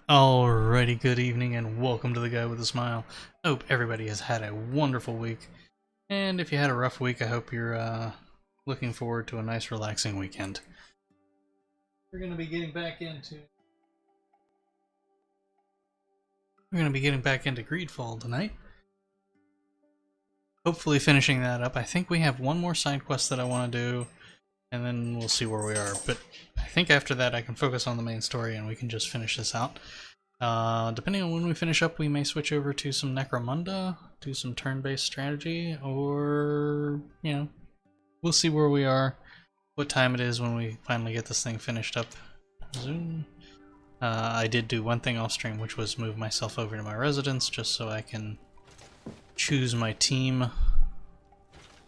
Alrighty, good evening and welcome to the Guy with a Smile. I hope everybody has had a wonderful week. And if you had a rough week, I hope you're looking forward to a nice relaxing weekend. We're going to be getting back into Greedfall tonight. Hopefully finishing that up. I think we have one more side quest that I want to do, and then we'll see where we are. But I think after that I can focus on the main story and we can just finish this out. Depending on when we finish up, we may switch over to some Necromunda, do some turn-based strategy, or, you know, we'll see where we are, what time it is when we finally get this thing finished up. Zoom. I did do one thing off stream, which was move myself over to my residence, just so I can choose my team a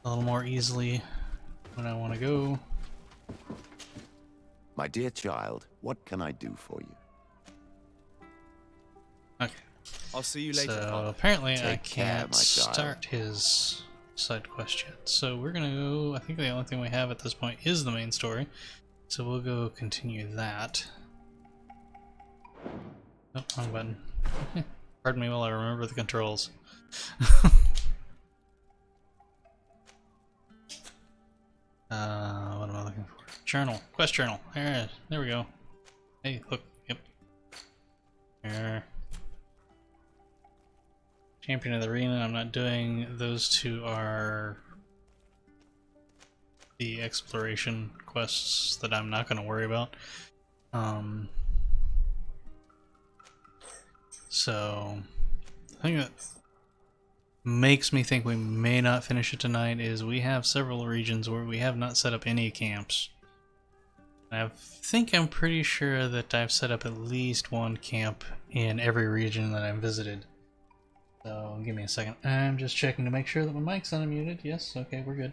little more easily when I want to go. My dear child, what can I do for you? Okay. I'll see you later. So apparently I Take care, can't my child. start his side quest yet. So we're gonna go, I think the only thing we have at this point is the main story. So we'll go continue that. Oh, wrong button. Pardon me while I remember the controls. What am I looking for? Journal. Quest journal. There we go. Hey, look. Yep. There. Champion of the Arena, I'm not doing. Those two are the exploration quests that I'm not going to worry about. So, the thing that makes me think we may not finish it tonight is we have several regions where we have not set up any camps. I'm pretty sure that I've set up at least one camp in every region that I've visited. So, give me a second. I'm just checking to make sure that my mic's unmuted. Yes, okay, we're good.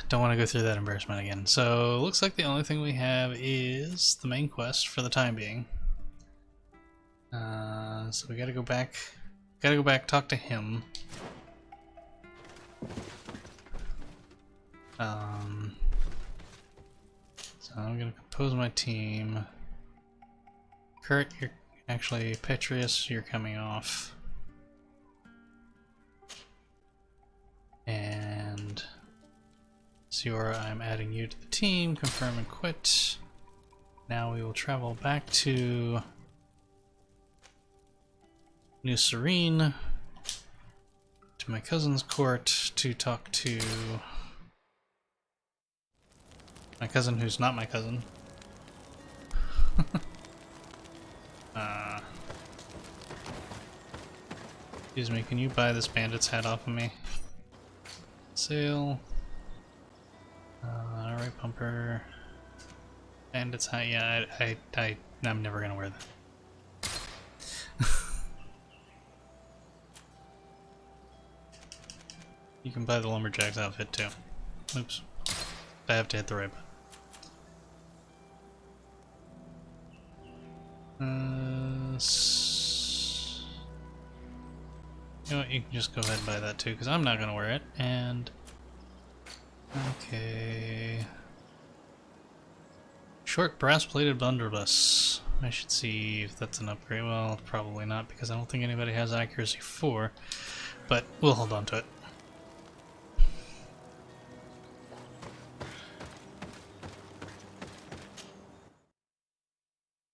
Don't want to go through that embarrassment again. So, looks like the only thing we have is the main quest for the time being. So we gotta go back. Talk to him. So I'm gonna compose my team. Kurt, you're actually Petrius, you're coming off. And Siora, I'm adding you to the team. Confirm and quit. Now we will travel back to New Serene, to my cousin's court to talk to my cousin who's not my cousin. Excuse me, can you buy this bandit's hat off of me? Sale. Alright, pumper. Bandit's hat, yeah, I'm never gonna wear that. You can buy the lumberjack's outfit too. Oops. I have to hit the right button. You know what, you can just go ahead and buy that too, because I'm not going to wear it. And okay. Short brass-plated blunderbuss. I should see if that's an upgrade. Well, probably not, because I don't think anybody has accuracy 4. But we'll hold on to it.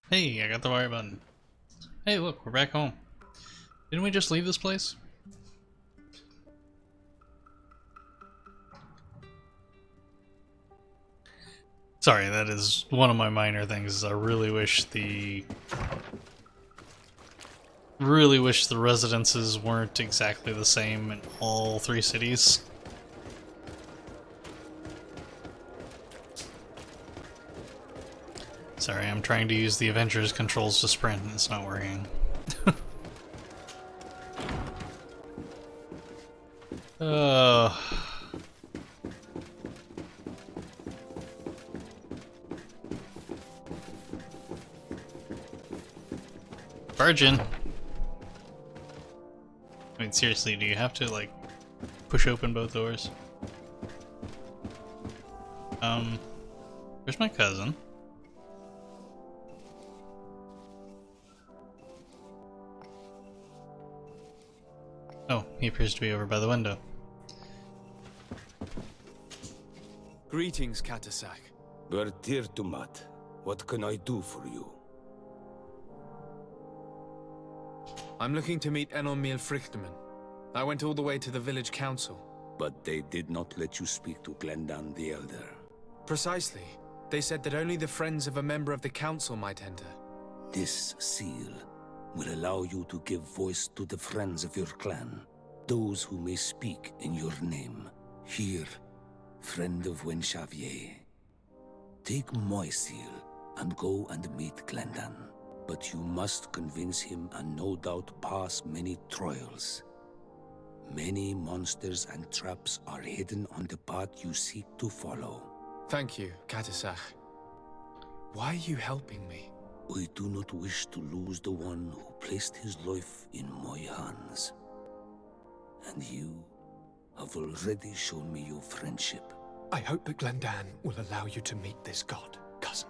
Hey, I got the fire button. Hey, look, we're back home. Didn't we just leave this place? Sorry, that is one of my minor things. I really wish the residences weren't exactly the same in all 3 cities. Sorry, I'm trying to use the Avengers controls to sprint and it's not working. Virgin! I mean, seriously, do you have to, like, push open both doors? Where's my cousin? Oh, he appears to be over by the window. Greetings, Katasak. Bertirtumat, what can I do for you? I'm looking to meet Enormil Frichtman. I went all the way to the village council. But they did not let you speak to Glendan the Elder. Precisely. They said that only the friends of a member of the council might enter. This seal will allow you to give voice to the friends of your clan, those who may speak in your name. Here, friend of Wenxavier. Take my seal and go and meet Glendan. But you must convince him and no doubt pass many trials. Many monsters and traps are hidden on the path you seek to follow. Thank you, Katasak. Why are you helping me? I do not wish to lose the one who placed his life in my hands. And you have already shown me your friendship. I hope that Glendan will allow you to meet this god, cousin.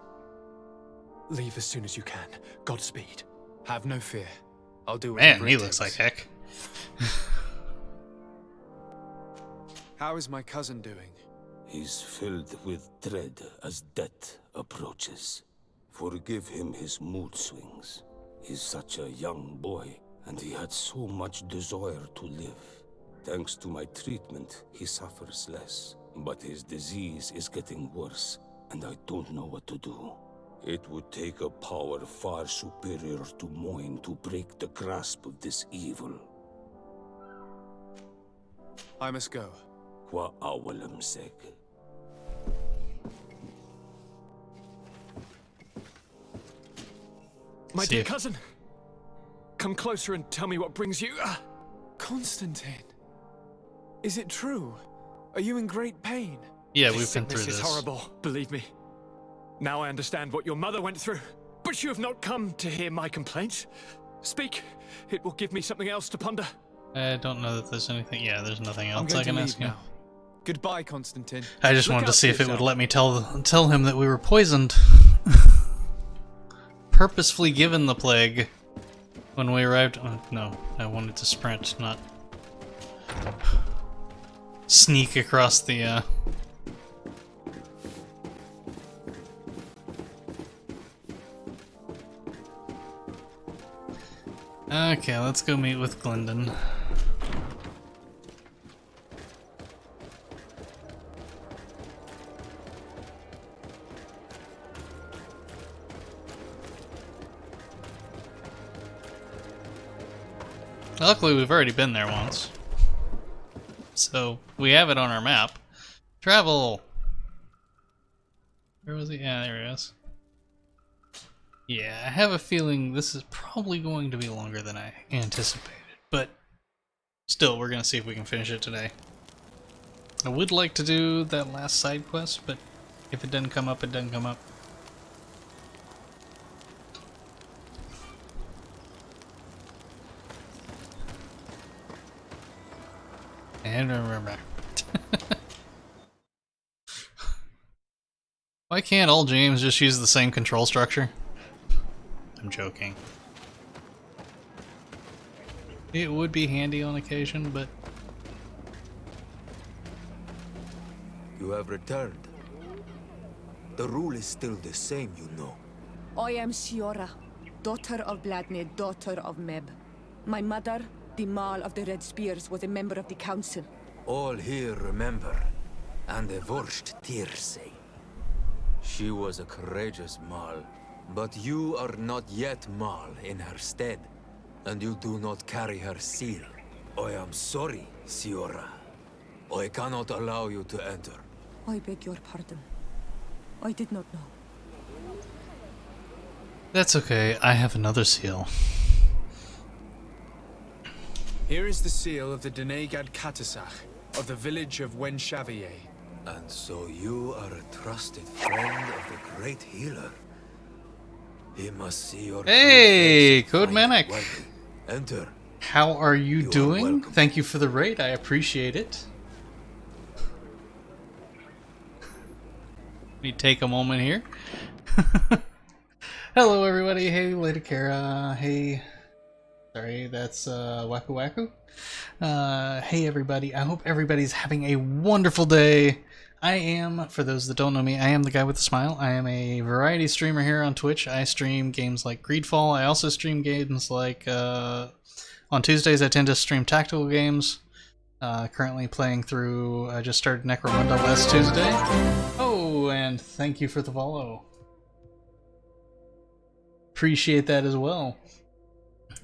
Leave as soon as you can. Godspeed. Have no fear. I'll do Man, whatever he it looks like takes. heck. How is my cousin doing? He's filled with dread as death approaches. Forgive him his mood swings. He's such a young boy, and he had so much desire to live. Thanks to my treatment, he suffers less. But his disease is getting worse, and I don't know what to do. It would take a power far superior to mine to break the grasp of this evil. I must go. Wa awalam seg. My See dear if- cousin, come closer and tell me what brings you. Constantine. Is it true? Are you in great pain? Yeah, This we've been through sickness this. is horrible, believe me. Now I understand what your mother went through. But you have not come to hear my complaints. Speak. It will give me something else to ponder. I don't know that there's anything. Yeah, there's nothing I'm else going I can to ask leave you. now. Goodbye, Constantine. I just Look wanted to out see for if it would yourself. let me tell him that we were poisoned. Purposefully given the plague when we arrived. Oh, no, I wanted to sprint, not sneak across the. Okay, let's go meet with Glendon. Luckily, we've already been there once. So, we have it on our map. Travel! Where was he? Yeah, there he is. Yeah, I have a feeling this is probably going to be longer than I anticipated. But, still, we're going to see if we can finish it today. I would like to do that last side quest, but if it doesn't come up, it doesn't come up. And remember. Why can't all James just use the same control structure? I'm joking. It would be handy on occasion, but You have returned. The rule is still the same, you know. I am Siora, daughter of Bladne, daughter of Meb. My mother, the Mal of the Red Spears, was a member of the council. All here remember, and the worst tears say. She was a courageous Mal, but you are not yet Mal in her stead, and you do not carry her seal. I am sorry, Siora. I cannot allow you to enter. I beg your pardon. I did not know. that's okay. I have another seal. Here is the seal of the Denegad Katasach of the village of Wenxavier. And so you are a trusted friend of the great healer. He must see your Hey, true face. Code Find Manic. worthy. Enter. How are you You are doing? welcome. Thank you for the raid. I appreciate it. Let me take a moment here. Hello, everybody. Hey, Lady Kara. Hey. Sorry, that's Waku Waku. Hey everybody, I hope everybody's having a wonderful day. I am, for those that don't know me, I am the guy with the smile. I am a variety streamer here on Twitch. I stream games like Greedfall. I also stream games like, on Tuesdays I tend to stream tactical games. Currently playing through, I just started Necromunda last Tuesday. Oh, and thank you for the follow. Appreciate that as well.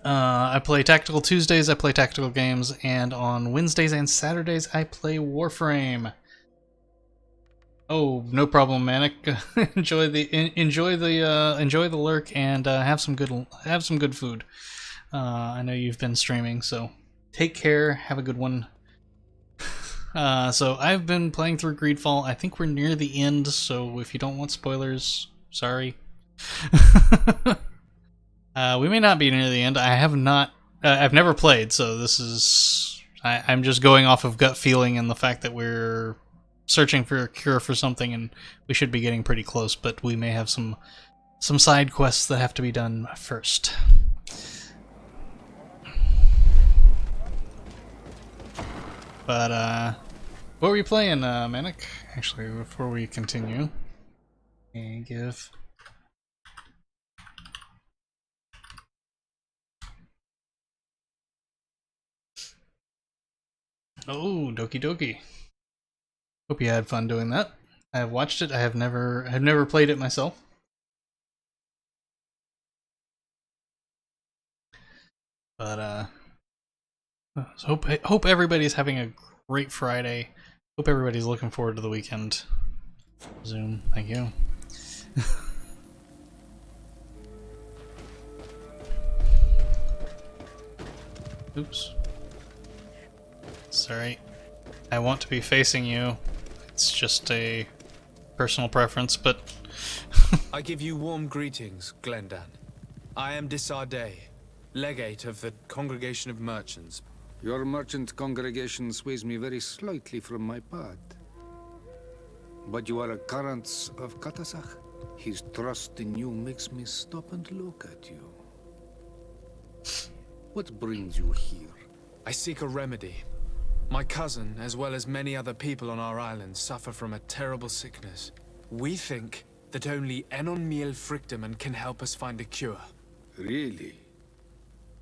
I play Tactical Tuesdays, I play tactical games, and on Wednesdays and Saturdays I play Warframe. Oh, no problem, Manic. enjoy the lurk and have some good food. I know you've been streaming, so take care. Have a good one. So I've been playing through Greedfall. I think we're near the end, so if you don't want spoilers, sorry. We may not be near the end. I have not. I've never played, so this is. I'm just going off of gut feeling and the fact that we're searching for a cure for something, and we should be getting pretty close. But we may have some side quests that have to be done first. But what were you playing, Manic? Actually, before we continue, and give. Oh, Doki Doki. Hope you had fun doing that. I have watched it. I have never played it myself. But so hope everybody's having a great Friday. Hope everybody's looking forward to the weekend. Zoom, thank you. Oops. Sorry. I want to be facing you. It's just a personal preference, but... I give you warm greetings, Glendan. I am Disarday, legate of the Congregation of Merchants. Your merchant congregation sways me very slightly from my path. But you are a current of Katasach. His trust in you makes me stop and look at you. What brings you here? I seek a remedy. My cousin, as well as many other people on our island, suffer from a terrible sickness. We think that only Enon Miel Frichteman can help us find a cure. Really?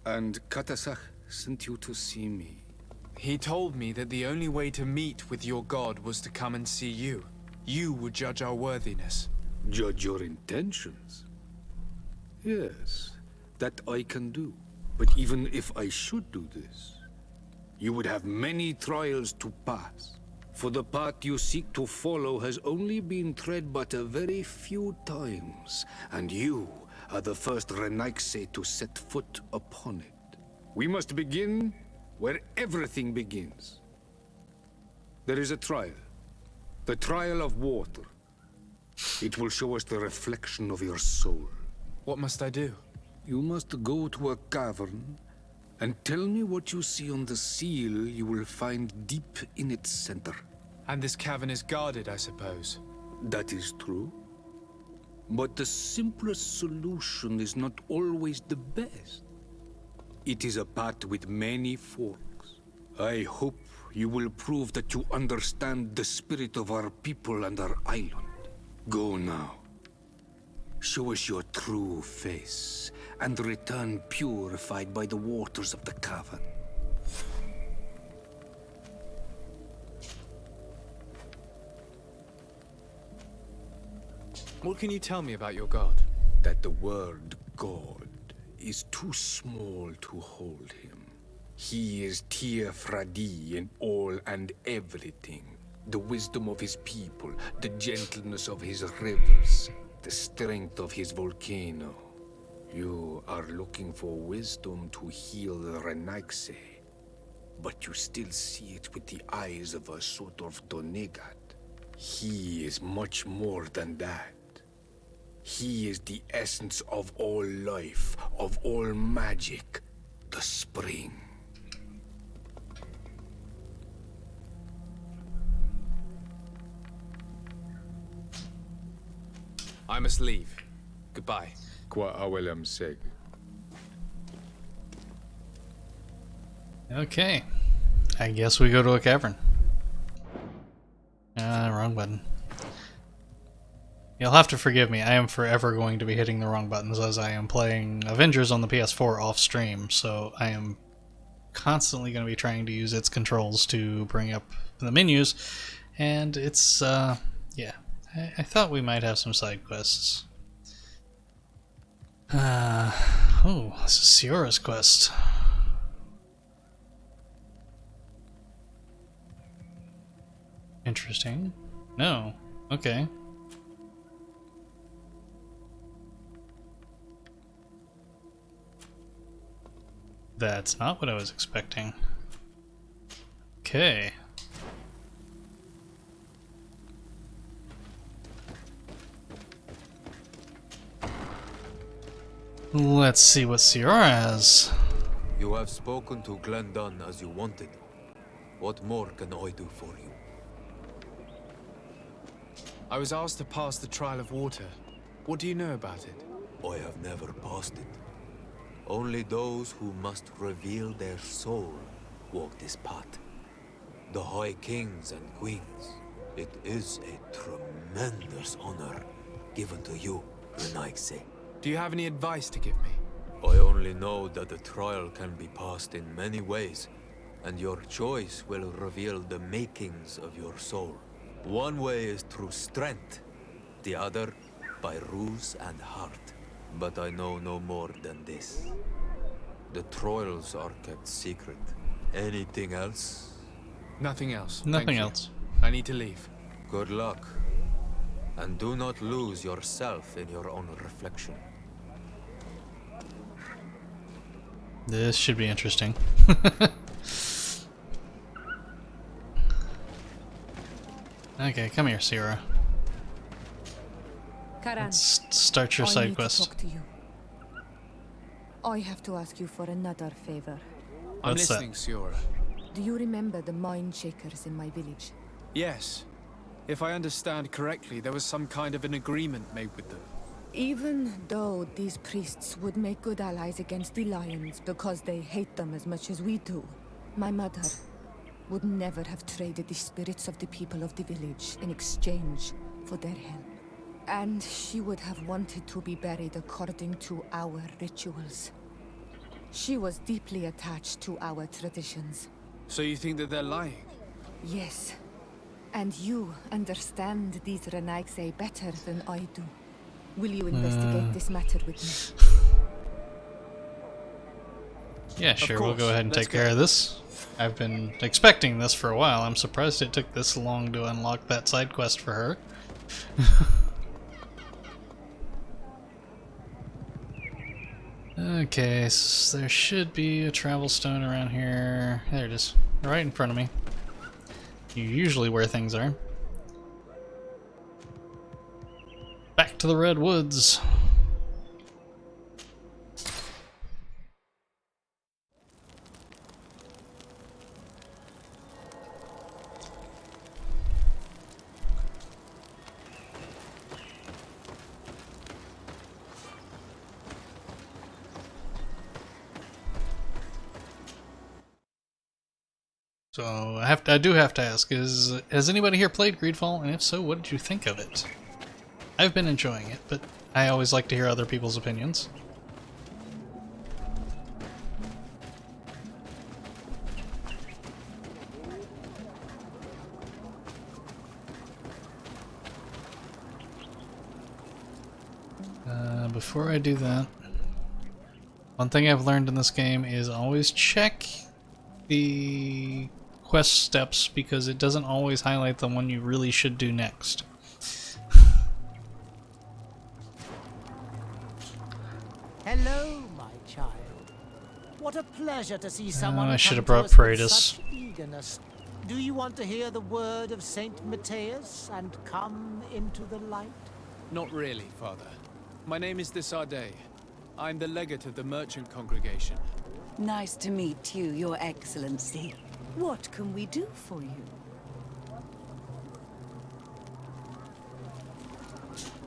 And Katasach sent you to see me? He told me that the only way to meet with your god was to come and see you. You would judge our worthiness. Judge your intentions? Yes, that I can do. But even if I should do this, you would have many trials to pass. For the path you seek to follow has only been tread but a very few times, and you are the first Renaigse to set foot upon it. We must begin where everything begins. There is a trial. The trial of water. It will show us the reflection of your soul. What must I do? You must go to a cavern and tell me what you see on the seal you will find deep in its center. And this cavern is guarded, I suppose. That is true. But the simplest solution is not always the best. It is a path with many forks. I hope you will prove that you understand the spirit of our people and our island. Go now. Show us your true face, and return purified by the waters of the cavern. What can you tell me about your god? That the word God is too small to hold him. He is Tir Fradee in all and everything. The wisdom of his people, the gentleness of his rivers, the strength of his volcano. You are looking for wisdom to heal the Renaigse, but you still see it with the eyes of a sort of Donegat. He is much more than that. He is the essence of all life, of all magic, the spring. I must leave. Goodbye. Qua awelem seg. Okay. I guess we go to a cavern. Wrong button. You'll have to forgive me, I am forever going to be hitting the wrong buttons as I am playing Avengers on the PS4 off stream, so I am constantly going to be trying to use its controls to bring up the menus, and it's, yeah. I thought we might have some side quests. Oh, this is Siora's quest. Interesting. No. Okay. That's not what I was expecting. Okay. Let's see what Ciara has. You have spoken to Glendon as you wanted. What more can I do for you? I was asked to pass the trial of water. What do you know about it? I have never passed it. Only those who must reveal their soul walk this path. The High Kings and Queens. It is a tremendous honor given to you, Renaigse. Do you have any advice to give me? I only know that the trial can be passed in many ways, and your choice will reveal the makings of your soul. One way is through strength, the other by ruse and heart. But I know no more than this. The trials are kept secret. Anything else? Nothing else. Nothing Thank you. else. I need to leave. Good luck. And do not lose yourself in your own reflection. This should be interesting. Okay, come here, Ciara. Karan, Let's start your I side need quest. to talk to you. I have to ask you for another favor. I'm What's that? listening, Ciora. Do you remember the mine shakers in my village? Yes. If I understand correctly, there was some kind of an agreement made with them. Even though these priests would make good allies against the lions because they hate them as much as we do, my mother would never have traded the spirits of the people of the village in exchange for their help. And she would have wanted to be buried according to our rituals. She was deeply attached to our traditions. So you think that they're lying? Yes. And you understand these Renaigse better than I do. Will you investigate this matter with me? Yeah, sure, we'll course. go ahead and Let's take care of this. I've been expecting this for a while. I'm surprised it took this long to unlock that side quest for her. Okay, so there should be a travel stone around here. There it is, right in front of me. Usually where things are. Back to the redwoods. So I do have to ask: has anybody here played Greedfall? And if so, what did you think of it? I've been enjoying it, but I always like to hear other people's opinions. Before I do that, one thing I've learned in this game is always check the quest steps because it doesn't always highlight the one you really should do next. Hello, my child. What a pleasure to see someone I should have come to brought us with Paradis. such eagerness. Do you want to hear the word of Saint Matthias and come into the light? Not really, Father. My name is Fiday. I'm the legate of the merchant congregation. Nice to meet you, Your Excellency. What can we do for you?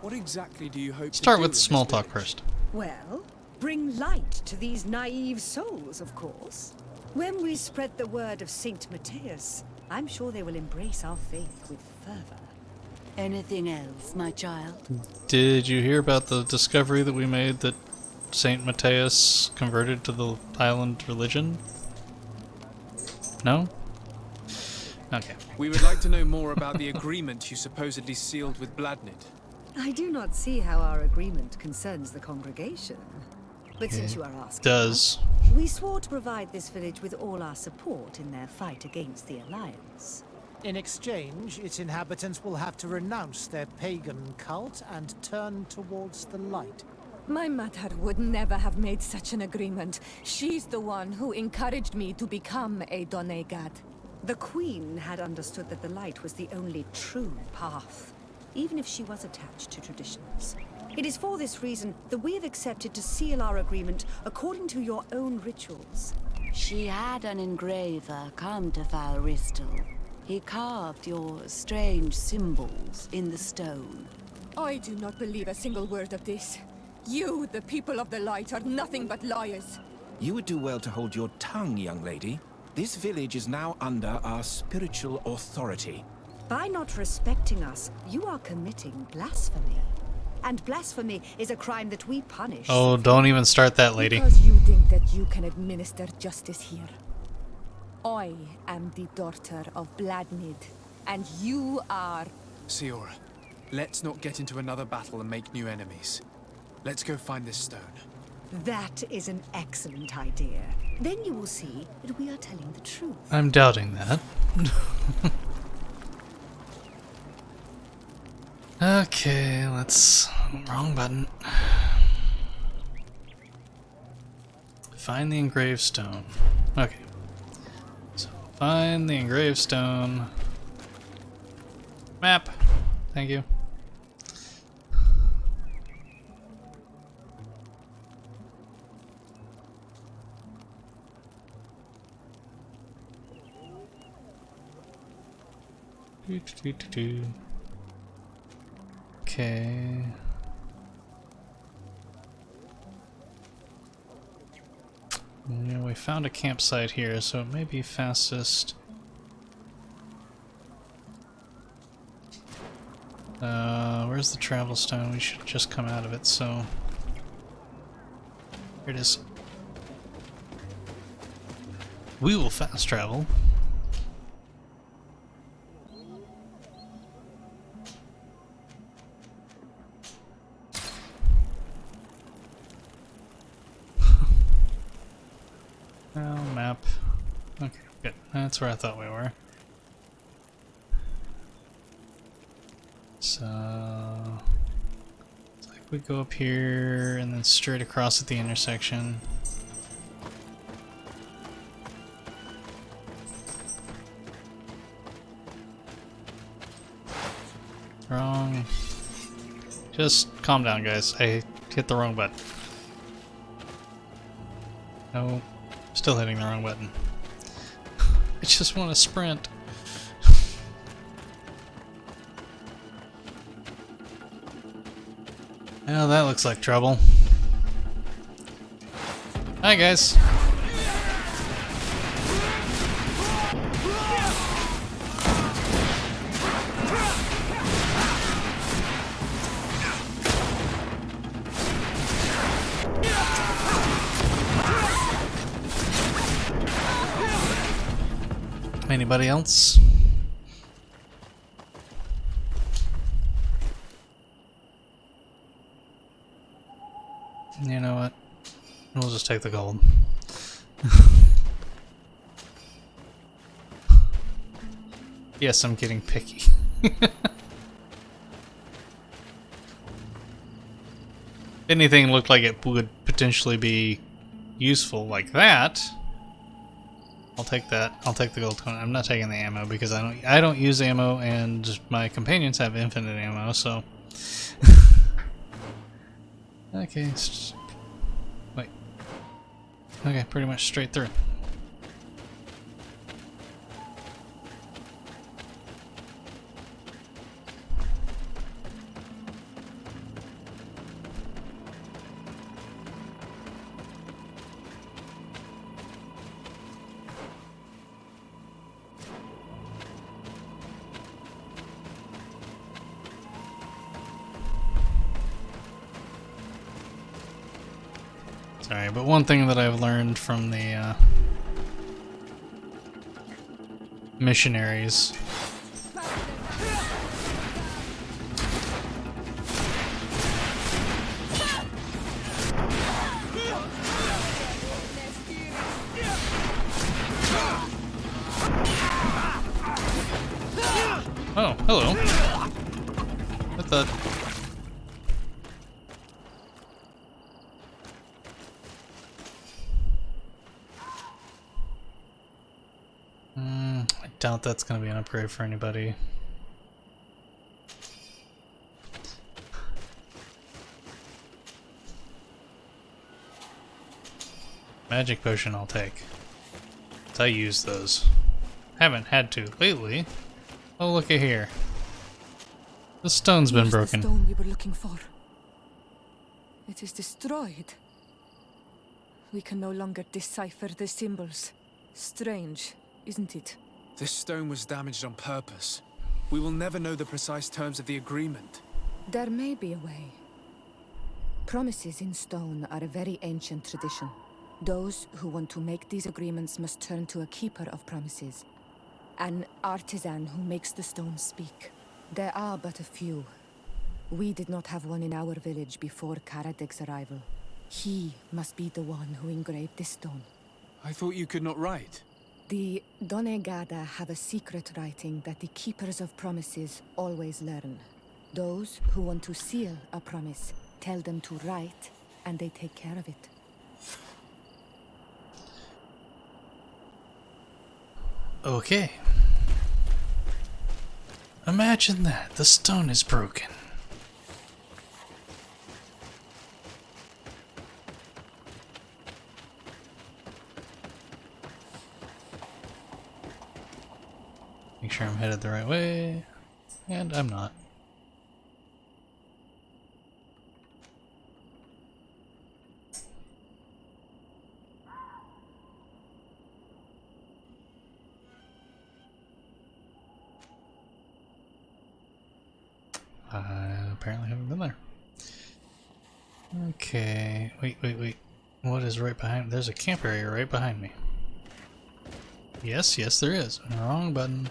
What exactly do you hope to Start do with in this small talk village? first. Well, bring light to these naive souls, of course. When we spread the word of Saint Matthias, I'm sure they will embrace our faith with fervor. Anything else, my child? Did you hear about the discovery that we made that Saint Matthias converted to the island religion? No? Okay. We would like to know more about the agreement you supposedly sealed with Bladnid. I do not see how our agreement concerns the congregation. But since you are asking Does. we swore to provide this village with all our support in their fight against the Alliance. In exchange, its inhabitants will have to renounce their pagan cult and turn towards the light. My mother would never have made such an agreement. She's the one who encouraged me to become a Donegad. The Queen had understood that the light was the only true path, even if she was attached to traditions. It is for this reason that we have accepted to seal our agreement according to your own rituals. She had an engraver come to Falristal. He carved your strange symbols in the stone. I do not believe a single word of this. You, the people of the light, are nothing but liars. You would do well to hold your tongue, young lady. This village is now under our spiritual authority. By not respecting us, you are committing blasphemy. And blasphemy is a crime that we punish. Oh, don't even start that, lady. Because you think that you can administer justice here. I am the daughter of Bladnid, and you are... Siora, let's not get into another battle and make new enemies. Let's go find this stone. That is an excellent idea. Then you will see that we are telling the truth. I'm doubting that. Okay, let's... Wrong button. Find the engraved stone. Okay. So, find the engraved stone. Map. Thank you. Okay. Yeah, we found a campsite here, so it may be fastest. Where's the travel stone? We should just come out of it, so... Here it is. We will fast travel. Well, map. Okay, good. That's where I thought we were. So... It's like we go up here and then straight across at the intersection. Wrong. Just calm down, guys. I hit the wrong button. No. Still hitting the wrong button. I just want to sprint. Well, that looks like trouble. Hi, guys. Anybody else? You know what? We'll just take the gold. Yes, I'm getting picky. If anything looked like it would potentially be useful like that, I'll take that. I'll take the gold coin. I'm not taking the ammo because I don't use ammo, and my companions have infinite ammo, so okay, wait. Okay, pretty much straight through. Sorry, but one thing that I've learned from the missionaries Oh, hello. What the? I doubt that's going to be an upgrade for anybody. Magic potion I'll take. I use those. Haven't had to lately. Oh, look at here. The stone's been broken. The stone we were looking for. It is destroyed. We can no longer decipher the symbols. Strange, isn't it? This stone was damaged on purpose. We will never know the precise terms of the agreement. There may be a way. Promises in stone are a very ancient tradition. Those who want to make these agreements must turn to a keeper of promises. An artisan who makes the stone speak. There are but a few. We did not have one in our village before Karadek's arrival. He must be the one who engraved this stone. I thought you could not write. The Donegada have a secret writing that the keepers of promises always learn. Those who want to seal a promise tell them to write, and they take care of it. Okay. Imagine that. The stone is broken. Make sure I'm headed the right way. And I'm not. I apparently haven't been there. Okay, wait. What is right behind? There's a camp area right behind me. Yes, there is. Wrong button.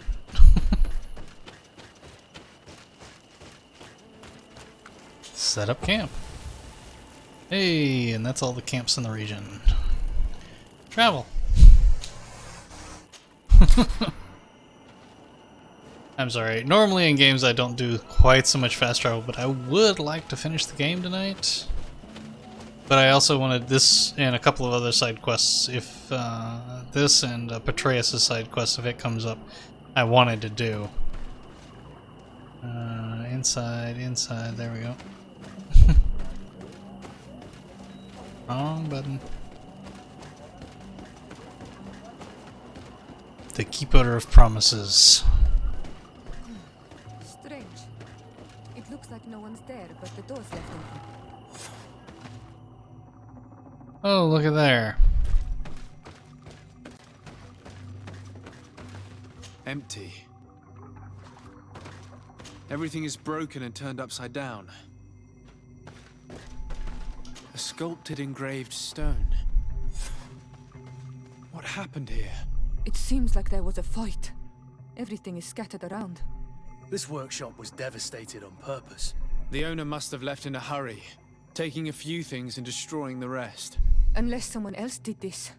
Set up camp. Hey, and that's all the camps in the region. Travel. I'm sorry, normally in games I don't do quite so much fast travel, but I would like to finish the game tonight. But I also wanted this and a couple of other side quests, if this and Patreus' side quest, if it comes up, I wanted to do. Inside, there we go. Wrong button. The Keeper of Promises. Strange. It looks like no one's there, but the door's left open. Oh, look at there. Empty. Everything is broken and turned upside down. A sculpted engraved stone. What happened here? It seems like there was a fight. Everything is scattered around. This workshop was devastated on purpose. The owner must have left in a hurry, taking a few things and destroying the rest. Unless someone else did this.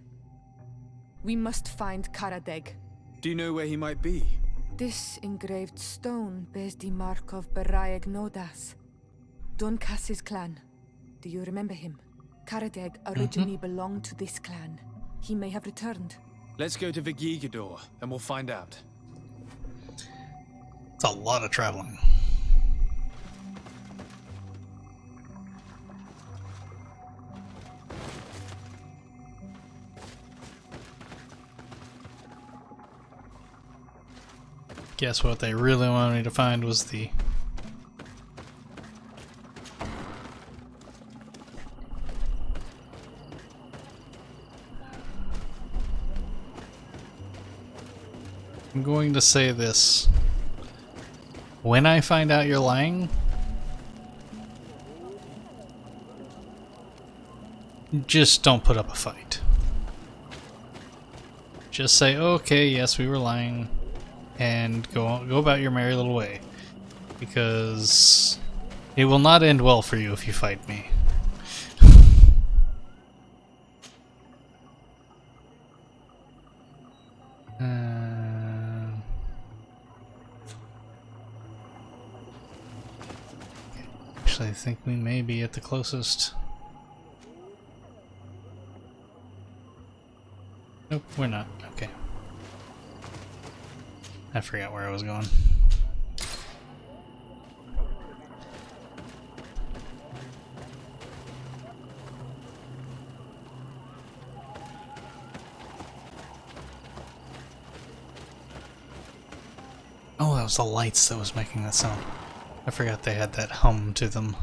We must find Karadeg. Do you know where he might be? This engraved stone bears the mark of Baraeg Nodas, Donkas's clan. Do you remember him? Karadeg originally belonged to this clan. He may have returned. Let's go to Vigigador, and we'll find out. It's a lot of traveling. Guess what they really wanted me to find was the... I'm going to say this. When I find out you're lying, just don't put up a fight. Just say, okay, yes, we were lying, and go about your merry little way. Because it will not end well for you if you fight me. Actually, I think we may be at the closest. Nope, we're not. Okay. I forgot where I was going. Oh, that was the lights that was making that sound. I forgot they had that hum to them.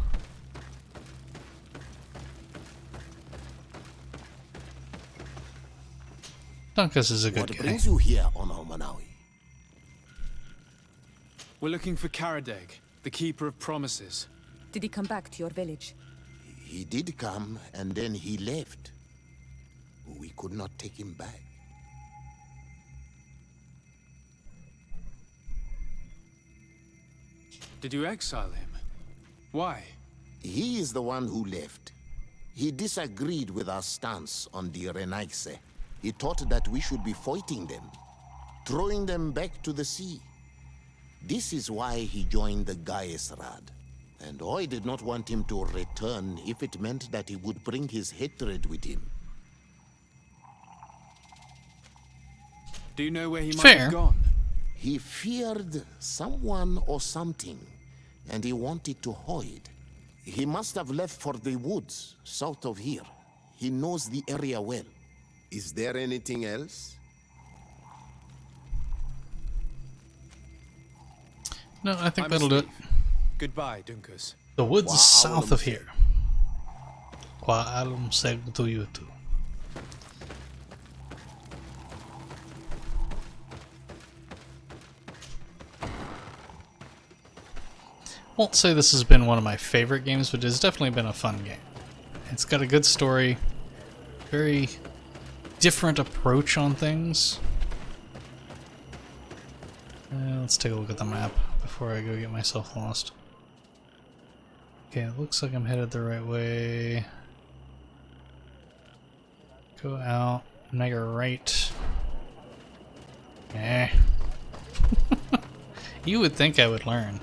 Dunkus is a good guy. What brings you here on Omanawi? We're looking for Karadeg, the Keeper of Promises. Did he come back to your village? He did come, and then he left. We could not take him back. Did you exile him? Why? He is the one who left. He disagreed with our stance on the Renaigse. He thought that we should be fighting them, throwing them back to the sea. This is why he joined the Gaesrad. And I did not want him to return if it meant that he would bring his hatred with him. Do you know where he might Fair. have gone? He feared someone or something, and he wanted to hide. He must have left for the woods, south of here. He knows the area well. Is there anything else? No, I think I that'll must do it. leave. Goodbye, Dunkus. The woods south of here. Qua alum segutu yutu. Won't say this has been one of my favorite games, but it's definitely been a fun game. It's got a good story, very different approach on things. Let's take a look at the map before I go get myself lost. Okay, it looks like I'm headed the right way. Go out, make a right. Eh. You would think I would learn.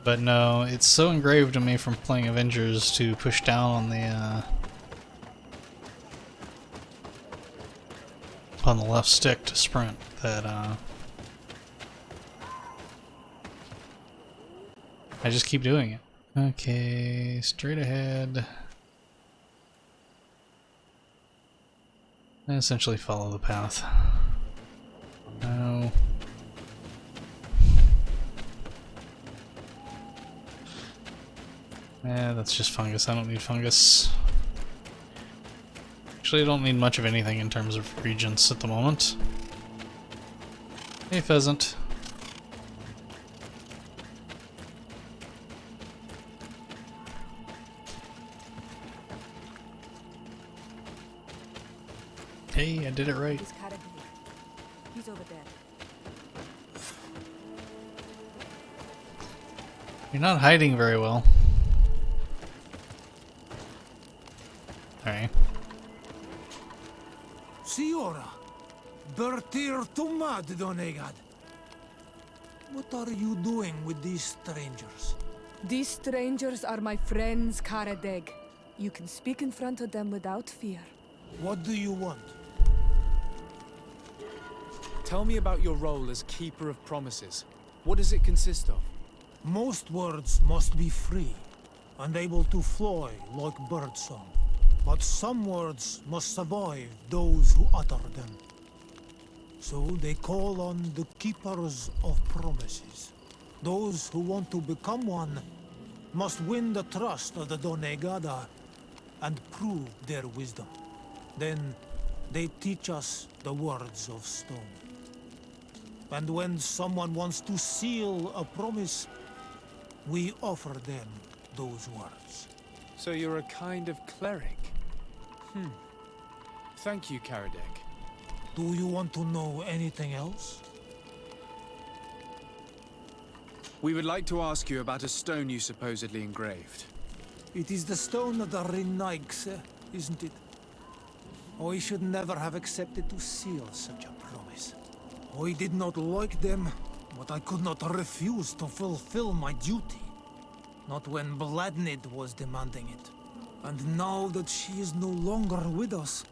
But no, it's so engraved in me from playing Avengers to push down on the left stick to sprint that I just keep doing it. Okay, straight ahead. I essentially follow the path. No. Yeah, that's just fungus. I don't need fungus. Actually, I don't need much of anything in terms of regents at the moment. Hey, pheasant. Hey, I did it right. He's over there. You're not hiding very well. Alright. Siora, Bertir Tumad Donegad. What are you doing with these strangers? These strangers are my friends, Karadeg. You can speak in front of them without fear. What do you want? Tell me about your role as Keeper of Promises. What does it consist of? Most words must be free and able to fly like birdsong. But some words must survive those who utter them. So they call on the Keepers of Promises. Those who want to become one must win the trust of the Donegada and prove their wisdom. Then they teach us the words of stone. And when someone wants to seal a promise, we offer them those words. So you're a kind of cleric? Thank you, Karadeg. Do you want to know anything else? We would like to ask you about a stone you supposedly engraved. It is the stone of the Renaigse, isn't it? I should never have accepted to seal such a promise. I did not like them, but I could not refuse to fulfill my duty. Not when Bladnid was demanding it. And now that she is no longer with us,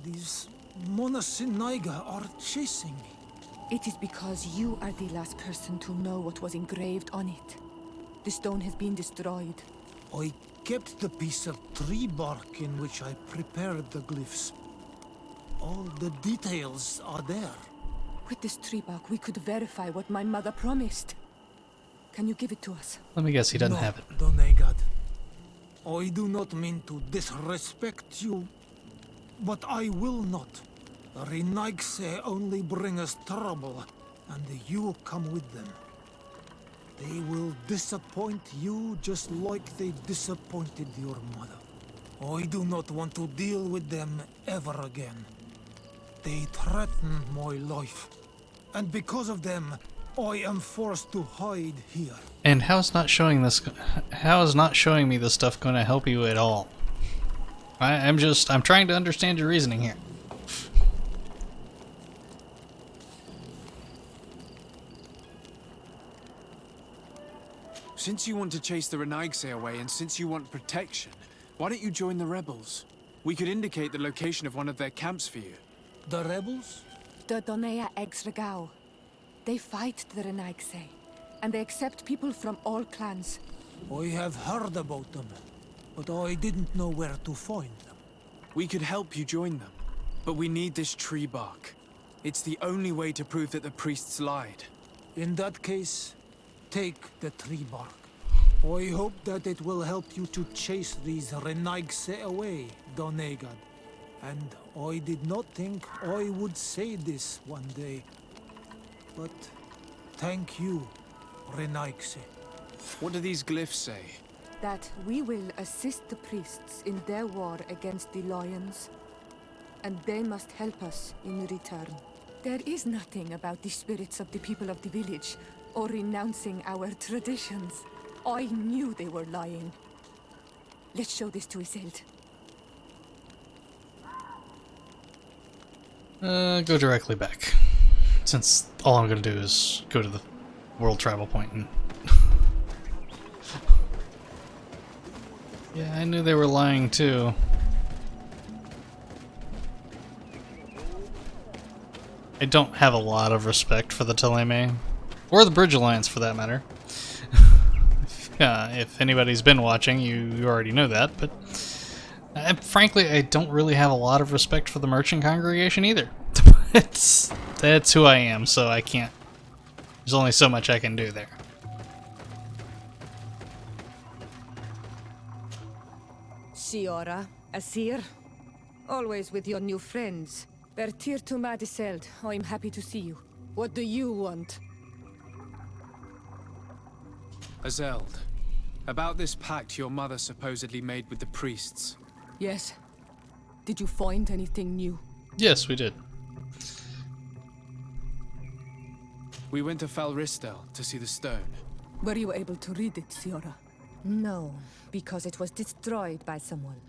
these Monasinaiga are chasing me. It is because you are the last person to know what was engraved on it. The stone has been destroyed. I kept the piece of tree bark in which I prepared the glyphs. All the details are there. With this tree bark, we could verify what my mother promised. Can you give it to us? Let me guess, he doesn't No, have it. Donegad. I do not mean to disrespect you, but I will not. The Renaigse only bring us trouble, and you come with them. They will disappoint you just like they disappointed your mother. I do not want to deal with them ever again. They threaten my life, and because of them, I am forced to hide here. And how is not showing me this stuff going to help you at all? I'm trying to understand your reasoning here. Since you want to chase the Renaigse away, and since you want protection, why don't you join the rebels? We could indicate the location of one of their camps for you. The rebels? The Donea Exregao. They fight the Renaigse, and they accept people from all clans. I have heard about them, but I didn't know where to find them. We could help you join them, but we need this tree bark. It's the only way to prove that the priests lied. In that case, take the tree bark. I hope that it will help you to chase these Renaigse away, Donegad. And I did not think I would say this one day. But thank you, Renaigse. What do these glyphs say? That we will assist the priests in their war against the lions, and they must help us in return. There is nothing about the spirits of the people of the village, or renouncing our traditions. I knew they were lying. Let's show this to Iselt. Go directly back. Since all I'm gonna do is go to the world travel point and... Yeah, I knew they were lying too. I don't have a lot of respect for the Teleme, or the Bridge Alliance for that matter. If anybody's been watching, you already know that, but frankly, I don't really have a lot of respect for the Merchant Congregation either. That's who I am, so I can't. There's only so much I can do there. Siora, Asir, always with your new friends. Bertir to Madiseld, I'm happy to see you. What do you want? Azeld, about this pact your mother supposedly made with the priests. Yes. Did you find anything new? Yes, we did. We went to Falristel to see the stone. Were you able to read it, Siora? No, because it was destroyed by someone.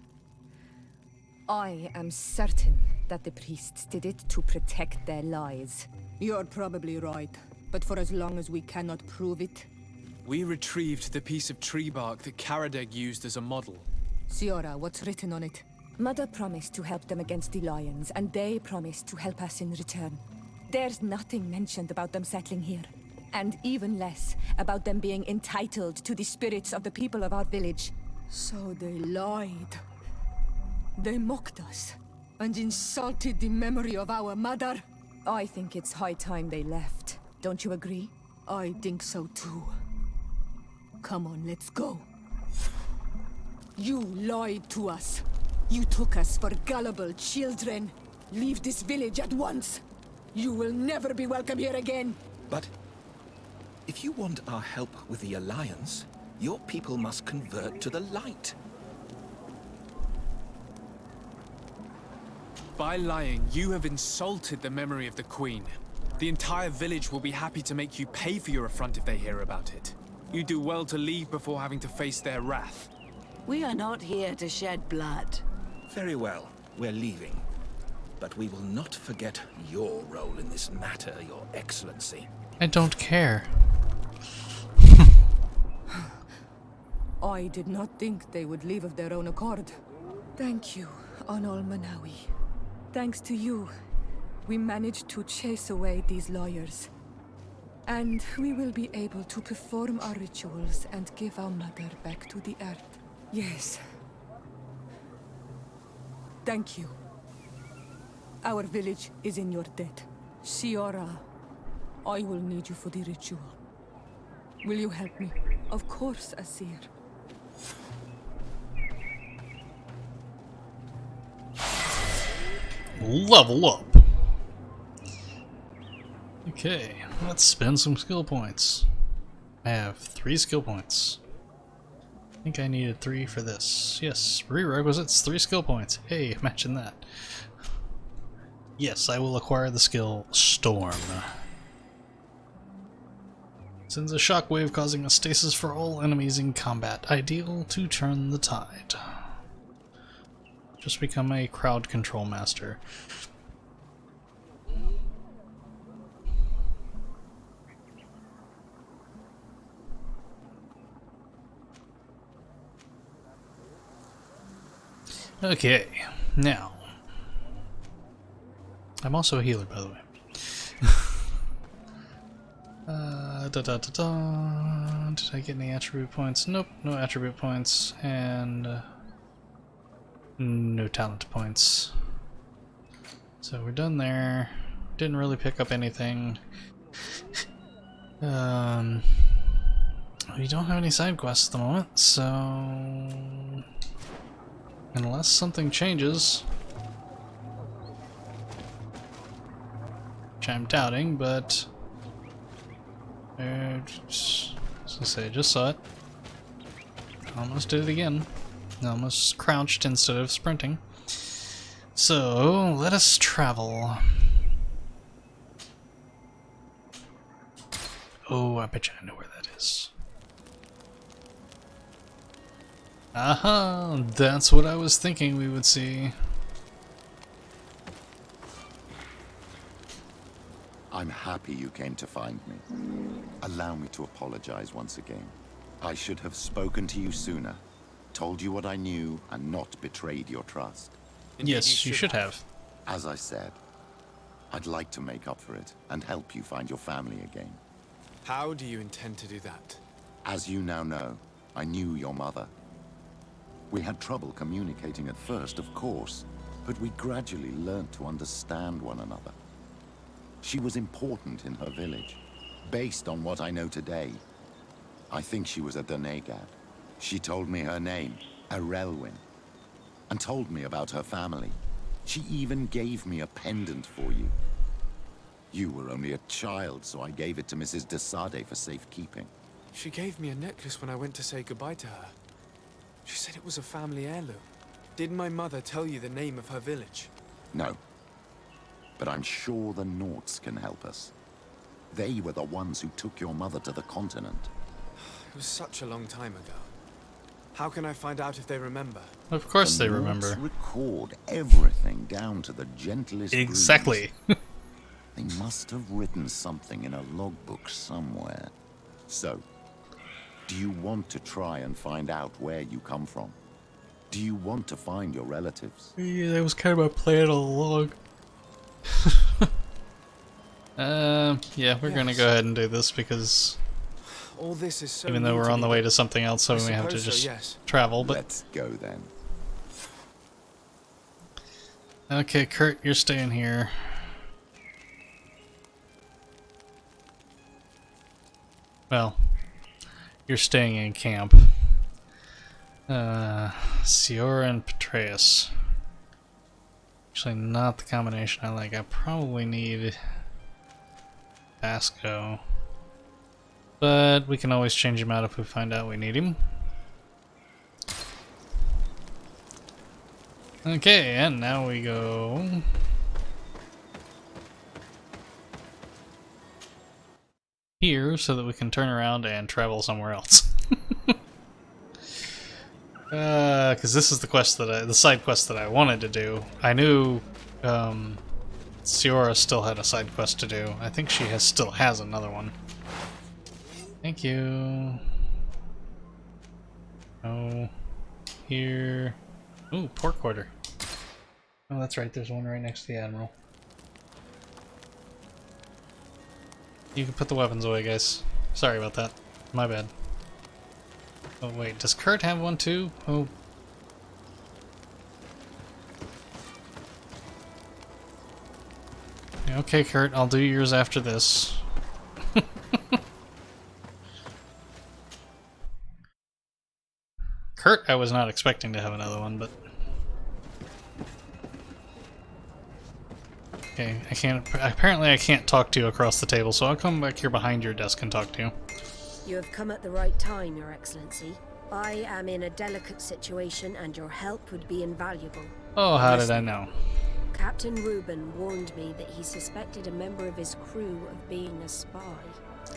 I am certain that the priests did it to protect their lies. You're probably right, but for as long as we cannot prove it... We retrieved the piece of tree bark that Karadeg used as a model. Siora, what's written on it? Mother promised to help them against the lions, and they promised to help us in return. There's nothing mentioned about them settling here. And even less about them being entitled to the spirits of the people of our village. So they lied. They mocked us and insulted the memory of our mother. I think it's high time they left. Don't you agree? I think so too. Come on, let's go. You lied to us. You took us for gullible children. Leave this village at once. You will never be welcome here again. But if you want our help with the Alliance, your people must convert to the light. By lying, you have insulted the memory of the Queen. The entire village will be happy to make you pay for your affront if they hear about it. You do well to leave before having to face their wrath. We are not here to shed blood. Very well, we're leaving. But we will not forget your role in this matter, Your Excellency. I don't care. I did not think they would leave of their own accord. Thank you, Anol Manawi. Thanks to you, we managed to chase away these lawyers. And we will be able to perform our rituals and give our mother back to the earth. Yes. Thank you. Our village is in your debt. Shiora, I will need you for the ritual. Will you help me? Of course, Asir. Level up. Okay, let's spend some skill points. I have 3 skill points. I think I needed 3 for this. Yes, prerequisites, 3 skill points. Hey, imagine that. Yes, I will acquire the skill Storm. Sends a shockwave causing a stasis for all enemies in combat, ideal to turn the tide. Just become a crowd control master. Okay, now. I'm also a healer, by the way. Did I get any attribute points? Nope, no attribute points, and no talent points. So we're done there. Didn't really pick up anything. We don't have any side quests at the moment, so unless something changes, which I'm doubting, but as I say, I just saw it. Almost did it again. Almost crouched instead of sprinting. So let us travel. Oh, I bet you I know where that is. Aha! That's what I was thinking we would see. I'm happy you came to find me. Allow me to apologize once again. I should have spoken to you sooner, told you what I knew, and not betrayed your trust. Indeed, Yes, you should have. As I said, I'd like to make up for it and help you find your family again. How do you intend to do that? As you now know, I knew your mother. We had trouble communicating at first, of course, but we gradually learned to understand one another. She was important in her village. Based on what I know today, I think she was a Donegad. She told me her name, Arelwyn, and told me about her family. She even gave me a pendant for you. You were only a child, so I gave it to Mrs. de Sade for safekeeping. She gave me a necklace when I went to say goodbye to her. She said it was a family heirloom. Did my mother tell you the name of her village? No. But I'm sure the Norts can help us. They were the ones who took your mother to the continent. It was such a long time ago. How can I find out if they remember? Of course they The remember. Norts record everything down to the gentlest Exactly. breeze. They must have written something in a logbook somewhere. So, do you want to try and find out where you come from? Do you want to find your relatives? Yeah, that was kind of my plan all along. Yeah, we're gonna go ahead and do this because All this is so even though new we're to on the me way that- to something else, so I we may have to suppose so, just yes. travel. But Let's go then. okay, Kurt, you're staying here. Well, you're staying in camp. Siora and Petraeus. Actually, not the combination I like. I probably need Basco. But we can always change him out if we find out we need him. Okay, and now we go here so that we can turn around and travel somewhere else. Because this is the quest that the side quest that I wanted to do. I knew Siora still had a side quest to do. I think she still has another one. Thank you. Oh, here. Ooh, port quarter. Oh, that's right. There's one right next to the Admiral. You can put the weapons away, guys. Sorry about that. My bad. Oh, wait. Does Kurt have one too? Oh. Okay, Kurt. I'll do yours after this. Kurt, I was not expecting to have another one, but... Okay, I can't... Apparently I can't talk to you across the table, so I'll come back here behind your desk and talk to you. You have come at the right time, Your Excellency. I am in a delicate situation and your help would be invaluable. Oh, how did I know? Captain Reuben warned me that he suspected a member of his crew of being a spy.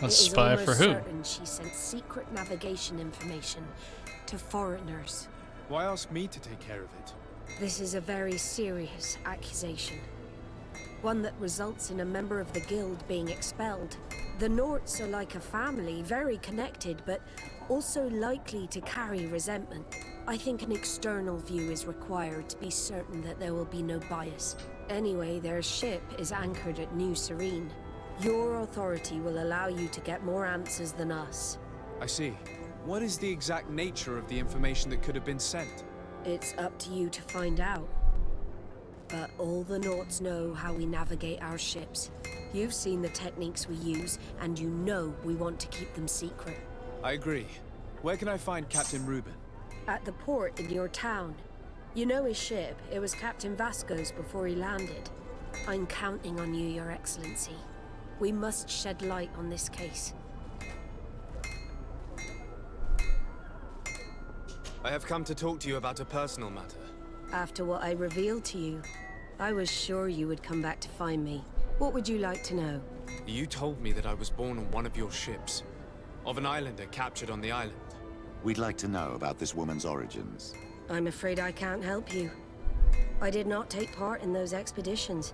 A spy for who? It is almost certain she sent secret navigation information to foreigners. Why ask me to take care of it? This is a very serious accusation. One that results in a member of the guild being expelled. The Norts are like a family, very connected, but also likely to carry resentment. I think an external view is required to be certain that there will be no bias. Anyway, their ship is anchored at New Serene. Your authority will allow you to get more answers than us. I see. What is the exact nature of the information that could have been sent? It's up to you to find out. But all the Norts know how we navigate our ships. You've seen the techniques we use, and you know we want to keep them secret. I agree. Where can I find Captain Reuben? At the port in your town. You know his ship. It was Captain Vasco's before he landed. I'm counting on you, Your Excellency. We must shed light on this case. I have come to talk to you about a personal matter. After what I revealed to you, I was sure you would come back to find me. What would you like to know? You told me that I was born on one of your ships. Of an islander captured on the island. We'd like to know about this woman's origins. I'm afraid I can't help you. I did not take part in those expeditions.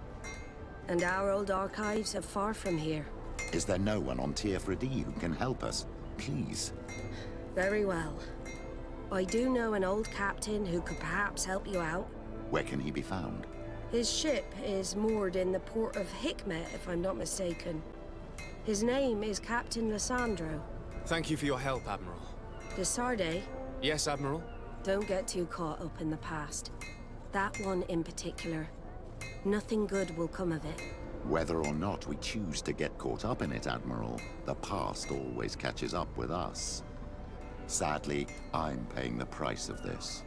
And our old archives are far from here. Is there no one on Tier Fradee who can help us? Please. Very well. I do know an old captain who could perhaps help you out. Where can he be found? His ship is moored in the port of Hikmet, if I'm not mistaken. His name is Captain Lissandro. Thank you for your help, Admiral. De Sardet? Yes, Admiral? Don't get too caught up in the past. That one in particular. Nothing good will come of it. Whether or not we choose to get caught up in it, Admiral, the past always catches up with us. Sadly, I'm paying the price of this.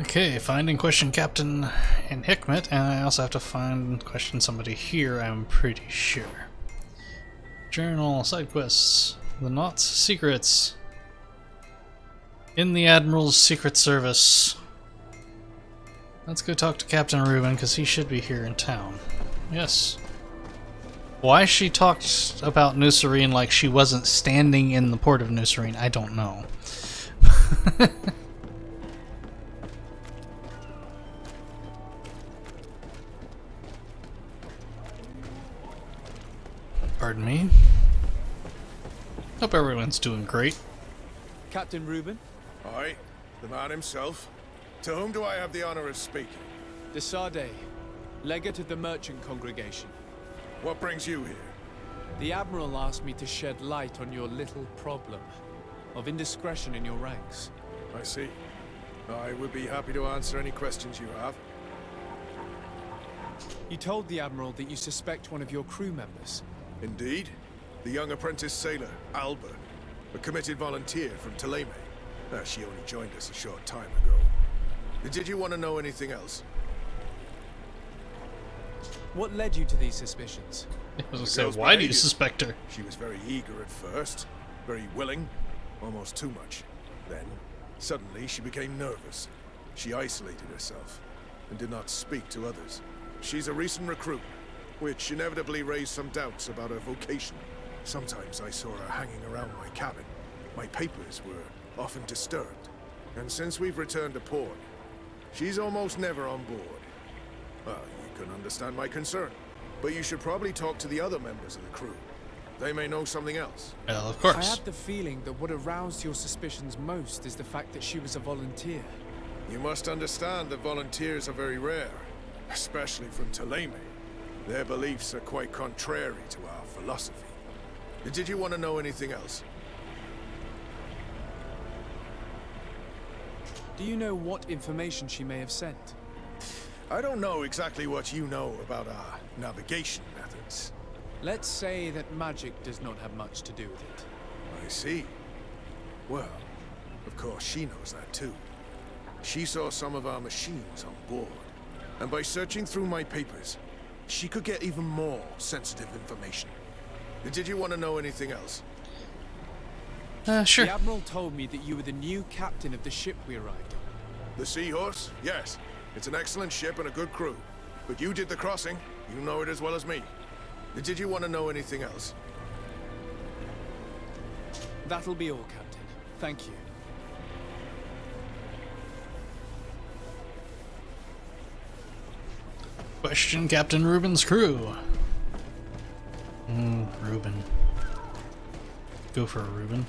Okay, find and question Captain in Hikmet, and I also have to find and question somebody here, I'm pretty sure. Journal, side quests, the Knots secrets. In the Admiral's Secret Service. Let's go talk to Captain Reuben, because he should be here in town. Yes. Why she talked about New Serene like she wasn't standing in the port of New Serene, I don't know. Pardon me. Hope everyone's doing great. Captain Reuben? Aye, the man himself. To whom do I have the honor of speaking? De Sardet, legate of the merchant congregation. What brings you here? The Admiral asked me to shed light on your little problem of indiscretion in your ranks. I see. I would be happy to answer any questions you have. You told the Admiral that you suspect one of your crew members. Indeed. The young apprentice sailor, Alba. A committed volunteer from Thélème. She only joined us a short time ago. Did you want to know anything else? What led you to these suspicions? I was gonna say, why do you suspect her? She was very eager at first, very willing, almost too much. Then, Suddenly, she became nervous. She isolated herself and did not speak to others. She's a recent recruit, which inevitably raised some doubts about her vocation. Sometimes I saw her hanging around my cabin. My papers were often disturbed. And since we've returned to port, she's almost never on board. Well, you can understand my concern. But you should probably talk to the other members of the crew. They may know something else. Well, of course. I have the feeling that what aroused your suspicions most is the fact that she was a volunteer. You must understand that volunteers are very rare, especially from Thélème. Their beliefs are quite contrary to our philosophy. Did you want to know anything else? Do you know what information she may have sent? I don't know exactly what you know about our navigation methods. Let's say that magic does not have much to do with it. I see. Well, of course she knows that too. She saw some of our machines on board. And by searching through my papers, she could get even more sensitive information. Did you want to know anything else? Sure. The Admiral told me that you were the new captain of the ship we arrived on. The Seahorse? Yes. It's an excellent ship and a good crew. But you did the crossing. You know it as well as me. Did you want to know anything else? That'll be all, Captain. Thank you. Question Captain Reuben's crew. Reuben. Go for a Reuben.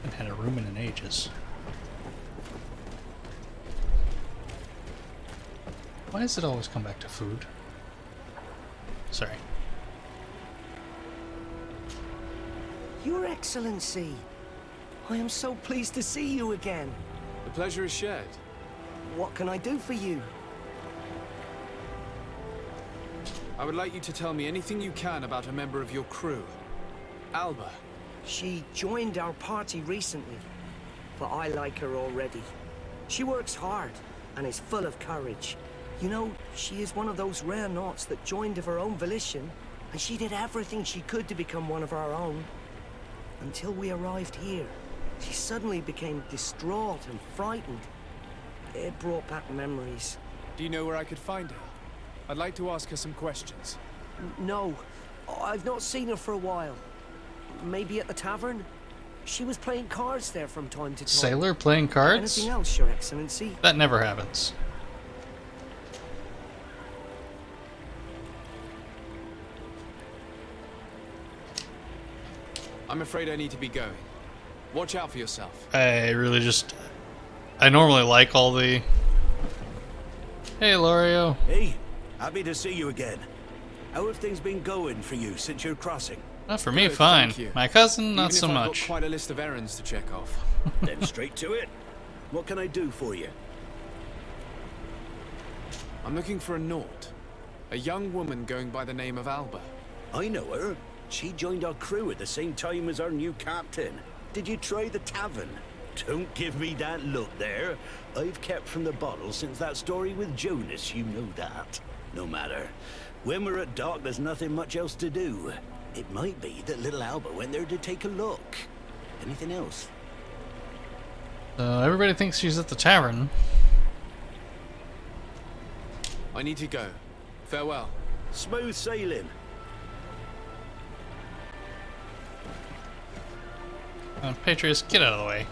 Haven't had a Reuben in ages. Why does it always come back to food? Sorry. Your Excellency, I am so pleased to see you again. The pleasure is shared. What can I do for you? I would like you to tell me anything you can about a member of your crew. Alba. She joined our party recently, but I like her already. She works hard and is full of courage. You know, she is one of those rare naughts that joined of her own volition, and she did everything she could to become one of our own. Until we arrived here, she suddenly became distraught and frightened. It brought back memories. Do you know where I could find her? I'd like to ask her some questions. No, I've not seen her for a while. Maybe at the tavern? She was playing cards there from time to time. Sailor playing cards? Anything else, Your Excellency? That never happens. I'm afraid I need to be going. Watch out for yourself. I really just... I normally like all the... Hey, Lorio. Hey, happy to see you again. How have things been going for you since your crossing? Not for me, fine. My cousin, not so Even if I've much. got quite a list of errands to check off. Then straight to it. What can I do for you? I'm looking for a Naut. A young woman going by the name of Alba. I know her. She joined our crew at the same time as our new captain. Did you try the tavern? Don't give me that look there. I've kept from the bottle since that story with Jonas, you know that. No matter. When we're at dock, there's nothing much else to do. It might be that little Alba went there to take a look. Anything else? Everybody thinks she's at the tavern. I need to go. Farewell. Smooth sailing. Patriots, get out of the way.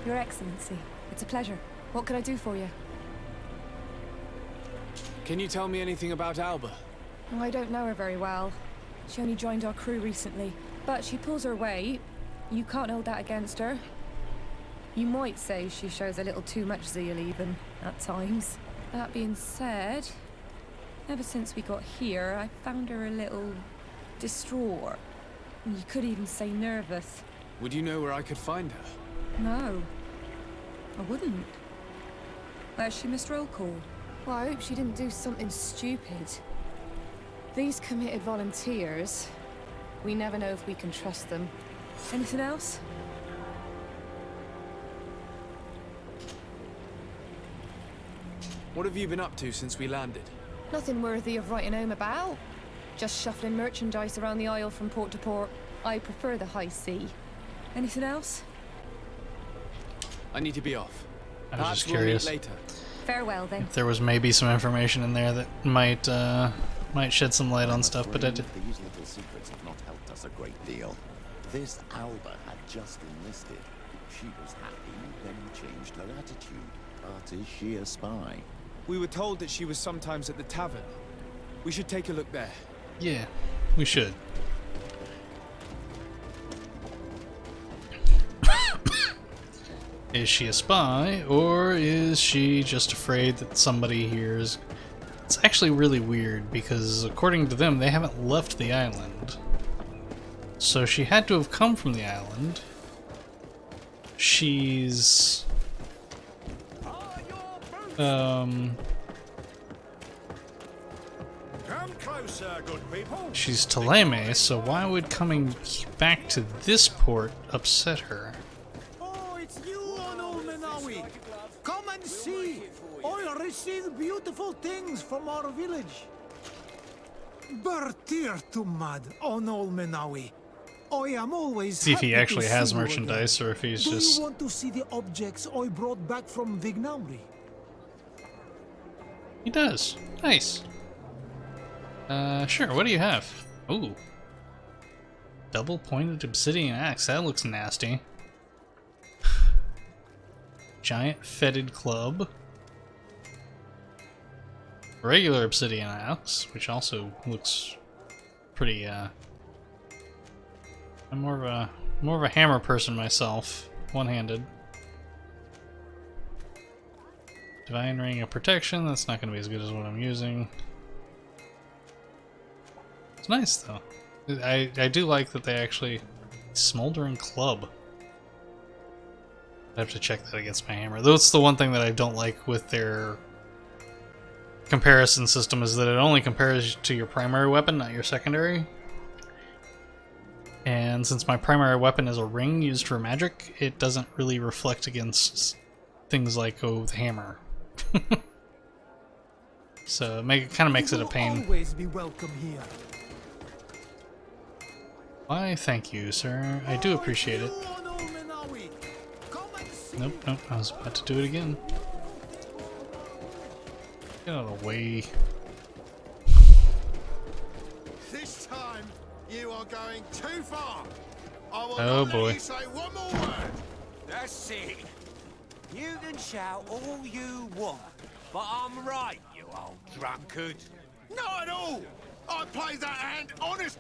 Your Excellency, it's a pleasure. What can I do for you? Can you tell me anything about Alba? I don't know her very well. She only joined our crew recently. But she pulls her weight. You can't hold that against her. You might say she shows a little too much zeal even, at times. That being said, ever since we got here, I found her a little distraught. You could even say nervous. Would you know where I could find her? No, I wouldn't. Where's she missed roll call? Well, I hope she didn't do something stupid. These committed volunteers, we never know if we can trust them. Anything else? What have you been up to since we landed? Nothing worthy of writing home about. Just shuffling merchandise around the Isle from port to port. I prefer the high sea. Anything else? I need to be off. I was Perhaps just we'll meet curious later. Farewell, then. if there was maybe some information in there that might shed some light on stuff, but I did. These little secrets have not helped us a great deal. This Alba had just enlisted. She was happy, then changed her attitude. But is she a spy? We were told that she was sometimes at the tavern. We should take a look there. Yeah, we should. Is she a spy, or is she just afraid that somebody hears? It's actually really weird, because according to them, they haven't left the island. So she had to have come from the island. She's... Come closer, good people. She's Taleme, so why would coming back to this port upset her? Oh, it's you, Onul Menawi. Come and see. I received beautiful things from our village. Bertir to mad, Onul Menawi. I am always See if he happy actually to has see you merchandise, again. or if he's Do just... you want to see the objects I brought back from Vignamri? He does. Nice. Sure, what do you have? Ooh. Double-pointed obsidian axe, that looks nasty. Giant fetid club. Regular obsidian axe, which also looks pretty, I'm more of a hammer person myself, one-handed. Divine ring of protection, that's not going to be as good as what I'm using. It's nice though. I do like that they actually... Smoldering club. I have to check that against my hammer. That's the one thing that I don't like with their comparison system, is that it only compares to your primary weapon, not your secondary. And since my primary weapon is a ring used for magic, it doesn't really reflect against things like, oh, the hammer. So it kind of makes it a pain. Always be welcome here. Why, thank you, sir. I do appreciate it. Nope, nope, I was about to do it again. Get out of the way. This time, you are going too far. I will Oh, not boy. let you say one more word. That's it. You can shout all you want, but I'm right, you old drunkard. Not at all. I played that hand honest.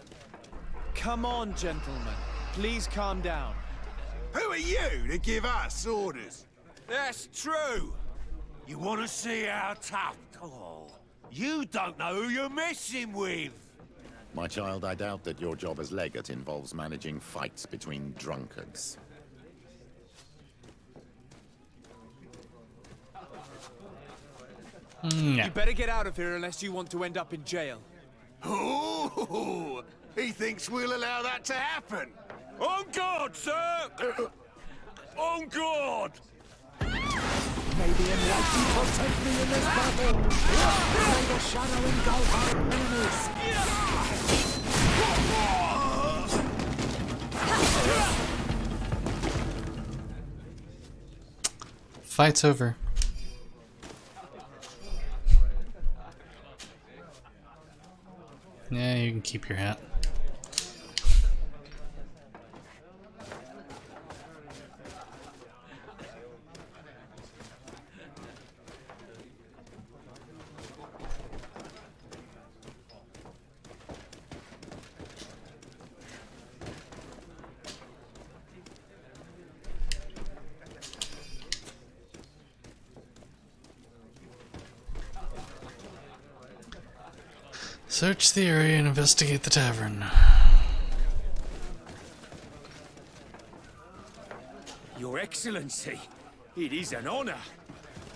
Come on, gentlemen. Please calm down. Who are you to give us orders? That's true. You want to see how tough? Oh, you don't know who you're messing with. My child, I doubt that your job as legate involves managing fights between drunkards. Yeah. You better get out of here unless you want to end up in jail. Ooh, he thinks we'll allow that to happen. On guard, sir! On guard! May the enlightened protect me in this battle. May the shadow engulf our enemies. Fight's over. Yeah, you can keep your hat. Search the area and investigate the tavern. Your Excellency, it is an honor.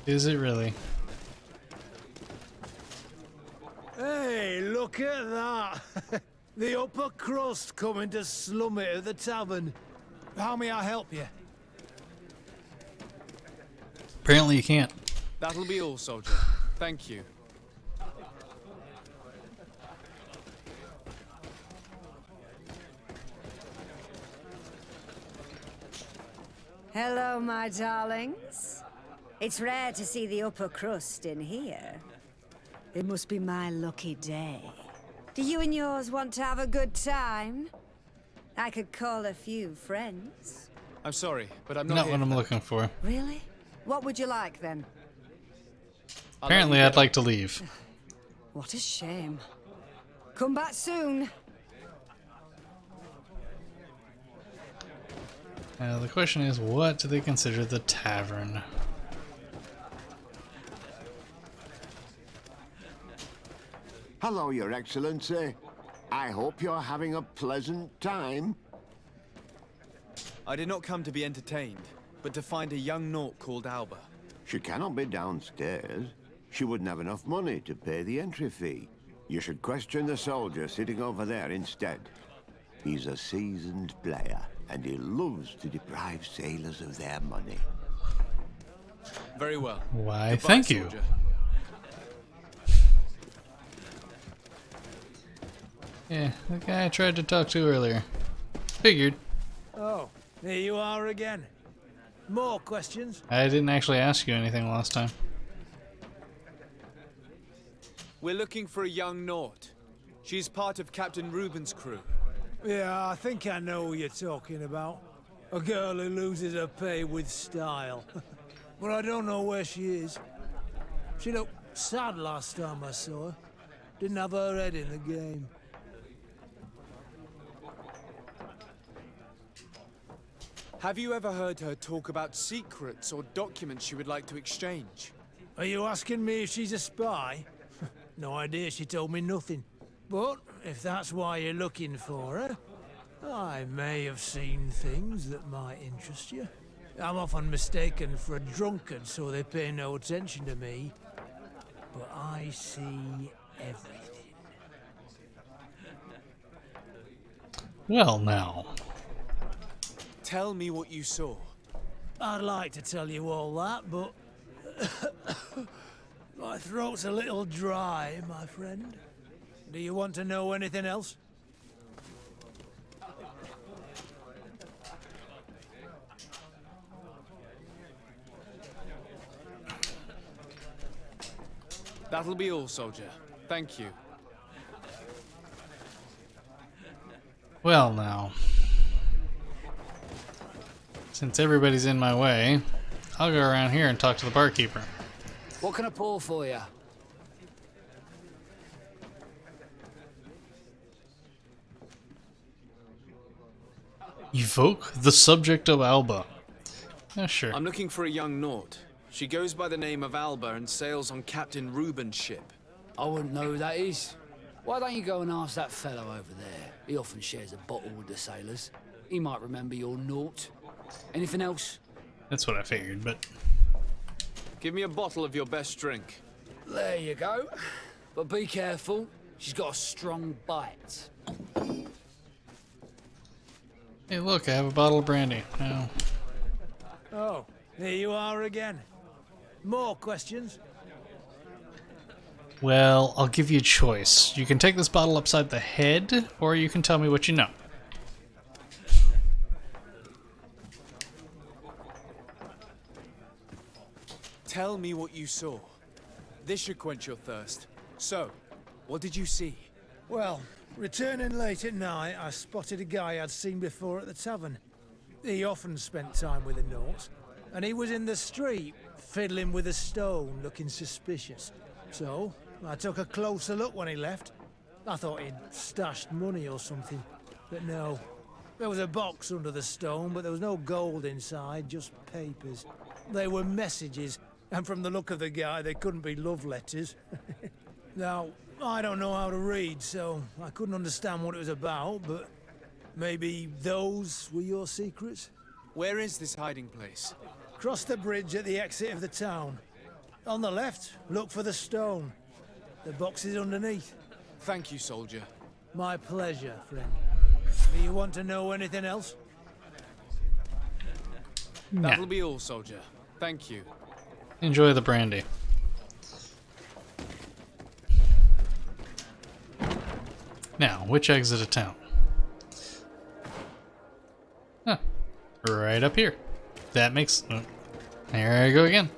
Is it really? Hey, look at that. The upper crust coming to slum it at the tavern. How may I help you? Apparently you can't. That'll be all, soldier. Thank you. Hello, my darlings. It's rare to see the upper crust in here. It must be my lucky day. Do you and yours want to have a good time? I could call a few friends. I'm sorry, but I'm not Not here what for I'm that. looking for. Really? What would you like, then? Apparently, I'd like to leave. What a shame. Come back soon. Now, the question is, what do they consider the tavern? Hello, Your Excellency. I hope you're having a pleasant time. I did not come to be entertained, but to find a young Naut called Alba. She cannot be downstairs. She wouldn't have enough money to pay the entry fee. You should question the soldier sitting over there instead. He's a seasoned player, and he loves to deprive sailors of their money. Very well. Why, Goodbye, thank you. soldier. Yeah, the guy I tried to talk to earlier. Figured. Oh, here you are again. More questions? I didn't actually ask you anything last time. We're looking for a young Naut. She's part of Captain Reuben's crew. Yeah, I think I know what you're talking about. A girl who loses her pay with style. But I don't know where she is. She looked sad last time I saw her. Didn't have her head in the game. Have you ever heard her talk about secrets or documents she would like to exchange? Are you asking me if she's a spy? No idea, she told me nothing. But if that's why you're looking for her, I may have seen things that might interest you. I'm often mistaken for a drunkard, so they pay no attention to me. But I see everything. Well, now. Tell me what you saw. I'd like to tell you all that, but my throat's a little dry, my friend. Do you want to know anything else? That'll be all, soldier. Thank you. Well, now. Since everybody's in my way, I'll go around here and talk to the barkeeper. What can I pour for you? Evoke the subject of Alba. Yeah, sure. I'm looking for a young Naut. She goes by the name of Alba and sails on Captain Reuben's ship. I wouldn't know who that is. Why don't you go and ask that fellow over there? He often shares a bottle with the sailors. He might remember your Naut. Anything else? That's what I figured, but... Give me a bottle of your best drink. There you go. But be careful. She's got a strong bite. Hey, look, I have a bottle of brandy. Now, Oh, here you are again. More questions? well, I'll give you a choice. You can take this bottle upside the head, or you can tell me what you know. Tell me what you saw. This should quench your thirst. So, what did you see? Well, returning late at night, I spotted a guy I'd seen before at the tavern. He often spent time with the Naut, and he was in the street, fiddling with a stone, looking suspicious. So, I took a closer look when he left. I thought he'd stashed money or something, but no. There was a box under the stone, but there was no gold inside, just papers. They were messages, and from the look of the guy, they couldn't be love letters. Now, I don't know how to read, so I couldn't understand what it was about, but maybe those were your secrets? Where is this hiding place? Cross the bridge at the exit of the town. On the left, look for the stone. The box is underneath. Thank you, soldier. My pleasure, friend. Do you want to know anything else? That'll be all, soldier. Thank you. Enjoy the brandy. Now, which exit of town? Huh. Right up here. that makes... Oh, here I go again.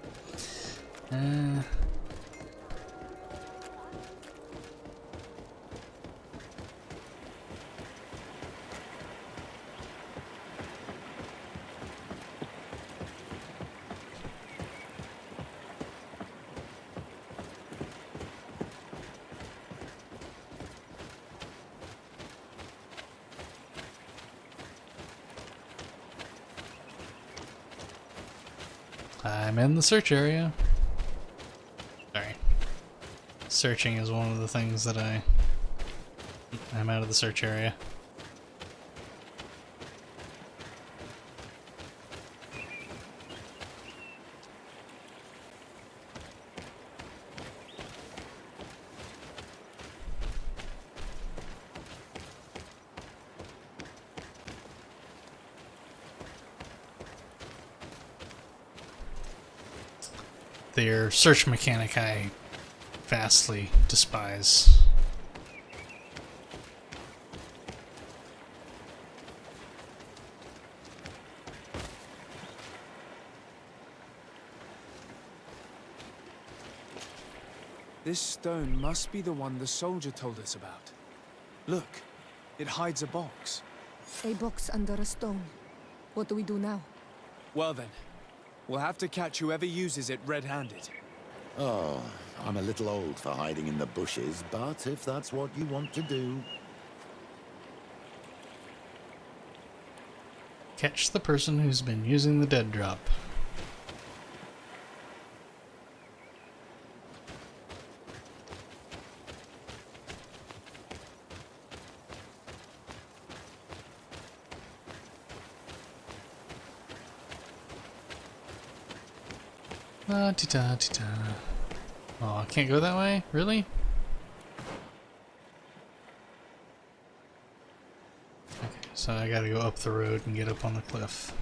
I'm in the search area. Sorry. Searching is one of the things that I'm out of the search area. Their search mechanic I vastly despise. This stone must be the one the soldier told us about. Look, it hides a box. A box under a stone. What do we do now? Well then, we'll have to catch whoever uses it red-handed. Oh, I'm a little old for hiding in the bushes, but if that's what you want to do... Catch the person who's been using the dead drop. La-di-da-di-da. Oh, I can't go that way? Really? Okay, so I gotta go up the road and get up on the cliff.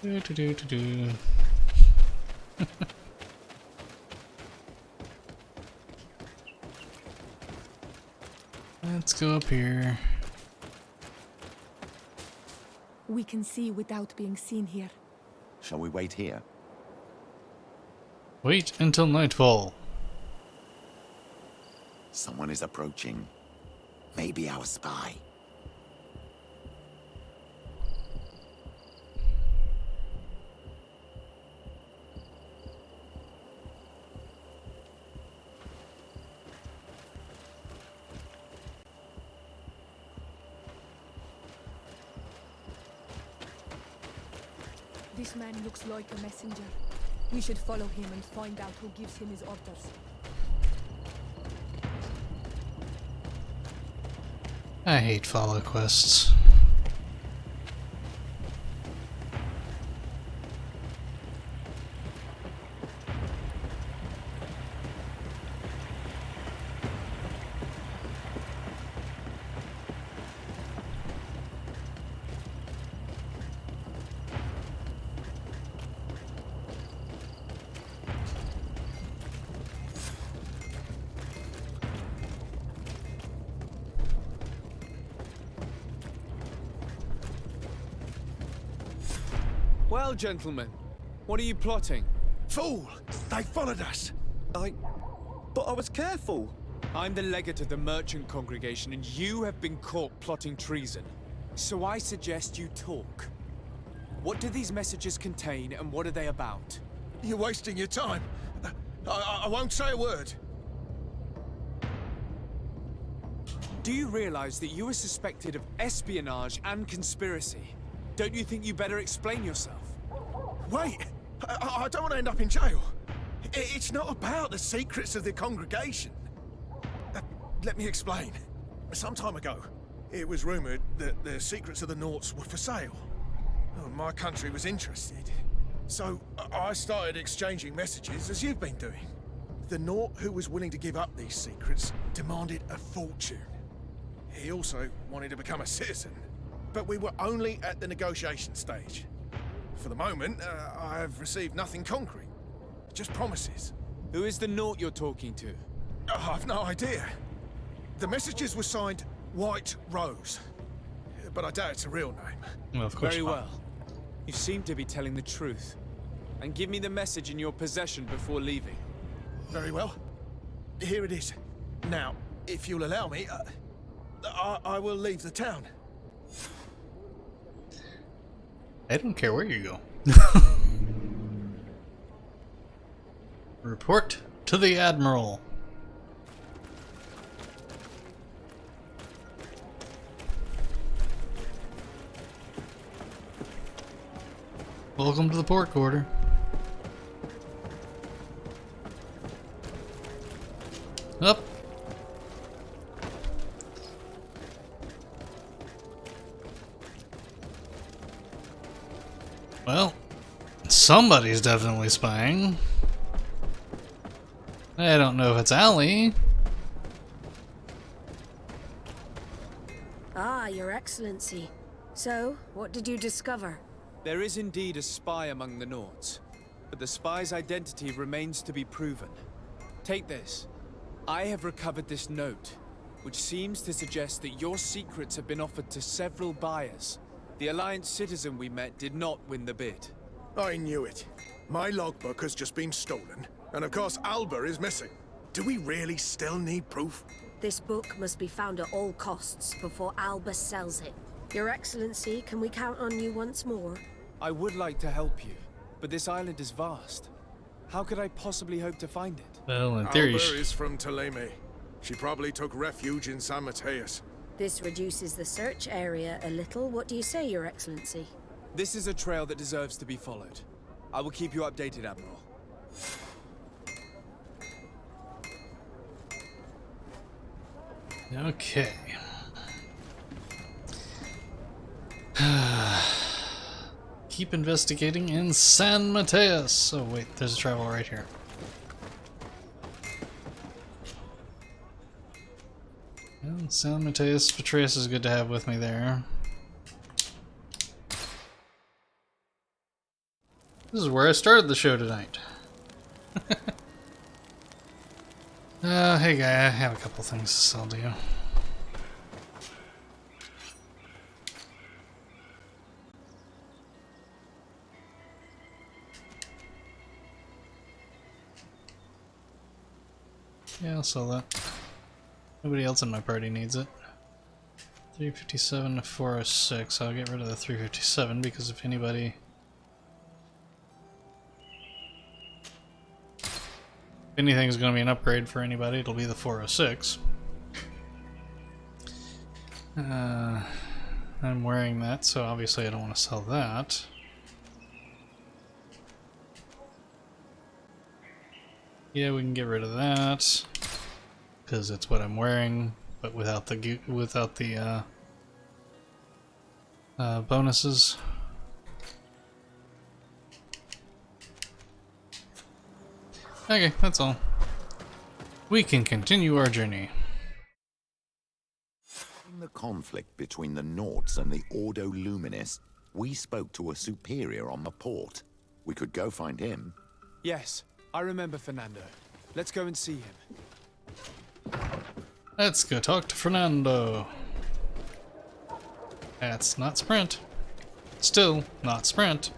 Do-do-do-do-do. Let's go up here. We can see without being seen here. Shall we wait here? Wait until nightfall. Someone is approaching. Maybe our spy. This man looks like a messenger. We should follow him and find out who gives him his orders. I hate follow quests. Well, gentlemen, what are you plotting? Fool! They followed us! But I was careful! I'm the legate of the merchant congregation, and you have been caught plotting treason. So I suggest you talk. What do these messages contain, and what are they about? You're wasting your time. I won't say a word. Do you realize that you are suspected of espionage and conspiracy? Don't you think you better explain yourself? Wait! I don't want to end up in jail. It's not about the secrets of the congregation. Let me explain. Some time ago, it was rumored that the secrets of the Nauts were for sale. My country was interested. So I started exchanging messages as you've been doing. The Naut who was willing to give up these secrets demanded a fortune. He also wanted to become a citizen. But we were only at the negotiation stage. For the moment, I have received nothing concrete. Just promises. Who is the Naut you're talking to? I've no idea. The messages were signed White Rose. but I doubt it's a real name. Well, of course Very not. well. You seem to be telling the truth. And give me the message in your possession before leaving. Very well. Here it is. Now, if you'll allow me, I will leave the town. I don't care where you go. Report to the Admiral. Welcome to the port quarter. Up. Well, somebody's definitely spying. I don't know if it's Allie. Ah, Your Excellency. So, what did you discover? There is indeed a spy among the Nords, but the spy's identity remains to be proven. Take this. I have recovered this note, which seems to suggest that your secrets have been offered to several buyers. The Alliance citizen we met did not win the bid. I knew it. My logbook has just been stolen, and of course Alba is missing. Do we really still need proof? This book must be found at all costs before Alba sells it. Your Excellency, can we count on you once more? I would like to help you, but this island is vast. How could I possibly hope to find it? Well, in theory, Alba is from Thélème. She probably took refuge in San Mateus. This reduces the search area a little. What do you say, Your Excellency? This is a trail that deserves to be followed. I will keep you updated, Admiral. okay. Keep investigating in San Mateus. Oh wait, there's a travel right here. Well, San Mateus, Patreus is good to have with me there. This is where I started the show tonight. Hey guy, I have a couple things to sell to you. Yeah, I'll sell that. Nobody else in my party needs it. 357 to 406. I'll get rid of the 357 because if anybody... If anything's going to be an upgrade for anybody, it'll be the 406. I'm wearing that, so obviously I don't want to sell that. Yeah, we can get rid of that because it's what I'm wearing, but without the bonuses. Okay, that's all. We can continue our journey. In the conflict between the Nords and the Ordo Luminis, we spoke to a superior on the port. We could go find him. Yes, I remember Fernando. Let's go and see him. Let's go talk to Fernando. That's not sprint. Still not sprint.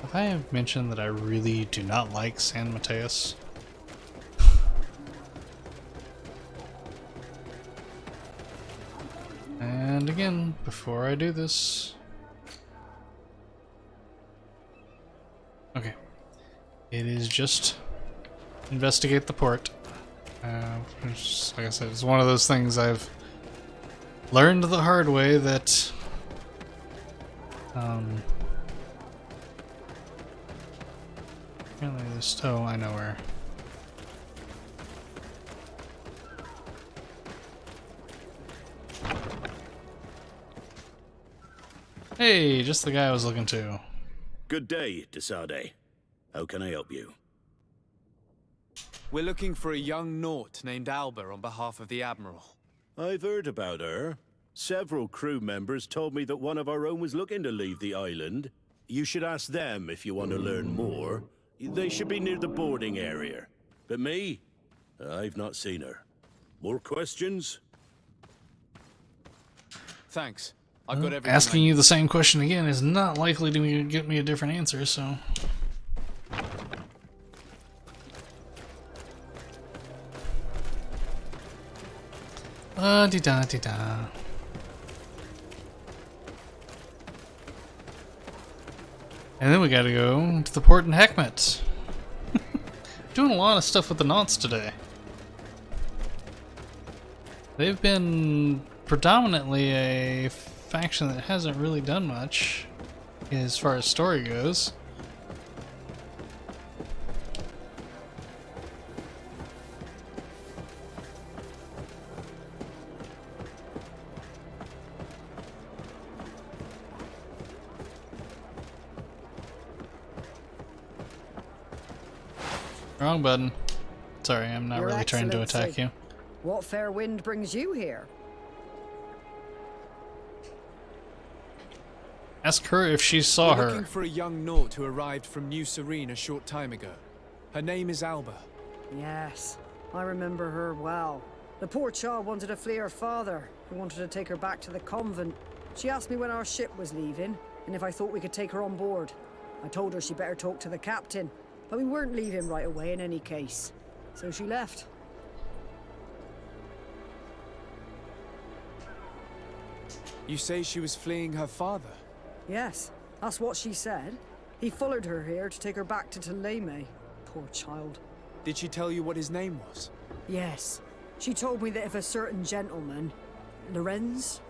Have I mentioned that I really do not like San Mateus? And again, before I do this... Okay. It is just investigate the port. Which, like I said, it's one of those things I've learned the hard way that... Apparently there's... Oh, I know where. Hey, just the guy I was looking to. Good day, Desade. How can I help you? We're looking for a young Nort named Alba on behalf of the Admiral. I've heard about her. Several crew members told me that one of our own was looking to leave the island. You should ask them if you want to learn more. They should be near the boarding area. But me? I've not seen her. More questions? Thanks. I've got everything. Asking you the same question again is not likely to get me a different answer, so... La-di-da-di-da. And then we gotta go to the port in Heckmet. Doing a lot of stuff with the Nauts today. They've been predominantly a faction that hasn't really done much as far as story goes. Wrong button. Sorry, I'm not Your really trying to attack Excellency, you. What fair wind brings you here? Ask her if she saw We're her. looking for a young Naut who arrived from New Serene a short time ago. Her name is Alba. Yes, I remember her well. The poor child wanted to flee her father, who wanted to take her back to the convent. She asked me when our ship was leaving, and if I thought we could take her on board. I told her she better talk to the captain, but we weren't leaving right away in any case. So she left. You say she was fleeing her father? Yes, that's what she said. He followed her here to take her back to Thélème. Poor child. Did she tell you what his name was? Yes. She told me that if a certain gentleman, Lorenz?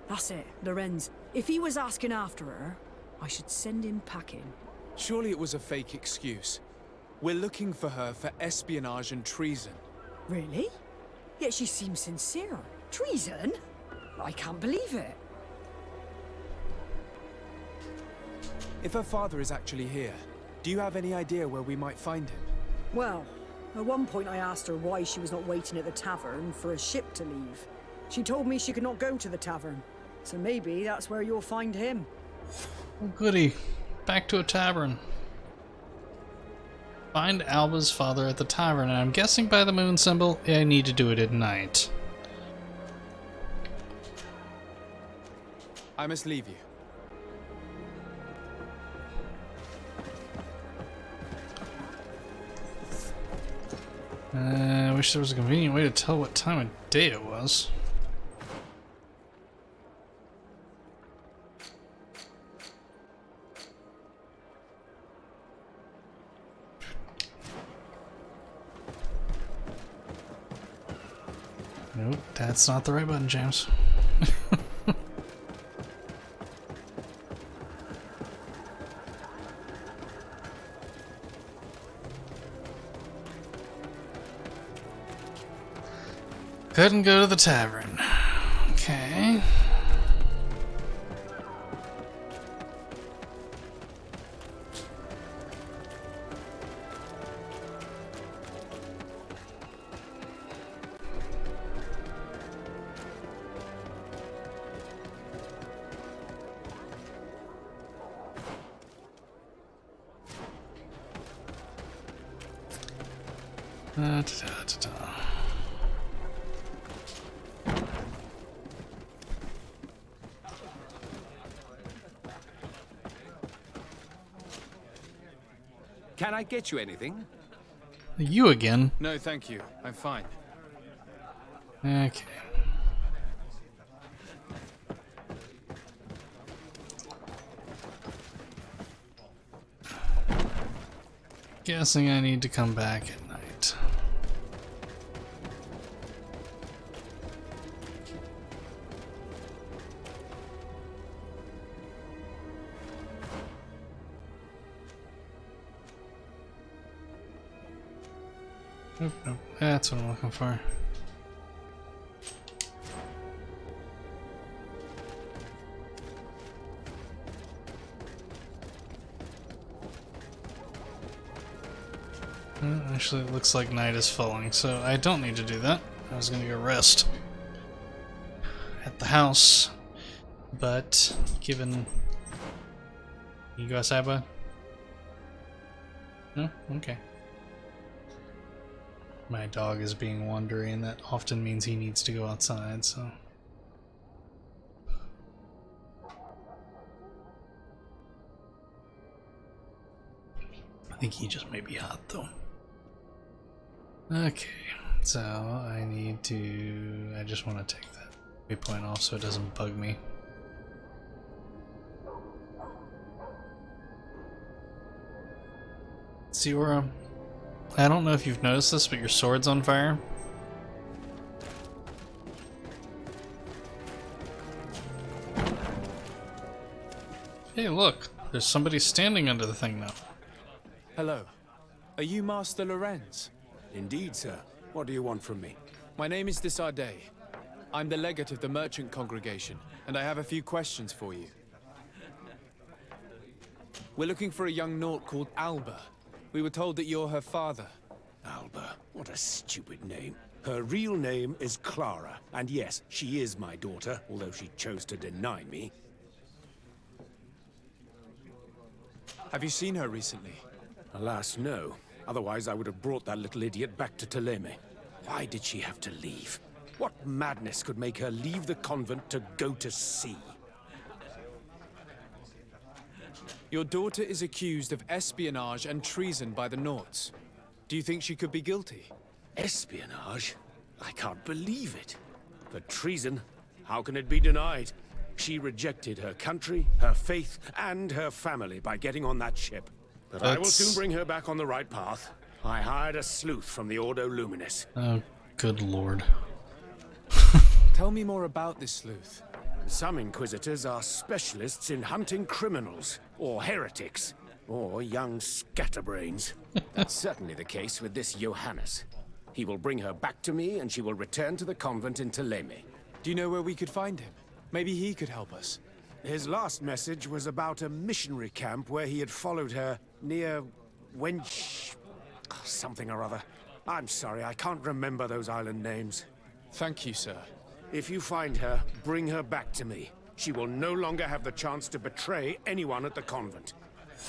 That's it, Lorenz. If he was asking after her, I should send him packing. Surely it was a fake excuse. We're looking for her for espionage and treason. Really? Yet she seems sincere. Treason? I can't believe it. If her father is actually here, do you have any idea where we might find him? Well, at one point I asked her why she was not waiting at the tavern for a ship to leave. She told me she could not go to the tavern, so maybe that's where you'll find him. Oh, goody. Back to a tavern. Find Alba's father at the tavern, and I'm guessing by the moon symbol, I need to do it at night. I must leave you. I wish there was a convenient way to tell what time of day it was. Nope, that's not the right button, James. Couldn't go to the tavern. Okay. Da-da-da-da-da. Can I get you anything? You again? No, thank you. I'm fine. Okay. Guessing I need to come back at night. Nope, nope. That's what I'm looking for. Actually, it looks like night is falling, so I don't need to do that. I was gonna go rest at the house, but given... You go outside, bud? No? Okay. My dog is being wandering, and that often means he needs to go outside, so... I think he just may be hot, though. Okay, so I need to... I just want to take that waypoint off so it doesn't bug me. Siora, I don't know if you've noticed this, but your sword's on fire. Hey, look! There's somebody standing under the thing now. Hello. Are you Master Lorenz? Indeed, sir. What do you want from me? My name is Fiday. I'm the legate of the merchant congregation, and I have a few questions for you. We're looking for a young Naut called Alba. We were told that you're her father. Alba. What a stupid name. Her real name is Clara, and yes, she is my daughter, although she chose to deny me. Have you seen her recently? Alas, no. Otherwise, I would have brought that little idiot back to Teleme. Why did she have to leave? What madness could make her leave the convent to go to sea? Your daughter is accused of espionage and treason by the Nauts. Do you think she could be guilty? Espionage? I can't believe it. But treason? How can it be denied? She rejected her country, her faith, and her family by getting on that ship. But I will soon bring her back on the right path. I hired a sleuth from the Ordo Luminis. Oh, good lord. Tell me more about this sleuth. Some Inquisitors are specialists in hunting criminals, or heretics, or young scatterbrains. That's certainly the case with this Johannes. He will bring her back to me, and she will return to the convent in Teleme. Do you know where we could find him? Maybe he could help us. His last message was about a missionary camp where he had followed her near Wench... something or other. I'm sorry, I can't remember those island names. Thank you, sir. If you find her, bring her back to me. She will no longer have the chance to betray anyone at the convent.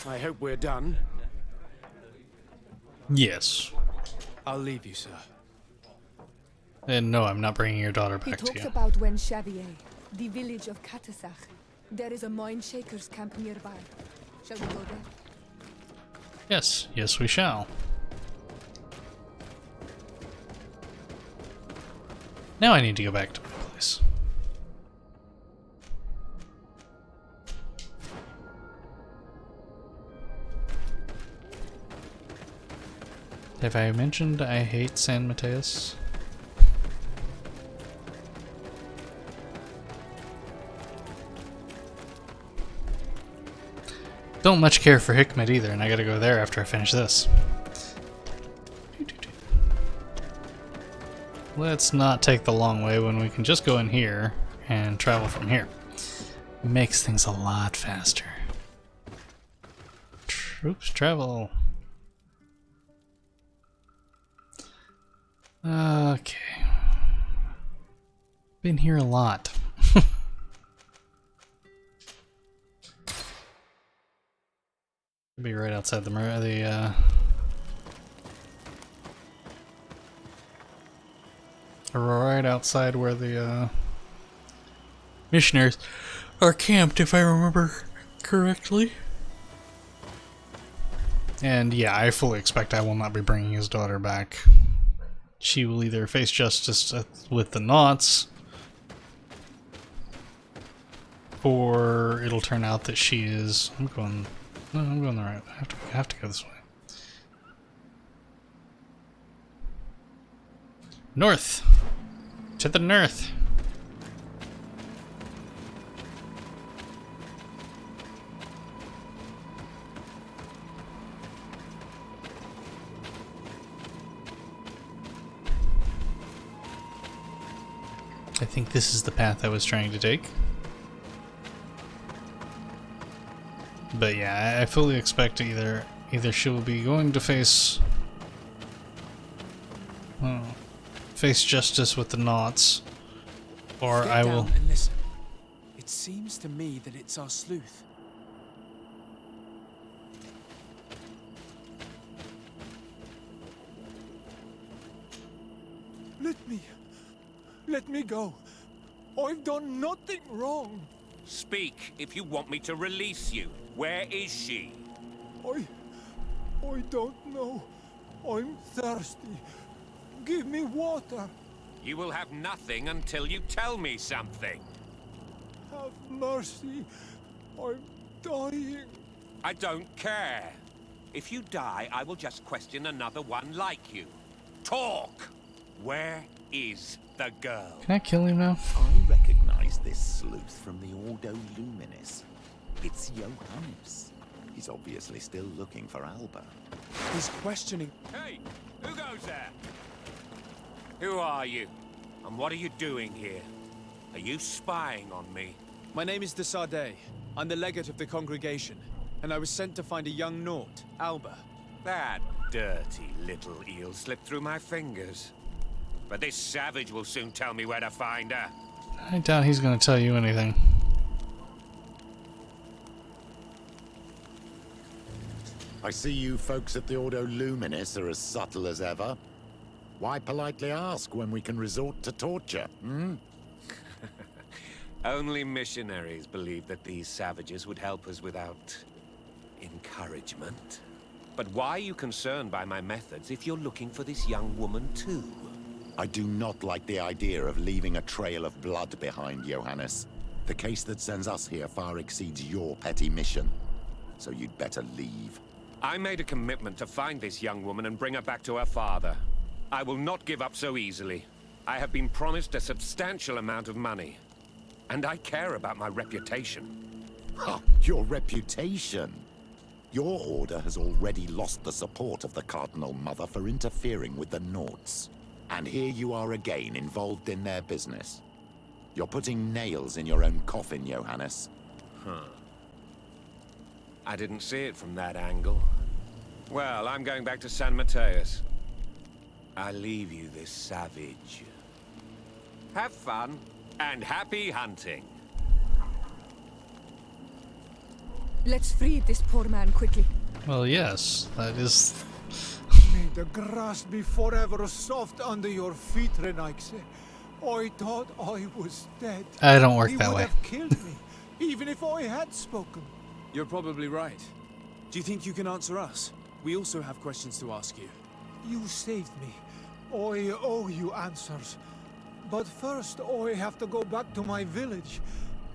I hope we're done. Yes. I'll leave you, sir. And no, I'm not bringing your daughter He back to talks you. about Wen Xavier, the village of Katasach. There is a mine shaker's camp nearby. Shall we go there? Yes, yes we shall. Now I need to go back to my place. Have I mentioned I hate San Mateus? Don't much care for Hikmet either, and I gotta go there after I finish this. Let's not take the long way when we can just go in here and travel from here. Makes things a lot faster. Troops travel. Okay. Been here a lot. Be right outside the right outside where the missionaries are camped, if I remember correctly. And yeah, I fully expect I will not be bringing his daughter back. She will either face justice with the Nauts, or it'll turn out that she is... I'm going the right way. I have to go this way. North! To the north! I think this is the path I was trying to take. But yeah, I fully expect either she will be going to face justice with the Nauts, or Get I down will... and listen. It seems to me that it's our sleuth. Let me go. I've done nothing wrong. Speak if you want me to release you. Where is she? I don't know. I'm thirsty. Give me water. You will have nothing until you tell me something. Have mercy. I'm dying. I don't care. If you die, I will just question another one like you. Talk! Where is the girl? Can I kill him now? I recognize this sleuth from the Ordo Luminis. It's Johannes. He's obviously still looking for Alba. He's questioning... Hey! Who goes there? Who are you? And what are you doing here? Are you spying on me? My name is de Fradee. I'm the legate of the congregation, and I was sent to find a young Naut, Alba. That dirty little eel slipped through my fingers. But this savage will soon tell me where to find her. I doubt he's going to tell you anything. I see you folks at the Ordo Luminis are as subtle as ever. Why politely ask when we can resort to torture, hmm? Only missionaries believe that these savages would help us without encouragement. But why are you concerned by my methods if you're looking for this young woman too? I do not like the idea of leaving a trail of blood behind, Johannes. The case that sends us here far exceeds your petty mission. So you'd better leave. I made a commitment to find this young woman and bring her back to her father. I will not give up so easily. I have been promised a substantial amount of money. And I care about my reputation. Huh, your reputation? Your order has already lost the support of the Cardinal Mother for interfering with the Nauts. And here you are again, involved in their business. You're putting nails in your own coffin, Johannes. Huh. I didn't see it from that angle. Well, I'm going back to San Mateus. I leave you this savage. Have fun, and happy hunting. Let's free this poor man quickly. Well, yes, that is... May the grass be forever soft under your feet, Renaigse. I thought I was dead. I don't work that He would way. have killed me, even if I had spoken. You're probably right. Do you think you can answer us? We also have questions to ask you. You saved me. I owe you answers. But first, I have to go back to my village.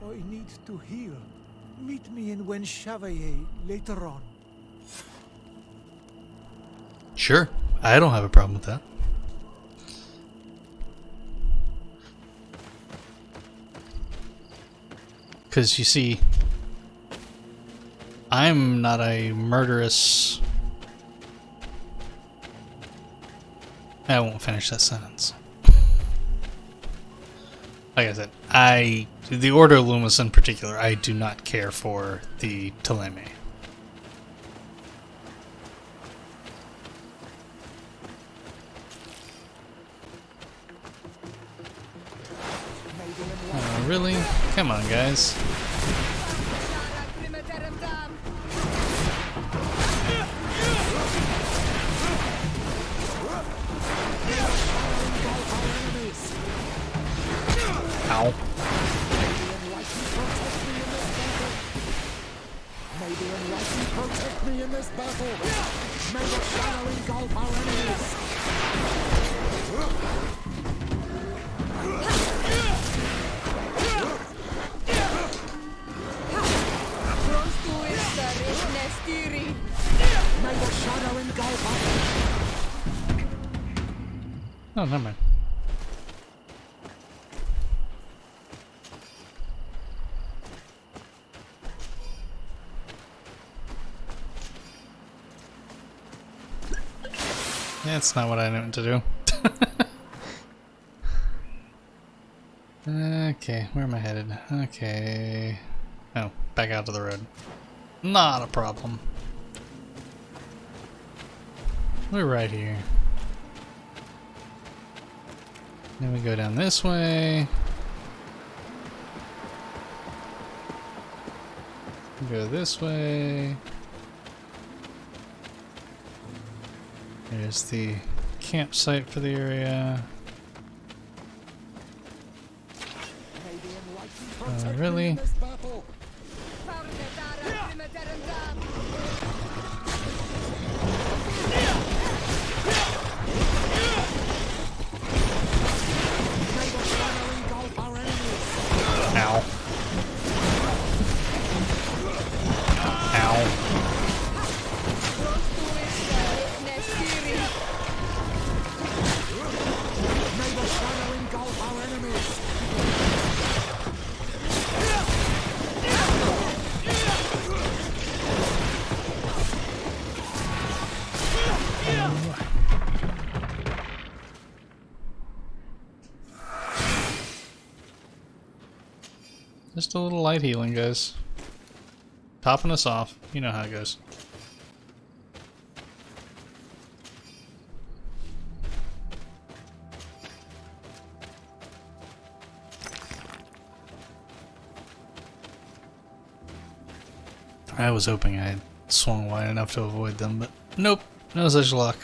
I need to heal. Meet me in Wen Chevalier later on. Sure, I don't have a problem with that. Because, you see, I'm not a murderous... I won't finish that sentence. Like I said, the Order Lumis in particular, I do not care for the Teleme. Oh, really? Come on, guys. Ow. May the enlightened protect me in this battle. May the shadow engulf our enemies. May the shadow engulf our... Oh, never mind. That's not what I meant to do. Okay, where am I headed? Okay. Oh, back out to the road. Not a problem. We're right here. Then we go down this way. Go this way. There's the campsite for the area. Really? Ow. Ow. Just a little light healing, guys. Topping us off. You know how it goes. I was hoping I had swung wide enough to avoid them, but nope, no such luck.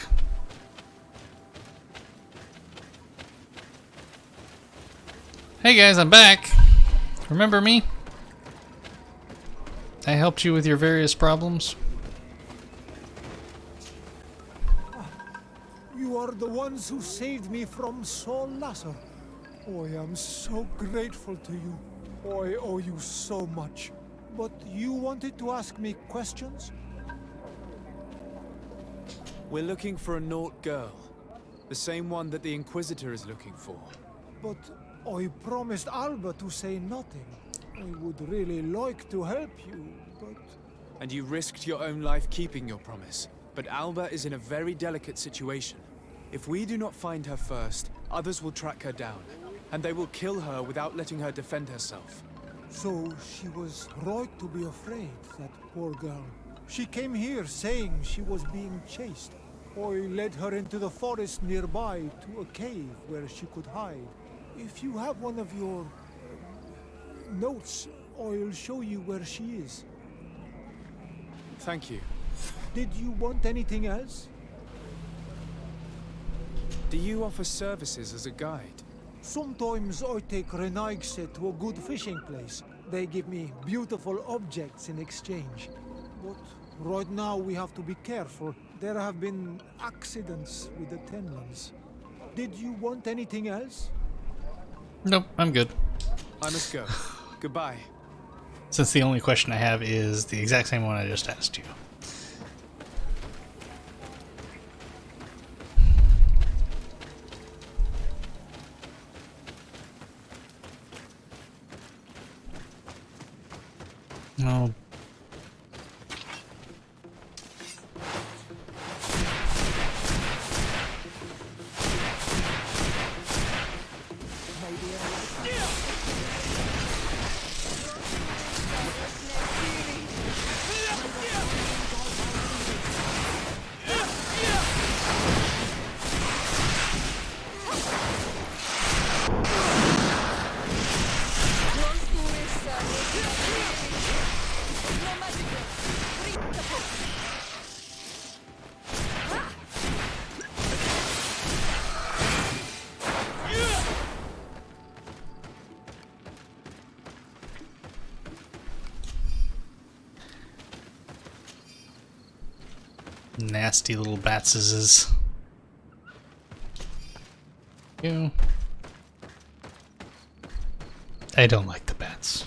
Hey guys, I'm back! Remember me? I helped you with your various problems. You are the ones who saved me from Saul Lasser. Oh, I am so grateful to you. Oh, I owe you so much. But you wanted to ask me questions? We're looking for a Naut girl. The same one that the Inquisitor is looking for. But I promised Alba to say nothing. I would really like to help you, but... And you risked your own life keeping your promise. But Alba is in a very delicate situation. If we do not find her first, others will track her down. And they will kill her without letting her defend herself. So she was right to be afraid, that poor girl. She came here saying she was being chased. I led her into the forest nearby to a cave where she could hide. If you have one of your notes, I'll show you where she is. Thank you. Did you want anything else? Do you offer services as a guide? Sometimes I take Renaigse to a good fishing place. They give me beautiful objects in exchange. But right now we have to be careful. There have been accidents with the Tenlans. Did you want anything else? Nope, I'm good. I must go. Goodbye. Since the only question I have is the exact same one I just asked you. No. Nasty little batses. You. I don't like the bats.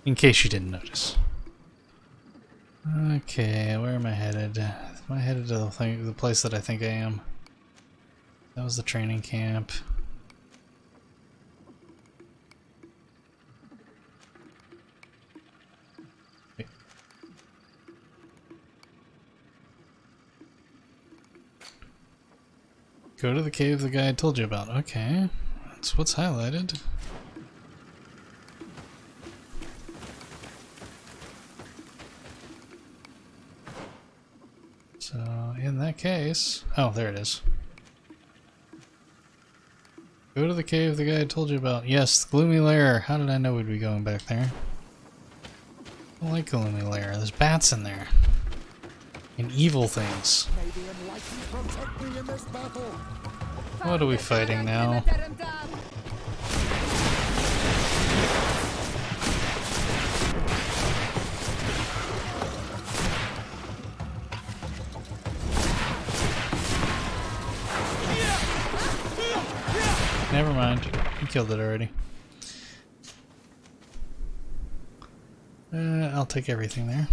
In case you didn't notice. Okay, where am I headed? Am I headed to the place that I think I am? That was the training camp. Go to the cave the guy told you about. Okay, that's what's highlighted. So, in that case... Oh, there it is. Go to the cave the guy told you about. Yes, the Gloomy Lair. How did I know we'd be going back there? I don't like Gloomy Lair. There's bats in there. and evil things. What are we fighting now? Never mind. You killed it already. I'll take everything there.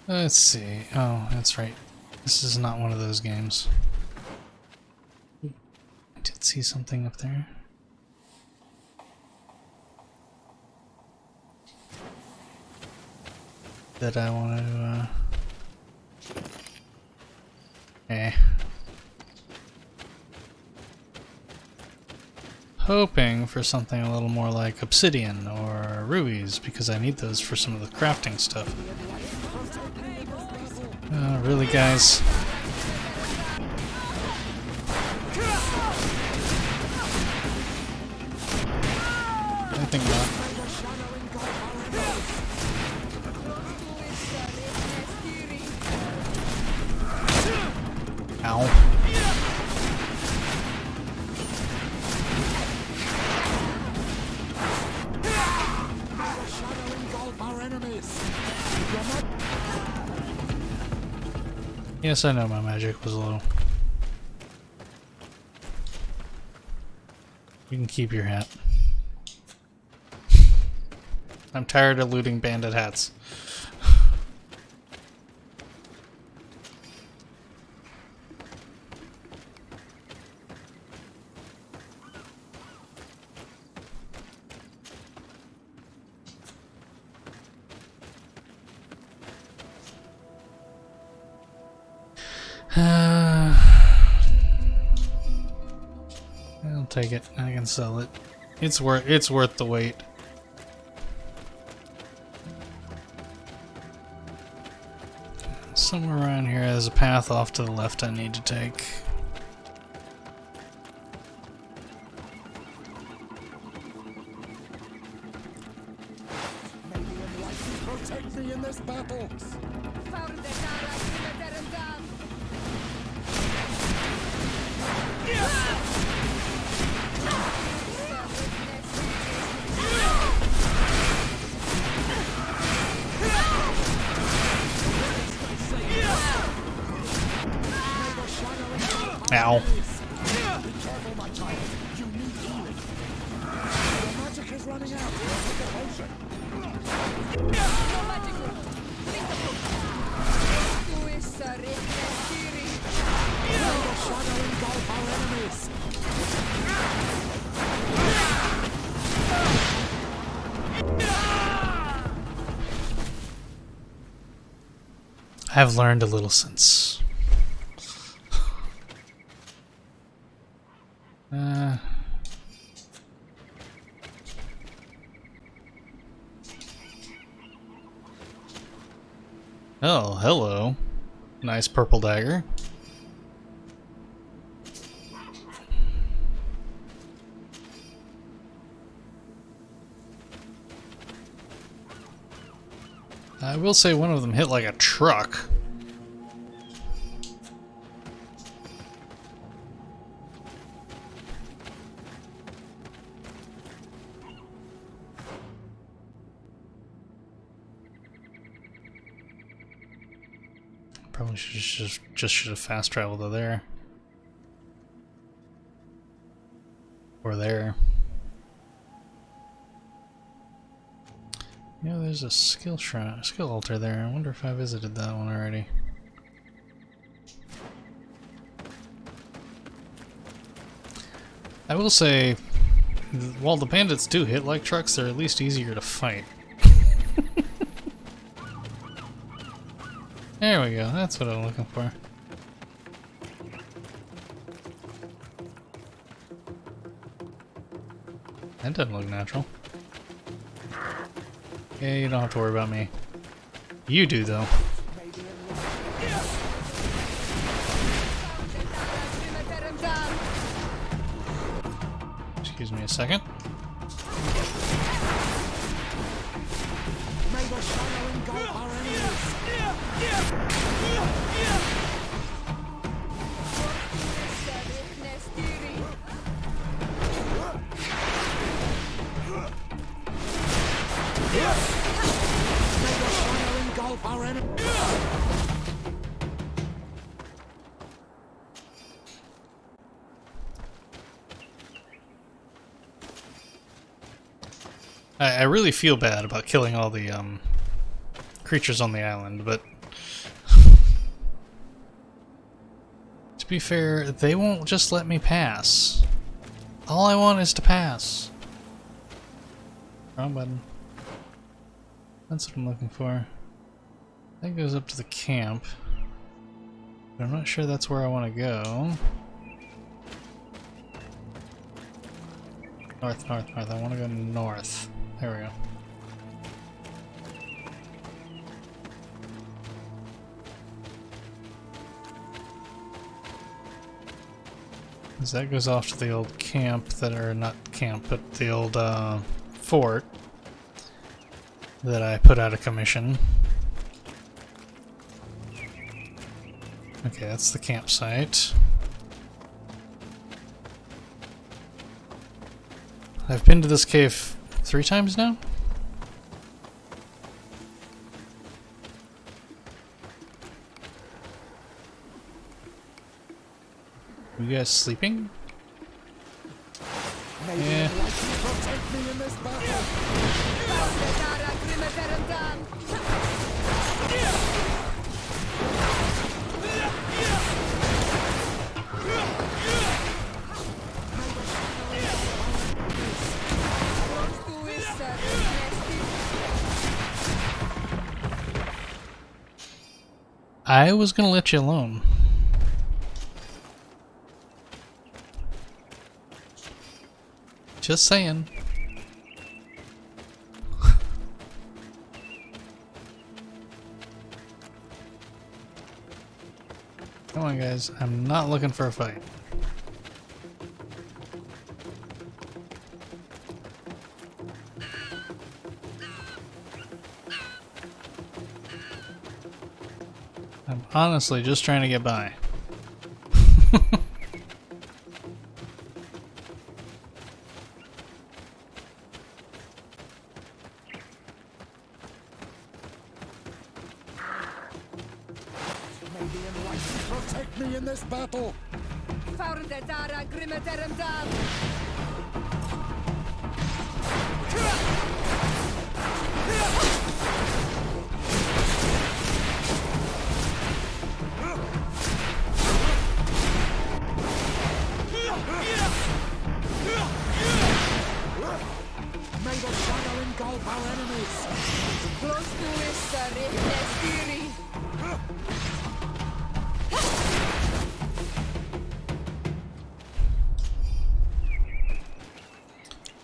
Let's see. Oh, that's right. This is not one of those games. I did see something up there. That I want to, hoping for something a little more like obsidian or rubies, because I need those for some of the crafting stuff. Really, guys? I think not. Ow. Yes, I know my magic was low. You can keep your hat. I'm tired of looting bandit hats. I'll take it. I can sell it. It's worth the wait. Somewhere around here there's a path off to the left I need to take. Protect me in this battle. Ow. Be careful, my child. You need healing. Your magic is running out. Take a potion. Shadow engulf our enemies. I've learned a little since. Oh, hello. Nice purple dagger. I will say one of them hit like a truck. Probably should have fast traveled to there. Or there. Yeah, there's a skill altar there. I wonder if I visited that one already. I will say, while the bandits do hit like trucks, they're at least easier to fight. There we go, that's what I'm looking for. That doesn't look natural. Yeah, you don't have to worry about me. You do, though. Excuse me a second. May the shadow engulf our enemies. May the shadow engulf our enemies. I really feel bad about killing all the creatures on the island, but to be fair, they won't just let me pass. All I want is to pass. Wrong button. That's what I'm looking for. That goes up to the camp. But I'm not sure that's where I want to go. North, north, north. I want to go north. There we go. Because that goes off to the old camp that are not camp, but the old fort that I put out of commission. Okay, that's the campsite. I've been to this cave 3 times now? You guys sleeping? Yeah. Protect me in this battle. I was gonna let you alone. Just saying. Come on, guys. I'm not looking for a fight. I'm honestly just trying to get by. May the enlightened protect me in this battle. May the shadow engulf our enemies.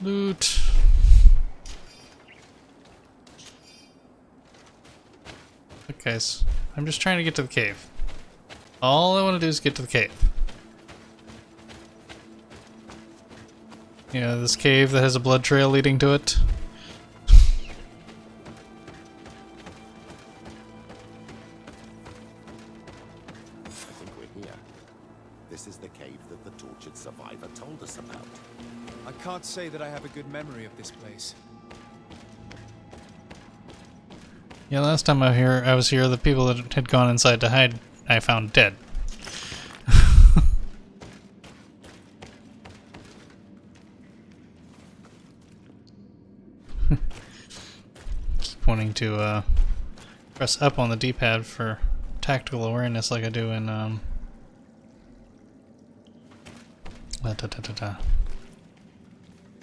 Loot. Look, guys, I'm just trying to get to the cave. All I want to do is get to the cave. You know, this cave that has a blood trail leading to it. I think we're here. This is the cave that the tortured survivor told us about. I can't say that I have a good memory of this place. Yeah, last time I was here, the people that had gone inside to hide, I found dead. Keep wanting to press up on the D-pad for tactical awareness like I do in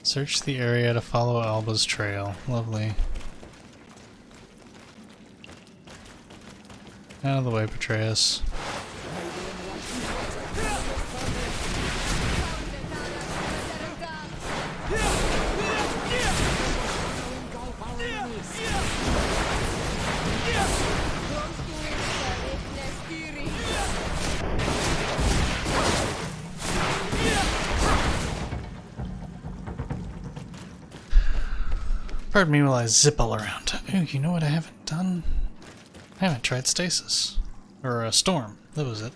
Search the area to follow Alba's trail. Lovely. Out of the way, Patreus. Pardon me while I zip all around. Ooh, you know what I haven't done? I haven't tried stasis. Or a storm. That was it.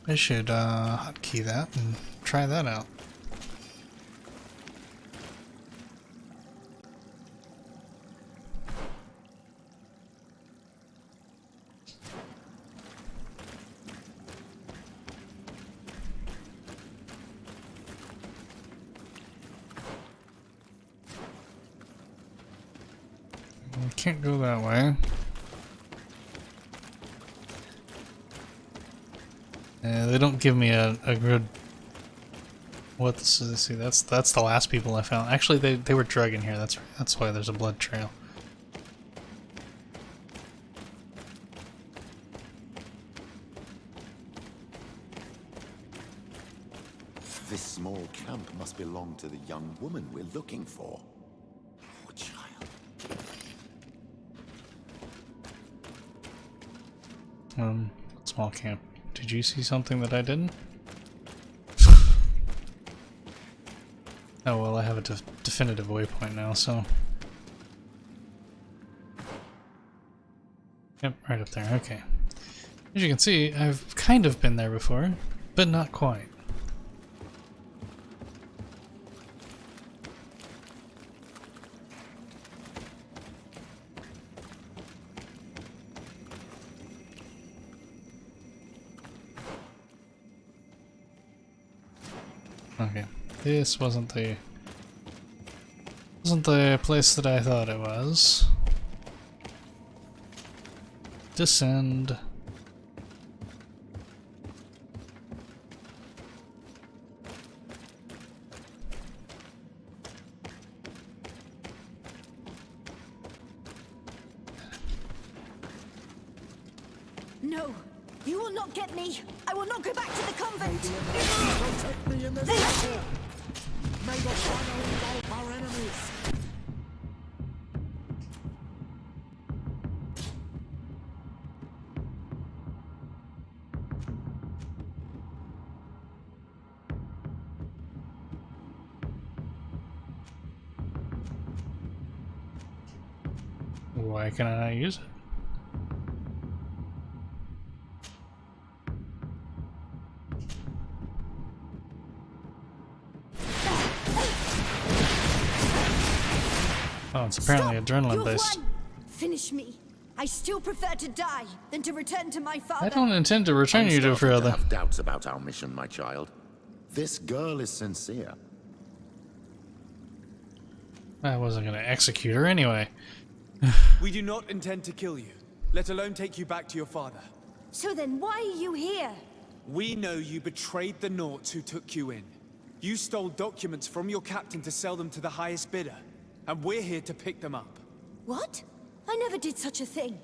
I should hotkey that and try that out. Can't go that way. They don't give me a good. What this is? See, that's the last people I found. Actually, they were drugged in here. That's why there's a blood trail. This small camp must belong to the young woman we're looking for. Poor child. Small camp. Did you see something that I didn't? Oh well, I have a definitive waypoint now, so... Yep, right up there, okay. As you can see, I've kind of been there before, but not quite. Okay, this wasn't the place that I thought it was. Descend. No, you will not get me. I will not go back to the convent. Protect me in this battle. May the final engulf our enemies. Why can I not use it? Oh, it's apparently adrenaline based. Finish me. I still prefer to die than to return to my father. I don't intend to return you to I'm starting Fradee. to have doubts about our mission, my child. This girl is sincere. I wasn't going to execute her anyway. We do not intend to kill you, let alone take you back to your father. So then why are you here? We know you betrayed the Nauts who took you in. You stole documents from your captain to sell them to the highest bidder, and we're here to pick them up. What? I never did such a thing.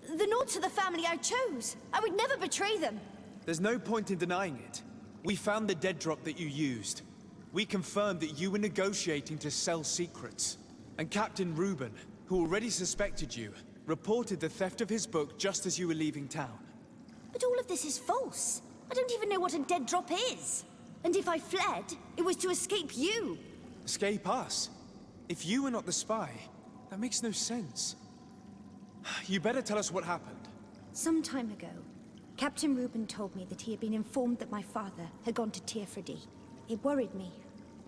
The Nauts are the family I chose. I would never betray them. There's no point in denying it. We found the dead drop that you used. We confirmed that you were negotiating to sell secrets. And Captain Reuben, who already suspected you, reported the theft of his book just as you were leaving town. But all of this is false. I don't even know what a dead drop is. And if I fled, it was to escape you. Escape us? If you were not the spy, that makes no sense. You better tell us what happened. Some time ago, Captain Reuben told me that he had been informed that my father had gone to Fradee. It worried me.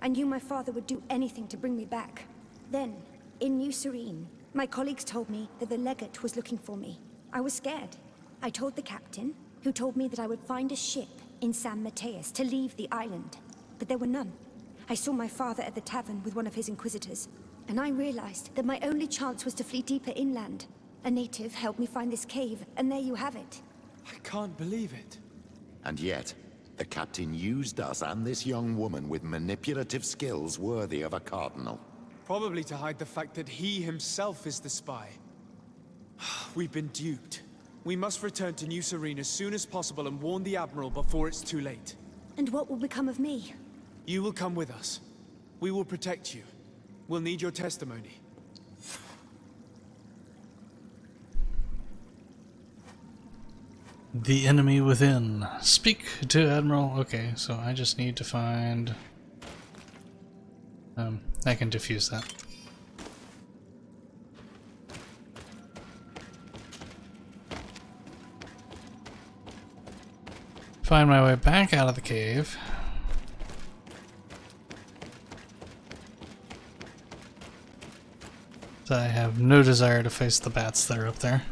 I knew my father would do anything to bring me back. Then, in New Serene, my colleagues told me that the legate was looking for me. I was scared. I told the captain, who told me that I would find a ship in San Mateus to leave the island. But there were none. I saw my father at the tavern with one of his inquisitors, and I realized that my only chance was to flee deeper inland. A native helped me find this cave, and there you have it. I can't believe it. And yet, the captain used us and this young woman with manipulative skills worthy of a cardinal. Probably to hide the fact that he himself is the spy. We've been duped. We must return to New Serene as soon as possible and warn the Admiral before it's too late. And what will become of me? You will come with us. We will protect you. We'll need your testimony. The enemy within. Speak to Admiral. Okay, so I just need to find... I can defuse that. Find my way back out of the cave. So I have no desire to face the bats that are up there.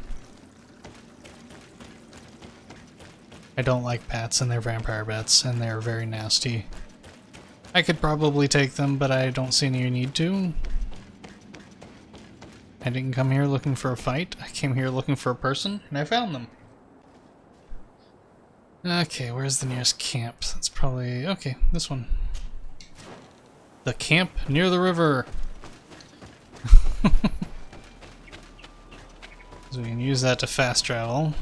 I don't like bats, and they're vampire bats, and they're very nasty. I could probably take them, but I don't see any need to. I didn't come here looking for a fight. I came here looking for a person, and I found them. Okay, where's the nearest camp? That's probably... okay, this one. The camp near the river. So we can use that to fast travel.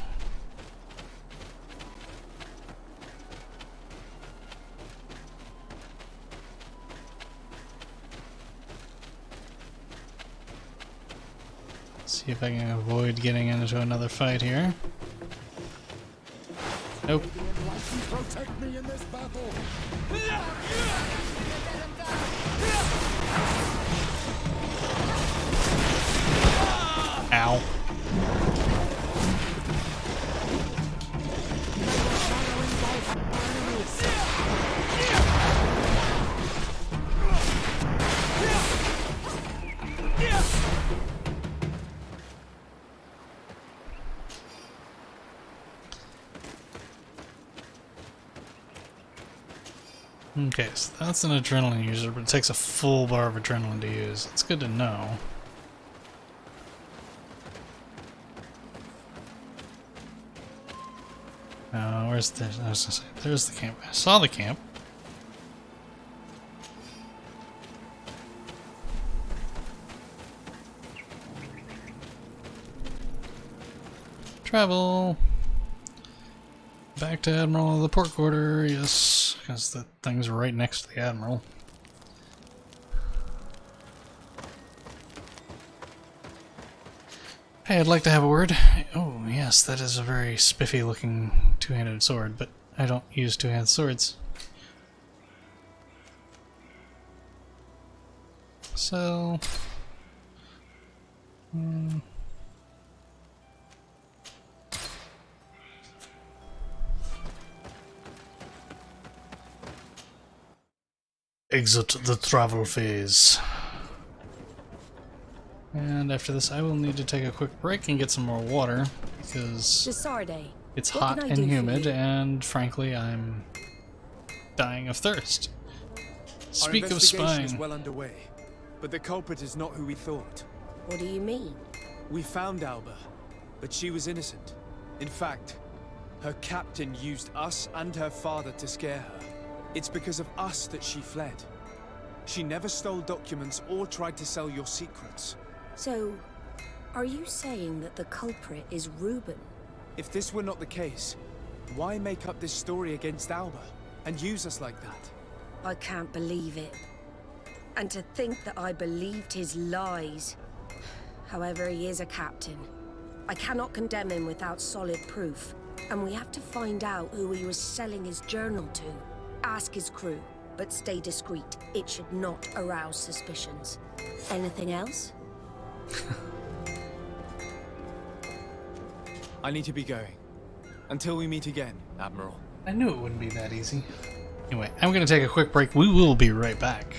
See if I can avoid getting into another fight here. Nope. Protect me in this battle. Ow. Okay, so that's an adrenaline user, but it takes a full bar of adrenaline to use. It's good to know. Where's the... I was gonna say, there's the camp. I saw the camp. Travel! Back to Admiral of the Port Quarter, yes, because the thing's right next to the Admiral. Hey, I'd like to have a word. Oh, yes, that is a very spiffy looking two-handed sword, but I don't use two-handed swords. So... Exit the travel phase. And after this, I will need to take a quick break and get some more water, because it's hot and humid, and frankly, I'm dying of thirst. Speak of investigation spying. is well underway, but the culprit is not who we thought. What do you mean? We found Alba, but she was innocent. In fact, her captain used us and her father to scare her. It's because of us that she fled. She never stole documents or tried to sell your secrets. So, are you saying that the culprit is Reuben? If this were not the case, why make up this story against Alba and use us like that? I can't believe it. And to think that I believed his lies. However, he is a captain. I cannot condemn him without solid proof. And we have to find out who he was selling his journal to. Ask his crew, but stay discreet. It should not arouse suspicions. Anything else? I need to be going. Until we meet again, Admiral. I knew it wouldn't be that easy. Anyway, I'm going to take a quick break. We will be right back.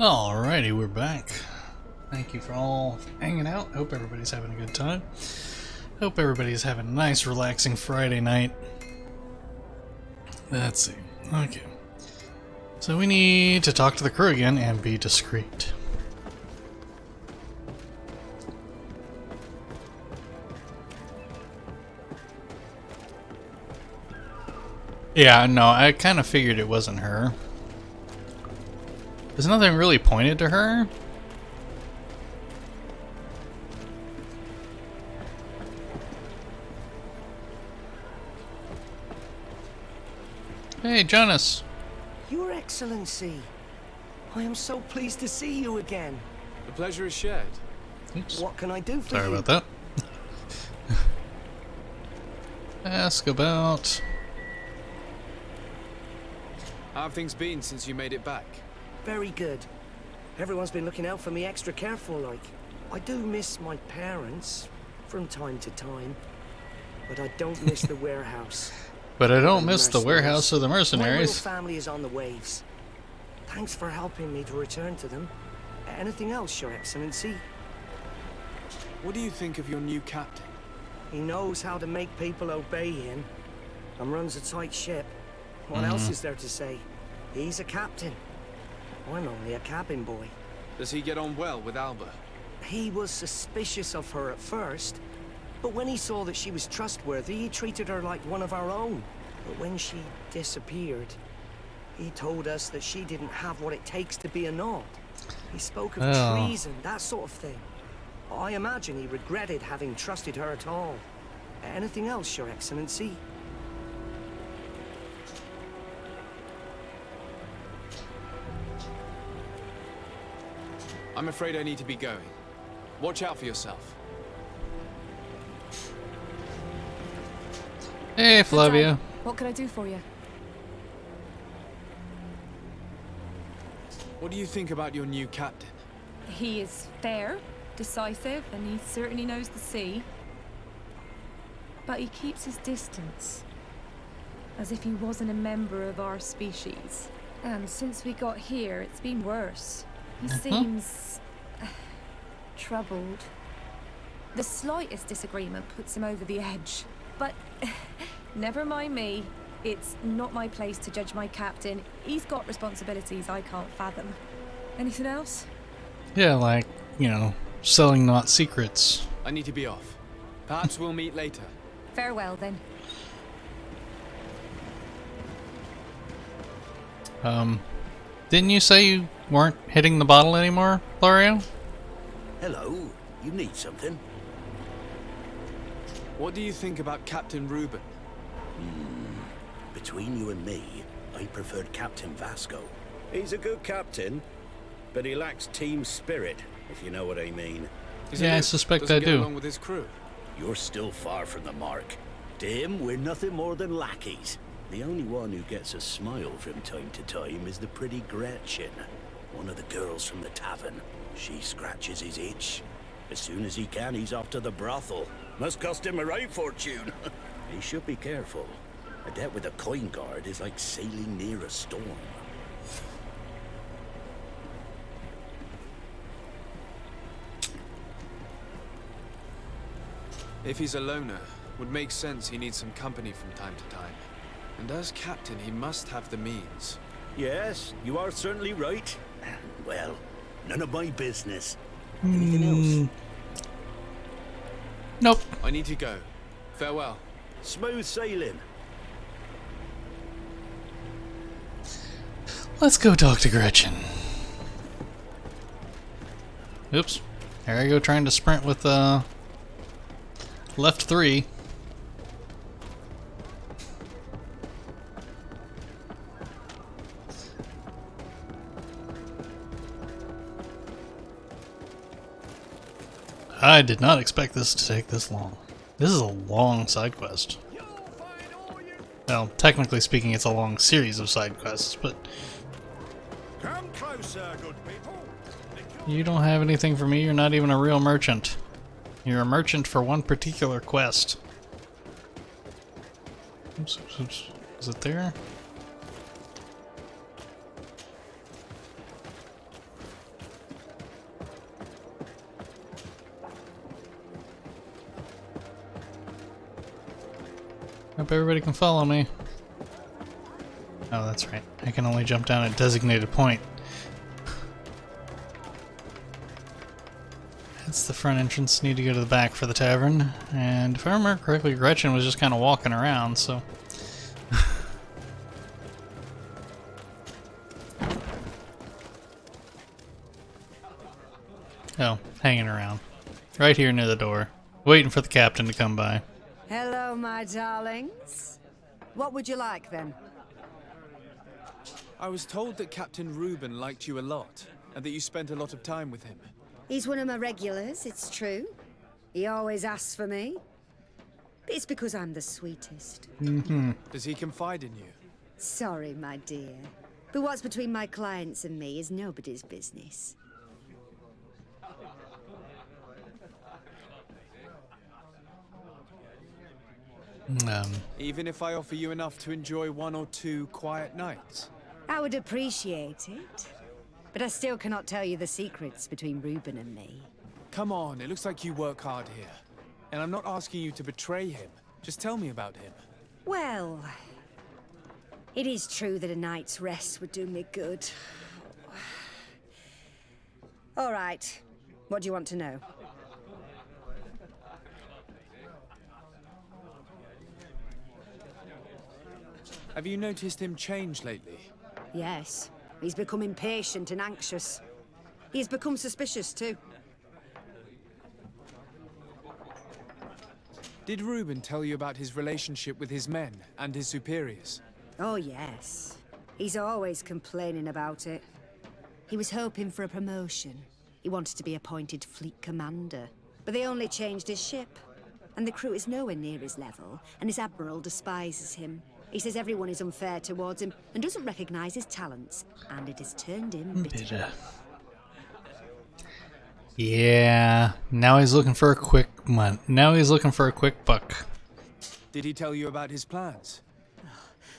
Alrighty, we're back. Thank you for all hanging out. Hope everybody's having a good time. Hope everybody's having a nice, relaxing Friday night. Let's see. Okay. So we need to talk to the crew again and be discreet. Yeah, no, I kind of figured it wasn't her. There's nothing really pointed to her. Hey, Jonas. Your Excellency, I am so pleased to see you again. The pleasure is shared. Oops. What can I do for Sorry you? about that. Ask about... How have things been since you made it back? Very good. Everyone's been looking out for me extra careful, like. I do miss my parents from time to time, but I don't miss the warehouse. But I don't miss the warehouse of the My royal mercenaries. family is on the waves. Thanks for helping me to return to them. Anything else, Your Excellency? What do you think of your new captain? He knows how to make people obey him and runs a tight ship. What else is there to say? He's a captain. I'm only a cabin boy. Does he get on well with Alba? He was suspicious of her at first, but when he saw that she was trustworthy, he treated her like one of our own. But when she disappeared, he told us that she didn't have what it takes to be a Nord. He spoke of treason, that sort of thing. I imagine he regretted having trusted her at all. Anything else, Your Excellency? I'm afraid I need to be going. Watch out for yourself. Hey, Flavia. What can I do for you? What do you think about your new captain? He is fair, decisive, and he certainly knows the sea. But he keeps his distance, as if he wasn't a member of our species. And since we got here, it's been worse. He seems... troubled. The slightest disagreement puts him over the edge. But never mind me. It's not my place to judge my captain. He's got responsibilities I can't fathom. Anything else? Yeah, like, you know, selling not secrets. I need to be off. Perhaps we'll meet later. Farewell, then. Didn't you say you weren't hitting the bottle anymore, Lario? Hello, you need something? What do you think about Captain Reuben? Between you and me, I preferred Captain Vasco. He's a good captain, but he lacks team spirit, if you know what I mean. Yeah, I suspect Doesn't I get do. along with his crew. You're still far from the mark. To him, we're nothing more than lackeys. The only one who gets a smile from time to time is the pretty Gretchen, one of the girls from the tavern. She scratches his itch. As soon as he can, he's off to the brothel. Must cost him a right fortune. He should be careful. A debt with a coin guard is like sailing near a storm. If he's a loner, would make sense he needs some company from time to time. And as captain, he must have the means. Yes, you are certainly right. Well, none of my business. Anything else? Nope. I need to go. Farewell. Smooth sailing. Let's go talk to Gretchen. Oops. There I go trying to sprint with left 3. I did not expect this to take this long. This is a long side quest. Well, technically speaking, it's a long series of side quests, but Come closer, good people. you don't have anything for me. You're not even a real merchant. You're a merchant for one particular quest. Oops, oops, oops. Is it there? Hope everybody can follow me. Oh, that's right. I can only jump down at designated point. That's the front entrance. Need to go to the back for the tavern. And if I remember correctly, Gretchen was just kind of walking around, so... Oh, hanging around. Right here near the door. Waiting for the captain to come by. Hello, my darlings. What would you like, then? I was told that Captain Reuben liked you a lot, and that you spent a lot of time with him. He's one of my regulars, it's true. He always asks for me. But it's because I'm the sweetest. Does he confide in you? Sorry, my dear. But what's between my clients and me is nobody's business. Even if I offer you enough to enjoy 1 or 2 quiet nights? I would appreciate it. But I still cannot tell you the secrets between Reuben and me. Come on, it looks like you work hard here. And I'm not asking you to betray him. Just tell me about him. Well, it is true that a night's rest would do me good. All right. What do you want to know? Have you noticed him change lately? Yes. He's become impatient and anxious. He's become suspicious, too. Did Reuben tell you about his relationship with his men and his superiors? Oh, yes. He's always complaining about it. He was hoping for a promotion. He wanted to be appointed fleet commander. But they only changed his ship. And the crew is nowhere near his level, and his admiral despises him. He says everyone is unfair towards him and doesn't recognize his talents, and it has turned him bitter. Yeah, now he's looking for a quick buck. Did he tell you about his plans?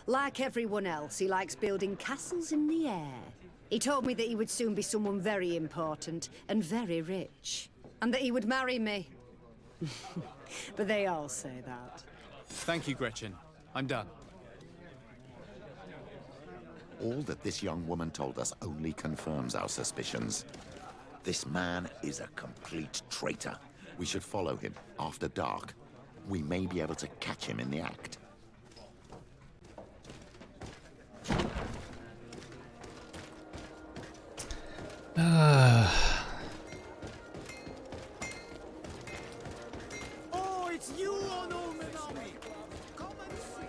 Like everyone else, he likes building castles in the air. He told me that he would soon be someone very important and very rich, and that he would marry me. But they all say that. Thank you, Gretchen. I'm done. All that this young woman told us only confirms our suspicions. This man is a complete traitor. We should follow him after dark. We may be able to catch him in the act. Oh, it's you, Onominami! Come and see.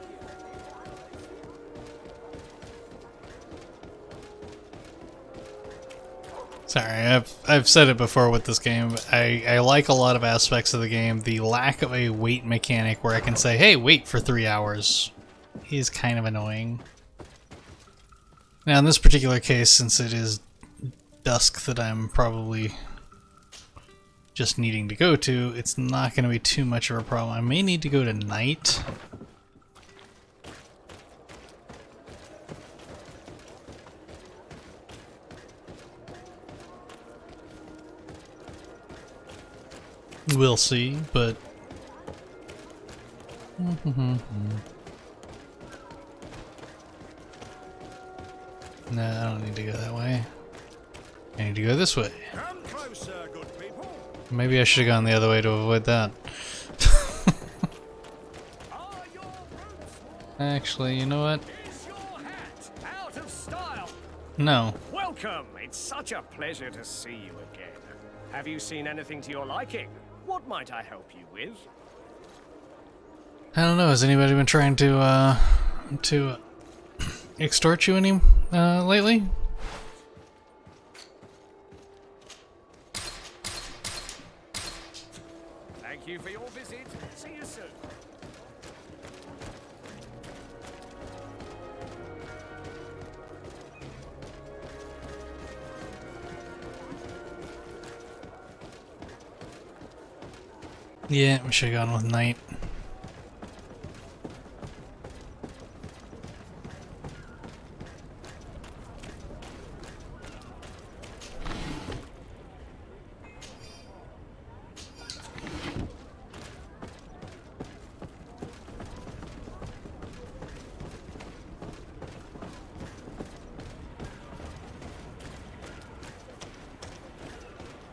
Sorry, I've said it before with this game. I like a lot of aspects of the game. The lack of a wait mechanic where I can say, hey, wait for 3 hours is kind of annoying. Now, in this particular case, since it is dusk that I'm probably just needing to go to, it's not going to be too much of a problem. I may need to go to night. We'll see, but... No, I don't need to go that way. I need to go this way. Come closer, good people. Maybe I should have gone the other way to avoid that. Actually, you know what? Is your hat out of style? No. Welcome. It's such a pleasure to see you again. Have you seen anything to your liking? What might I help you with? I don't know. Has anybody been trying to extort you any lately? Thank you for your visit. See you soon. Yeah, we should have gone with night.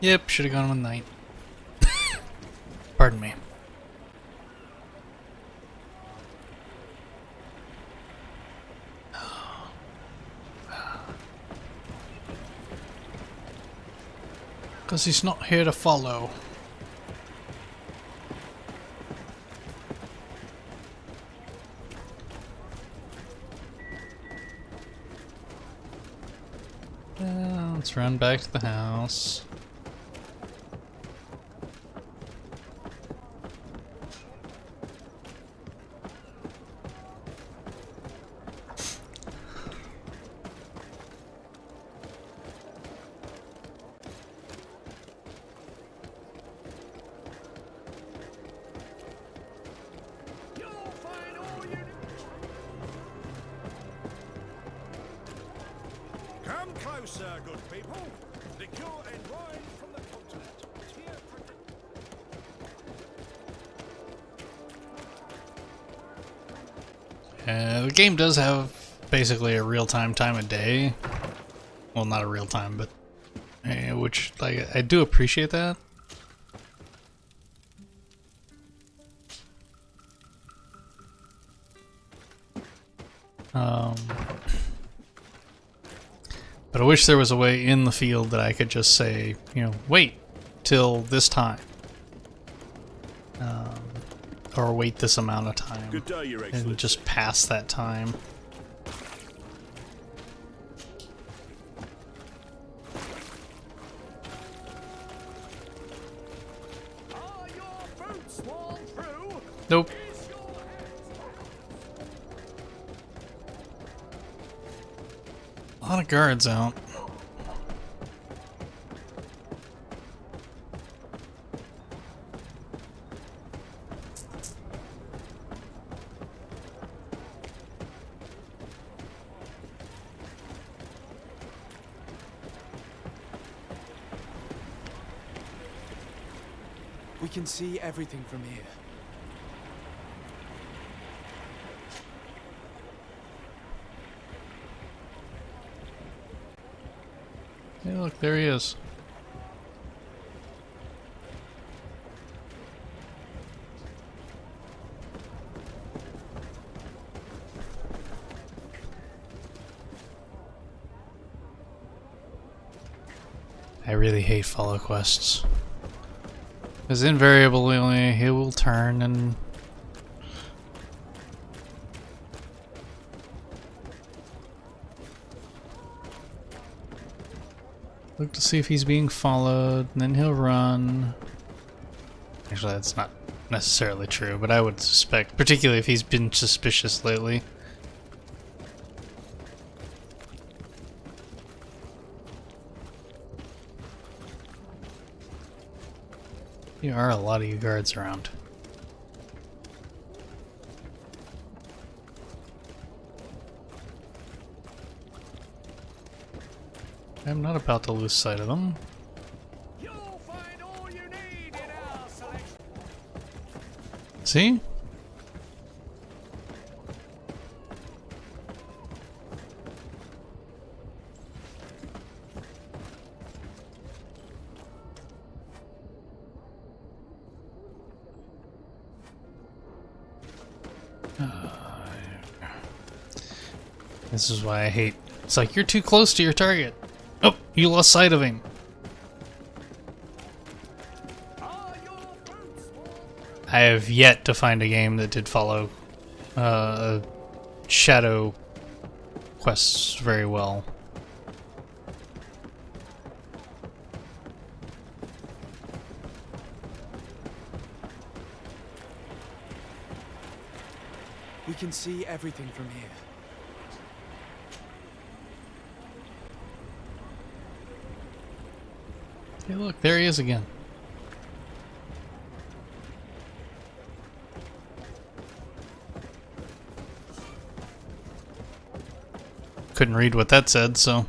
Yep, should have gone with night. Pardon me. Because he's not here to follow. Let's run back to the house. Come closer, good people. Liqueur and wine from the continent. Here for The game does have basically a real-time time of day. Well, not a real time, but which, like, I do appreciate that. But I wish there was a way in the field that I could just say, you know, wait till this time. Or wait this amount of time. Good day, Your and Excellency. just pass that time. Nope. A lot of guards out. We can see everything from here. Hey, look, there he is. I really hate follow quests. Because invariably he will turn and... look to see if he's being followed, and then he'll run. Actually, that's not necessarily true, but I would suspect, particularly if he's been suspicious lately. There are a lot of you guards around. I'm not about to lose sight of them. See? This is why I hate... It's like, you're too close to your target. Oh, you lost sight of him. I have yet to find a game that did follow shadow quests very well. We can see everything from here. Hey, look, there he is again. Couldn't read what that said, so...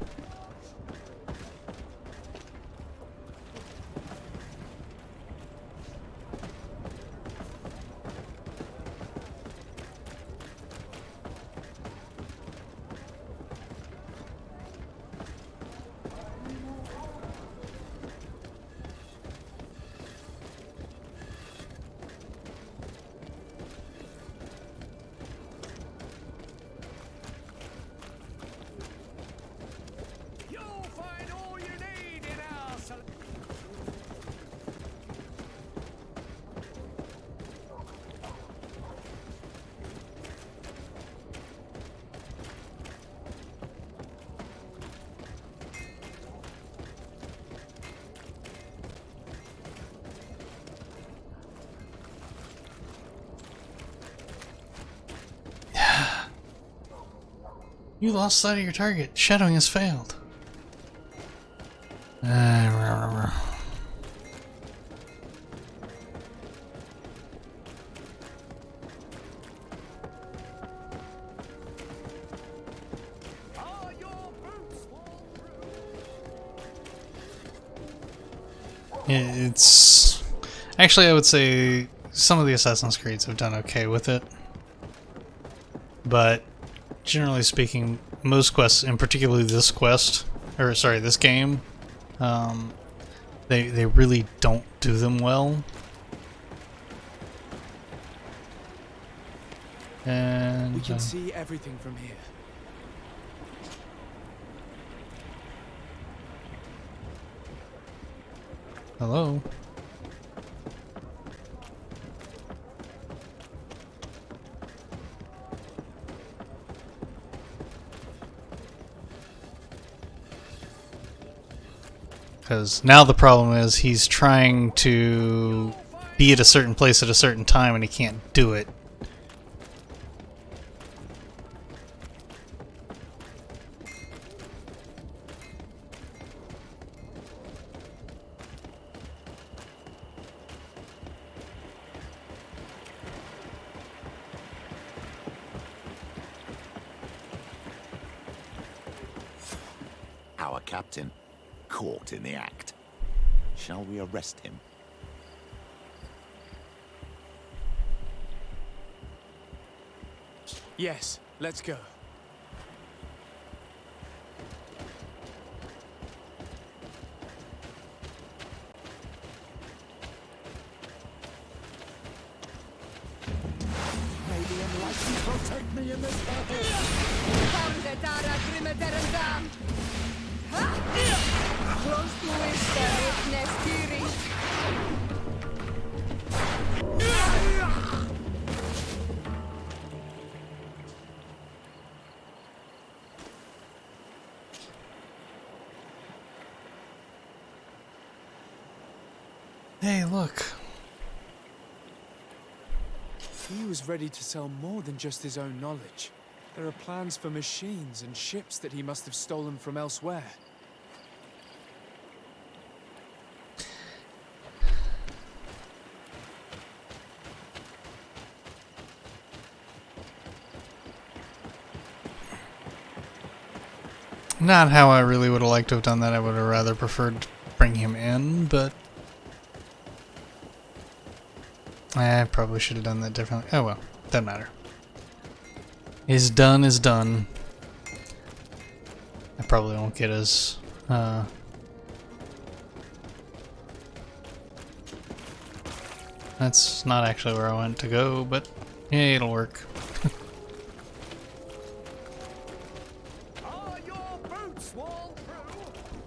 You lost sight of your target. Shadowing has failed. It's actually, I would say some of the Assassin's Creeds have done okay with it, but generally speaking, most quests, and particularly this quest, or sorry, this game, they really don't do them well. And we can see everything from here. Hello. Because now the problem is he's trying to be at a certain place at a certain time and he can't do it. Our captain, caught in the act. Shall we arrest him? Yes, let's go. May the enlightened protect me in this battle. Close to Wister, witness Kiri. Hey, look. He was ready to sell more than just his own knowledge. There are plans for machines and ships that he must have stolen from elsewhere. Not how I really would have liked to have done that. I would have rather preferred to bring him in, but I probably should have done that differently. Oh well, doesn't matter. Is done is done. I probably won't get as that's not actually where I want to go, but yeah, it'll work.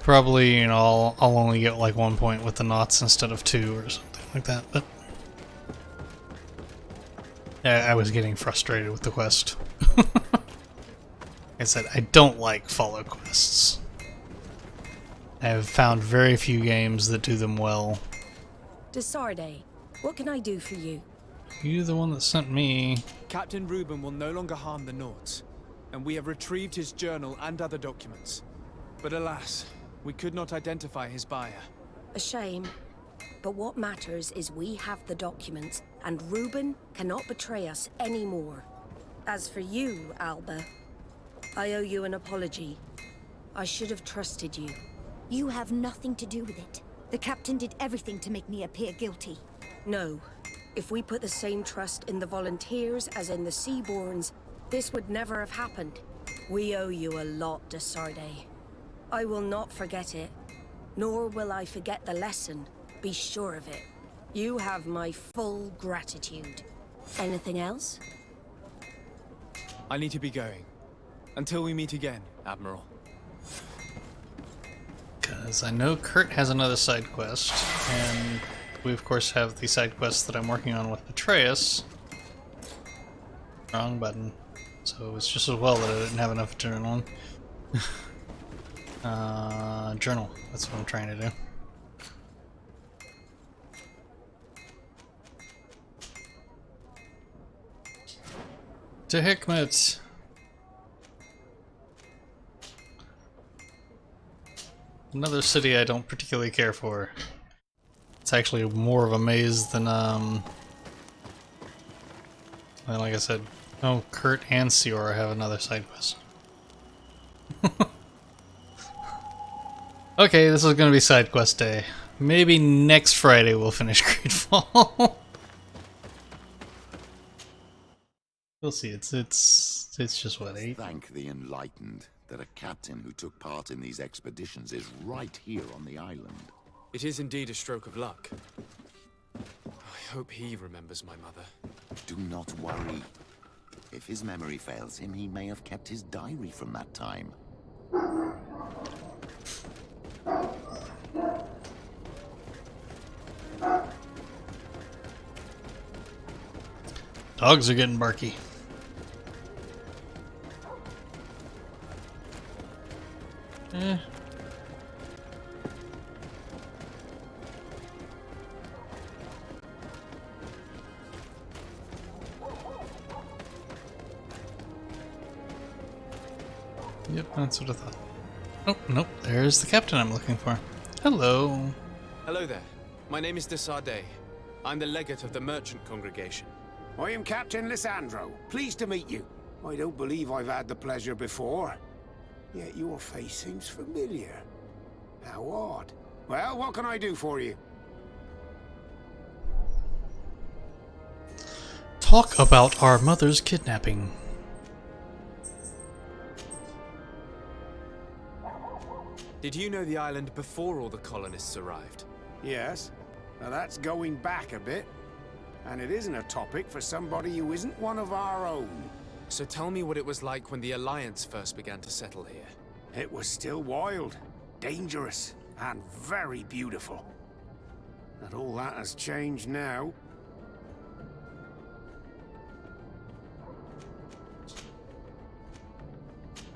Probably, you know, I'll only get like 1 point with the knots instead of 2 or something like that, but yeah, I was getting frustrated with the quest. Like I said, I don't like follow quests. I have found very few games that do them well. Desarde, what can I do for you? You're the one that sent me. Captain Reuben will no longer harm the Nauts, and we have retrieved his journal and other documents. But alas, we could not identify his buyer. A shame. But what matters is we have the documents, and Reuben cannot betray us anymore. As for you, Alba, I owe you an apology. I should have trusted you. You have nothing to do with it. The captain did everything to make me appear guilty. No. If we put the same trust in the volunteers as in the Seaborns, this would never have happened. We owe you a lot, Desarde. I will not forget it, nor will I forget the lesson. Be sure of it. You have my full gratitude. Anything else? I need to be going. Until we meet again, Admiral. Because I know Kurt has another side quest, and we of course have the side quest that I'm working on with Atreus. Wrong button. So it's just as well that I didn't have enough to turn on. Journal. That's what I'm trying to do. To Hikmet. Another city I don't particularly care for. It's actually more of a maze than, well, like I said, oh, Kurt and Siora have another side quest. Okay, this is gonna be side quest day. Maybe next Friday we'll finish Greedfall. We'll see. It's just what, 8? Thank the enlightened that a captain who took part in these expeditions is right here on the island. It is indeed a stroke of luck. I hope he remembers my mother. Do not worry. If his memory fails him, he may have kept his diary from that time. Dogs are getting barky. Eh. Yep, that's what I thought. Oh, nope, there's the captain I'm looking for. Hello. Hello there. My name is Fiday. I'm the legate of the merchant congregation. I am Captain Lissandro. Pleased to meet you. I don't believe I've had the pleasure before. Yet your face seems familiar. How odd. Well, what can I do for you? Talk about our mother's kidnapping. Did you know the island before all the colonists arrived? Yes. Now that's going back a bit. And it isn't a topic for somebody who isn't one of our own. So tell me what it was like when the Alliance first began to settle here. It was still wild, dangerous, and very beautiful. But all that has changed now.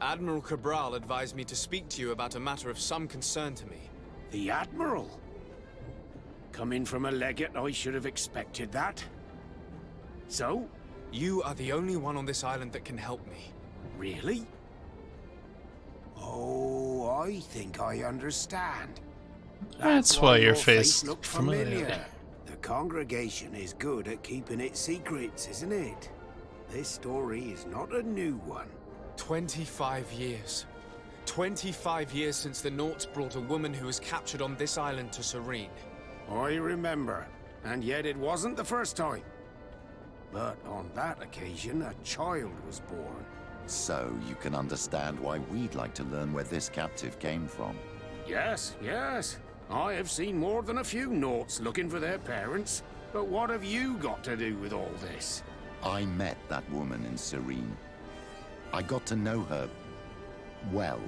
Admiral Cabral advised me to speak to you about a matter of some concern to me. The Admiral? Coming from a legate, I should have expected that. So? You are the only one on this island that can help me. Really? Oh, I think I understand. That's why your face looked familiar. The congregation is good at keeping its secrets, isn't it? This story is not a new one. 25 years. 25 years since the Nauts brought a woman who was captured on this island to Serene. I remember, and yet it wasn't the first time. But on that occasion, a child was born. So you can understand why we'd like to learn where this captive came from. Yes, yes. I have seen more than a few Nauts looking for their parents. But what have you got to do with all this? I met that woman in Serene. I got to know her well.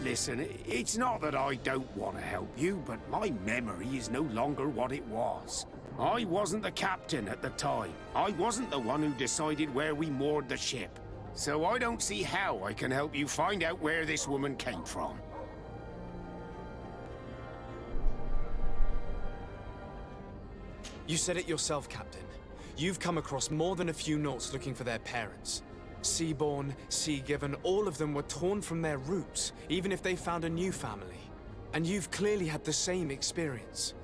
Listen, it's not that I don't want to help you, but my memory is no longer what it was. I wasn't the captain at the time. I wasn't the one who decided where we moored the ship. So I don't see how I can help you find out where this woman came from. You said it yourself, Captain. You've come across more than a few Nauts looking for their parents. Seaborn, Sea-given, all of them were torn from their roots, even if they found a new family. And you've clearly had the same experience.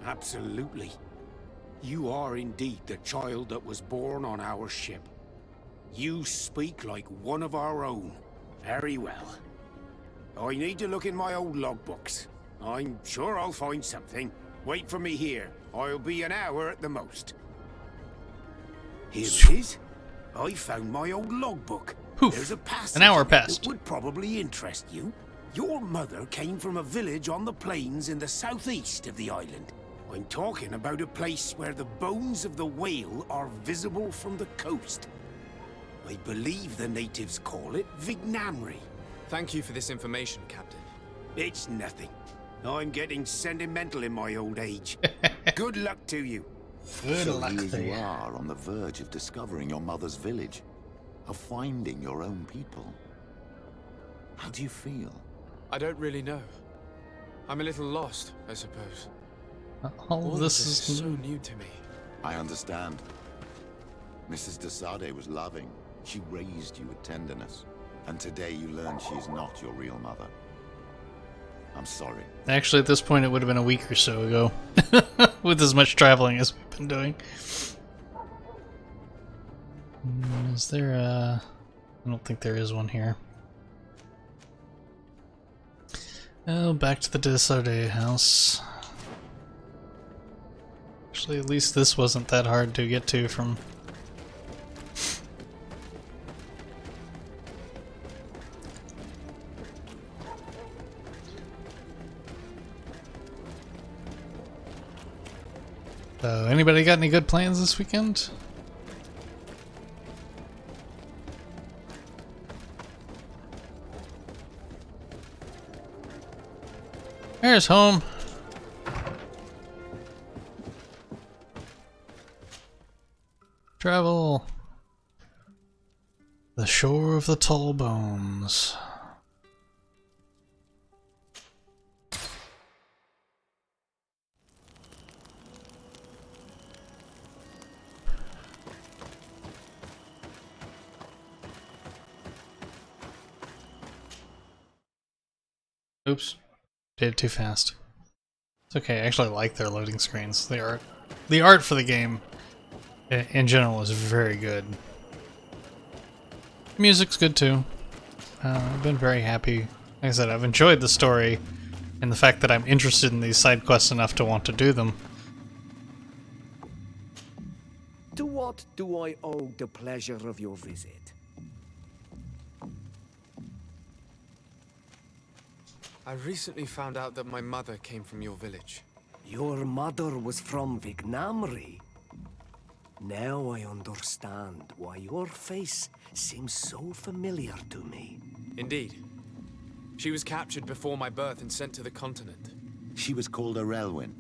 Absolutely. You are indeed the child that was born on our ship. You speak like one of our own. Very well. I need to look in my old logbooks. I'm sure I'll find something. Wait for me here. I'll be an hour at the most. Here it is. I found my old logbook. Poof. There's a passage An hour in it passed. that would probably interest you. Your mother came from a village on the plains in the southeast of the island. I'm talking about a place where the bones of the whale are visible from the coast. I believe the natives call it Vignamri. Thank you for this information, Captain. It's nothing. I'm getting sentimental in my old age. Good luck to you. Good So luck here to you you. are on the verge of discovering your mother's village, of finding your own people. How do you feel? I don't really know. I'm a little lost, I suppose. All of this is so new to me. I understand. Mrs. Fiday was loving. She raised you with tenderness. And today you learn she is not your real mother. I'm sorry. Actually, at this point, it would have been a week or so ago, with as much traveling as we've been doing. Is there a... I don't think there is one here. Oh, back to the Desaude house. Actually, at least this wasn't that hard to get to from... So, anybody got any good plans this weekend? There's home. Travel. The shore of the tall bones. Oops. Did it too fast. It's okay, I actually like their loading screens. The art for the game in general is very good. Music's good too. I've been very happy. Like I said, I've enjoyed the story and the fact that I'm interested in these side quests enough to want to do them. To what do I owe the pleasure of your visit? I recently found out that my mother came from your village. Your mother was from Vignamri. Now I understand why your face seems so familiar to me. Indeed. She was captured before my birth and sent to the continent. She was called Arelwyn.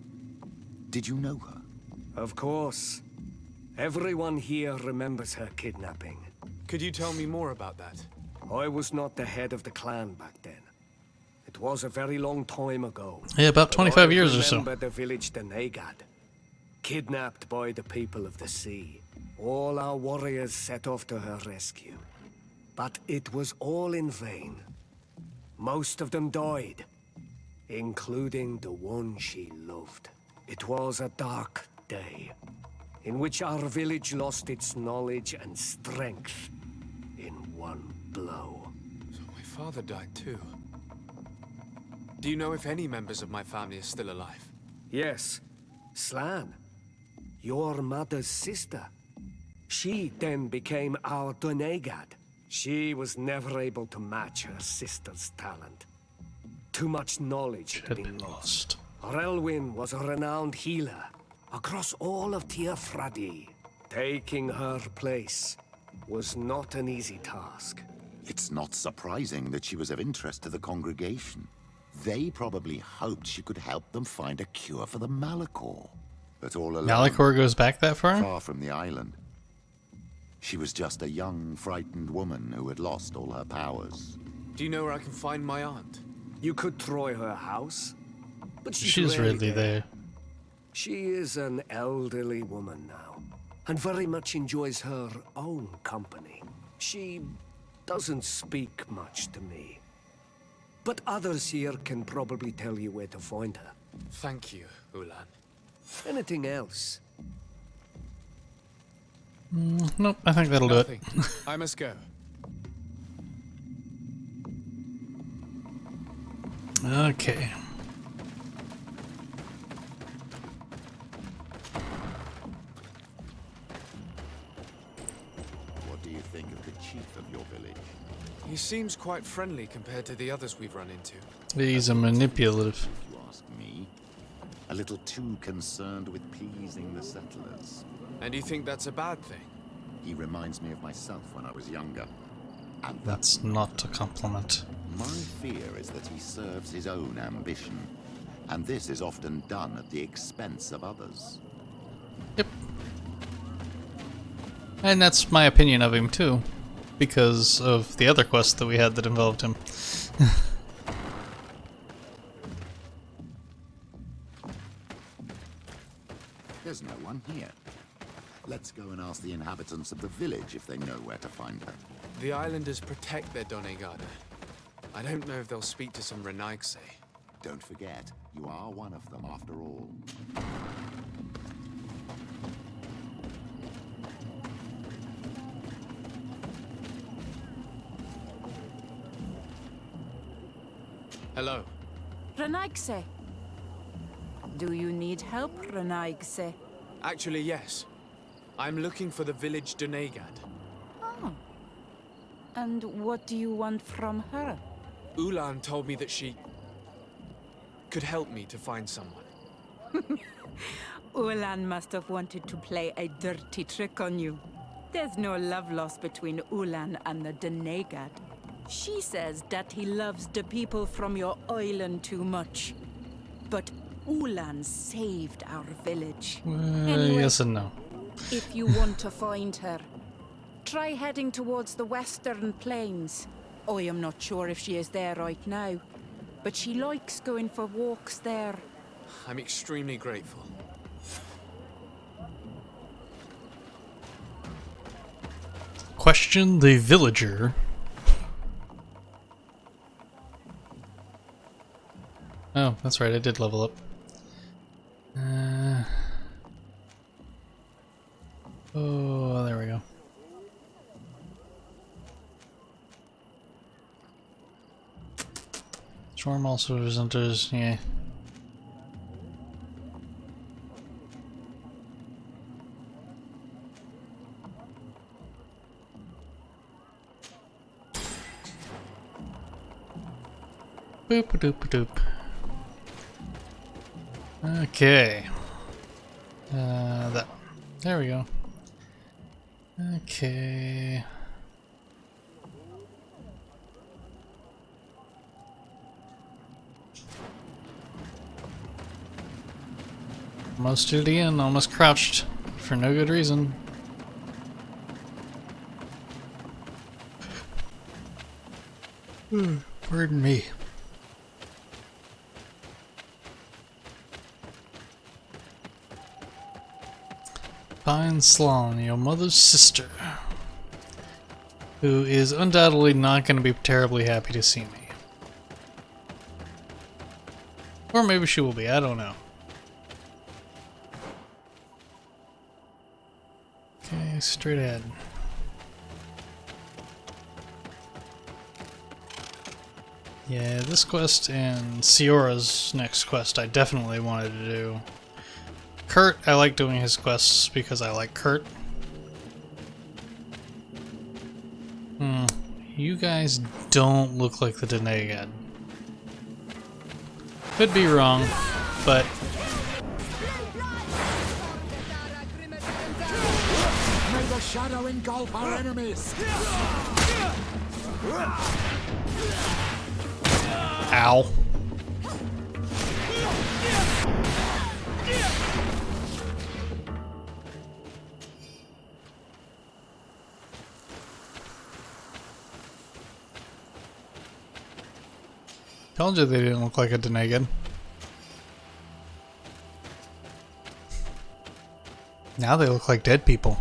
Did you know her? Of course. Everyone here remembers her kidnapping. Could you tell me more about that? I was not the head of the clan back then. It was a very long time ago. Yeah, about 25 years or so. I remember the village Denegad, kidnapped by the people of the sea. All our warriors set off to her rescue. But it was all in vain. Most of them died, including the one she loved. It was a dark day, in which our village lost its knowledge and strength in one blow. So my father died too. Do you know if any members of my family are still alive? Yes. Slan, your mother's sister. She then became our Donegad. She was never able to match her sister's talent. Too much knowledge had been lost. Relwyn was a renowned healer across all of Tir Fradee. Taking her place was not an easy task. It's not surprising that she was of interest to the congregation. They probably hoped she could help them find a cure for the Malachor. But all along, Malachor goes back that far? Far from the island. She was just a young, frightened woman who had lost all her powers. Do you know where I can find my aunt? You could try her house, but she's really there. She is an elderly woman now, and very much enjoys her own company. She doesn't speak much to me. But others here can probably tell you where to find her. Thank you, Ulan. Anything else? Nope, I think that'll Nothing. do it. I must go. Okay. What do you think of the chief of your village? He seems quite friendly compared to the others we've run into. He's a manipulative. If you ask me. A little too concerned with pleasing the settlers. And you think that's a bad thing? He reminds me of myself when I was younger. And That's not a compliment. my fear is that he serves his own ambition. And this is often done at the expense of others. And that's my opinion of him too, because of the other quest that we had that involved him. There's no one here. Let's go and ask the inhabitants of the village if they know where to find her. The islanders protect their Donegada. I don't know if they'll speak to some Renaigse. Don't forget, you are one of them after all. Hello. Renaigse. Do you need help, Renaigse? Actually, yes. I'm looking for the village Donegad. Oh. And what do you want from her? Ulan told me that she could help me to find someone. Ulan must have wanted to play a dirty trick on you. There's no love lost between Ulan and the Donegad. She says that he loves the people from your island too much. But Ulan saved our village. Anyway, Yes and no. if you want to find her, try heading towards the western plains. I am not sure if she is there right now, but she likes going for walks there. I'm extremely grateful. Question the villager. Oh, that's right, I did level up. Oh, there we go. Storm also enters, yeah. Boop a doop a doop. Okay. That one. There we go. Okay. Almost to the end, almost crouched for no good reason. Pardon me. Fine Sloan, your mother's sister, who is undoubtedly not going to be terribly happy to see me. Or maybe she will be, I don't know. Okay, straight ahead. Yeah, this quest and Siora's next quest I definitely wanted to do. Kurt, I like doing his quests because I like Kurt. You guys don't look like the Donegad. Could be wrong, but... May the shadow engulf our enemies! Ow. Told you they didn't look like a Donegad. Now they look like dead people.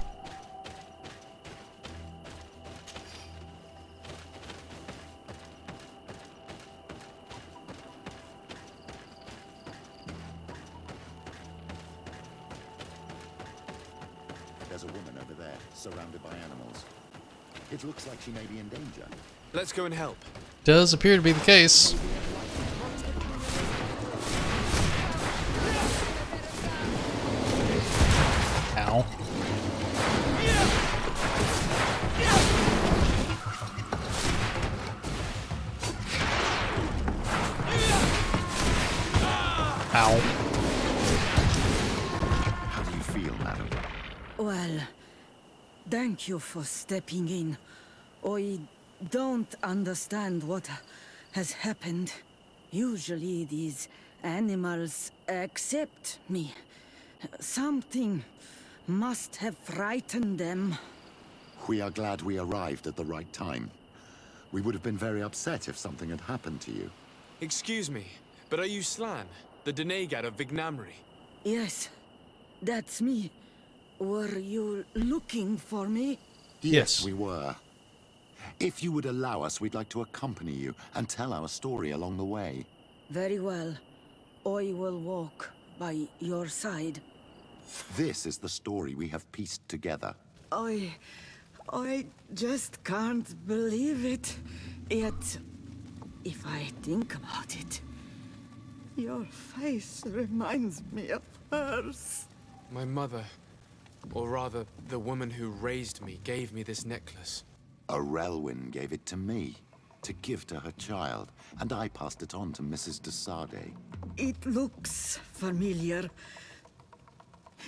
There's a woman over there, surrounded by animals. It looks like she may be in danger. Let's go and help. Does appear to be the case. Ow. Ow. How do you feel, madam? Well, thank you for stepping in. I don't understand what has happened. Usually these animals accept me. Something must have frightened them. We are glad we arrived at the right time. We would have been very upset if something had happened to you. Excuse me, but are you Slan, the Donegad of Vignamri? Yes, that's me. Were you looking for me? Yes, we were. If you would allow us, we'd like to accompany you and tell our story along the way. Very well. I will walk by your side. This is the story we have pieced together. I just can't believe it. Yet, if I think about it, your face reminds me of hers. My mother, or rather, the woman who raised me, gave me this necklace. A Relwyn gave it to me, to give to her child, and I passed it on to Mrs. de Sade. It looks familiar.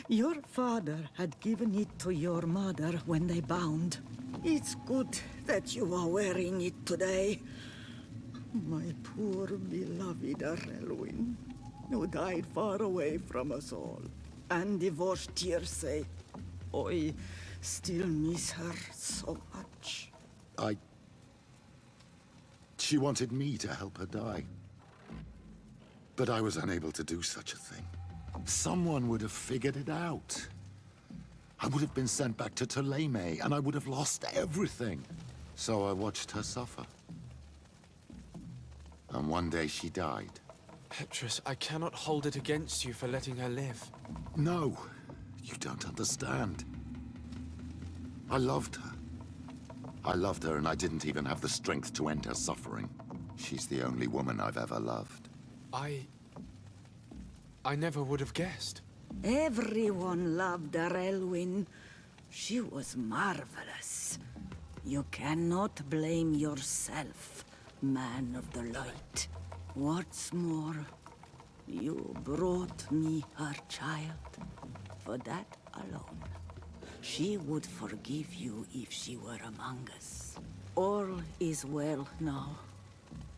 Your father had given it to your mother when they bound. It's good that you are wearing it today. My poor beloved Relwyn, who died far away from us all, and divorced Tirce. I still miss her so much. She wanted me to help her die. But I was unable to do such a thing. Someone would have figured it out. I would have been sent back to Ptolemy, and I would have lost everything. So I watched her suffer. And one day she died. Petrus, I cannot hold it against you for letting her live. No, you don't understand. I loved her. I loved her, and I didn't even have the strength to end her suffering. She's the only woman I've ever loved. I never would have guessed. Everyone loved Relwyn. She was marvelous. You cannot blame yourself, man of the light. What's more, you brought me her child. For that alone, she would forgive you if she were among us. All is well now.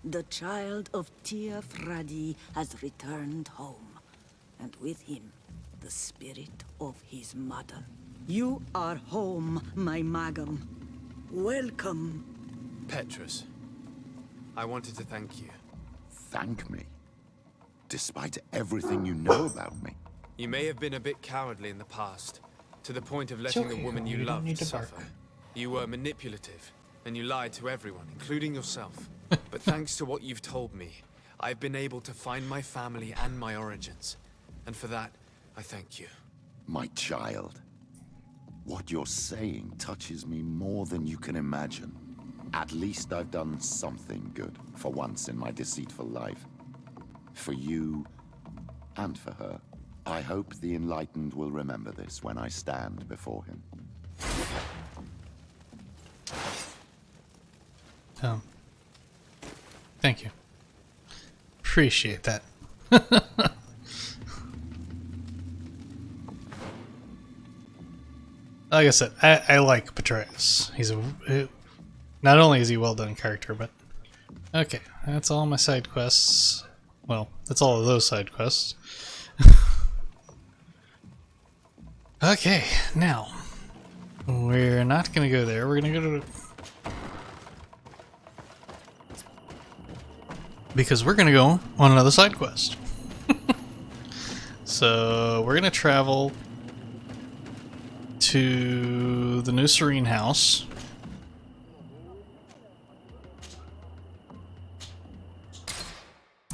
The child of Tia Fradee has returned home, and with him, the spirit of his mother. You are home, my Magum. Welcome. Petrus, I wanted to thank you. Thank me? Despite everything you know about me? You may have been a bit cowardly in the past, to the point of letting the woman you loved suffer. You were manipulative, and you lied to everyone, including yourself. But thanks to what you've told me, I've been able to find my family and my origins. And for that, I thank you. My child. What you're saying touches me more than you can imagine. At least I've done something good, for once in my deceitful life. For you, and for her. I hope the Enlightened will remember this when I stand before him. Thank you. Appreciate that. Like I said, I like Petraeus. He's not only is he a well done character, but okay, that's all my side quests. Well, that's all of those side quests. Okay, now we're not gonna go there. We're gonna go to because we're gonna go on another side quest. So we're gonna travel to the New Serene House.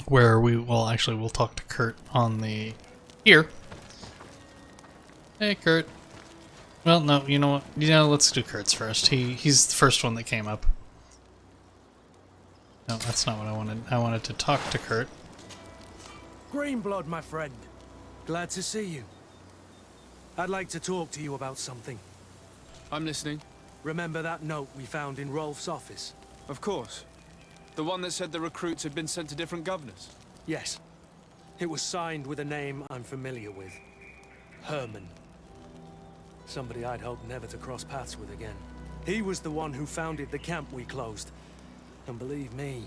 Where we'll talk to Kurt on the here. Hey Kurt. Well, no, you know what? Let's do Kurt's first. He's the first one that came up. No, that's not what I wanted. I wanted to talk to Kurt. Greenblood, my friend. Glad to see you. I'd like to talk to you about something. I'm listening. Remember that note we found in Rolf's office? Of course. The one that said the recruits had been sent to different governors? Yes. It was signed with a name I'm familiar with. Herman. Somebody I'd hoped never to cross paths with again. He was the one who founded the camp we closed. And believe me,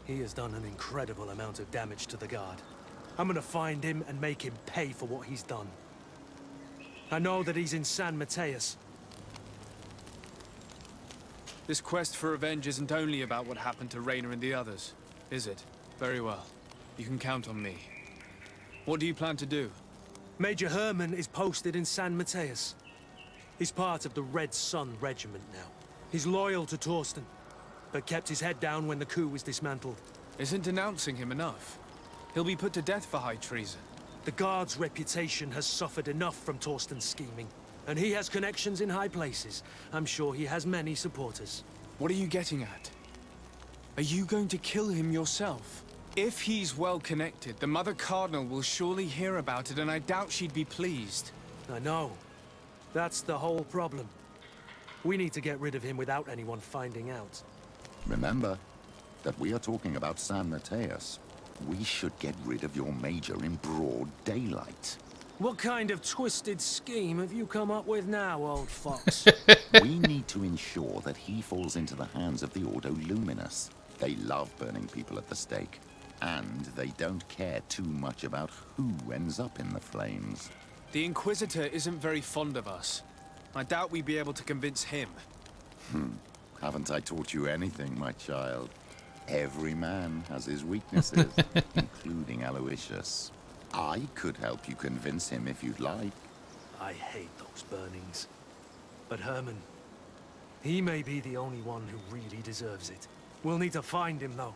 he has done an incredible amount of damage to the Guard. I'm gonna find him and make him pay for what he's done. I know that he's in San Mateus. This quest for revenge isn't only about what happened to Raynor and the others, is it? Very well. You can count on me. What do you plan to do? Major Herman is posted in San Mateus. He's part of the Red Sun Regiment now. He's loyal to Torsten, but kept his head down when the coup was dismantled. Isn't denouncing him enough? He'll be put to death for high treason. The guard's reputation has suffered enough from Torsten's scheming, and he has connections in high places. I'm sure he has many supporters. What are you getting at? Are you going to kill him yourself? If he's well connected, the Mother Cardinal will surely hear about it, and I doubt she'd be pleased. I know. That's the whole problem. We need to get rid of him without anyone finding out. Remember that we are talking about San Mateus. We should get rid of your major in broad daylight. What kind of twisted scheme have you come up with now, old fox? We need to ensure that he falls into the hands of the Ordo Luminous. They love burning people at the stake, and they don't care too much about who ends up in the flames. The Inquisitor isn't very fond of us. I doubt we'd be able to convince him. Haven't I taught you anything, my child? Every man has his weaknesses, including Aloysius. I could help you convince him if you'd like. I hate those burnings. But Herman, he may be the only one who really deserves it. We'll need to find him, though.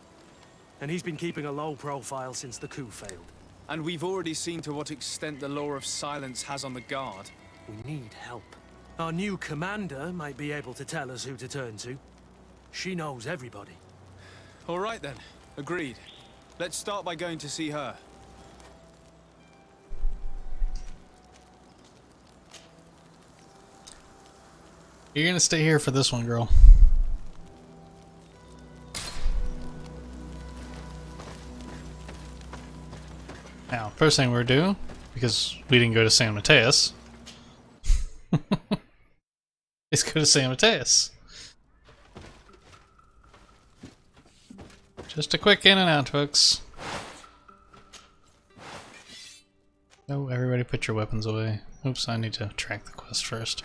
And he's been keeping a low profile since the coup failed. And we've already seen to what extent the law of silence has on the guard. We need help. Our new commander might be able to tell us who to turn to. She knows everybody. All right then. Agreed. Let's start by going to see her. You're gonna stay here for this one, girl. Now, first thing we're doing, because we didn't go to San Mateus, is go to San Mateus. Just a quick in and out, folks. Oh, everybody put your weapons away. Oops, I need to track the quest first.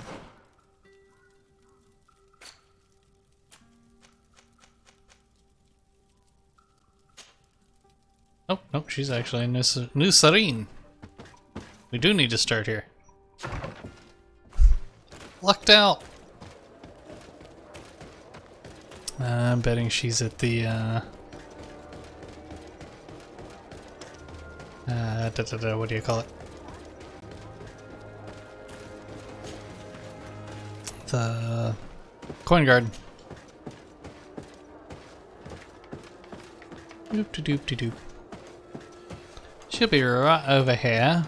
Oh, nope, she's actually in New Serene. We do need to start here. Lucked out! I'm betting she's at the, what do you call it? The coin garden. Doop-de-doop-de-doop. She'll be right over here.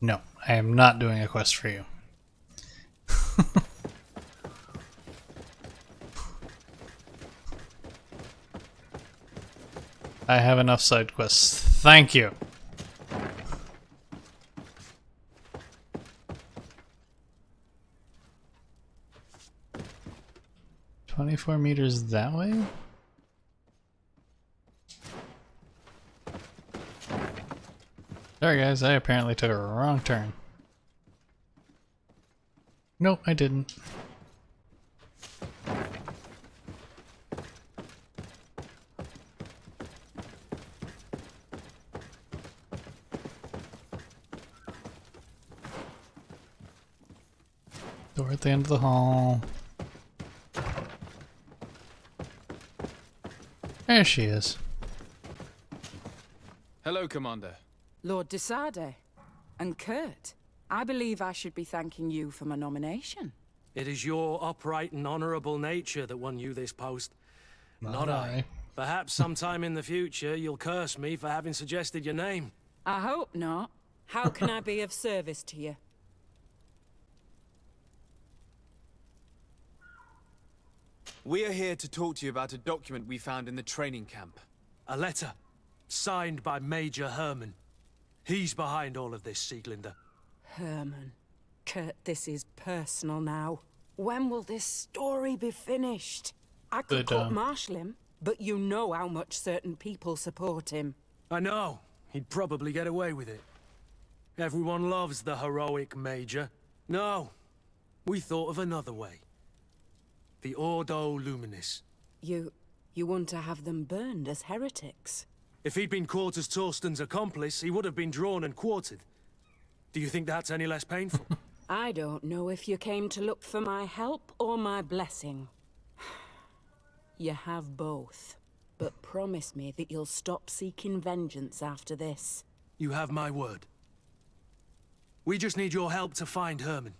No, I am not doing a quest for you. I have enough side quests. Thank you. "24 meters that way?" Sorry guys, I apparently took a wrong turn. Nope, I didn't. Door at the end of the hall. There she is. Hello, Commander. Lord de Sade. And Kurt. I believe I should be thanking you for my nomination. It is your upright and honorable nature that won you this post. Not I. Perhaps sometime in the future you'll curse me for having suggested your name. I hope not. How can I be of service to you? We are here to talk to you about a document we found in the training camp. A letter, signed by Major Herman. He's behind all of this, Sieglinde. Herman. Kurt, this is personal now. When will this story be finished? I could court-martial him, but you know how much certain people support him. I know. He'd probably get away with it. Everyone loves the heroic Major. No, we thought of another way. The Ordo Luminis. You want to have them burned as heretics? If he'd been caught as Torsten's accomplice, he would have been drawn and quartered. Do you think that's any less painful? I don't know if you came to look for my help or my blessing. You have both. But promise me that you'll stop seeking vengeance after this. You have my word. We just need your help to find Herman.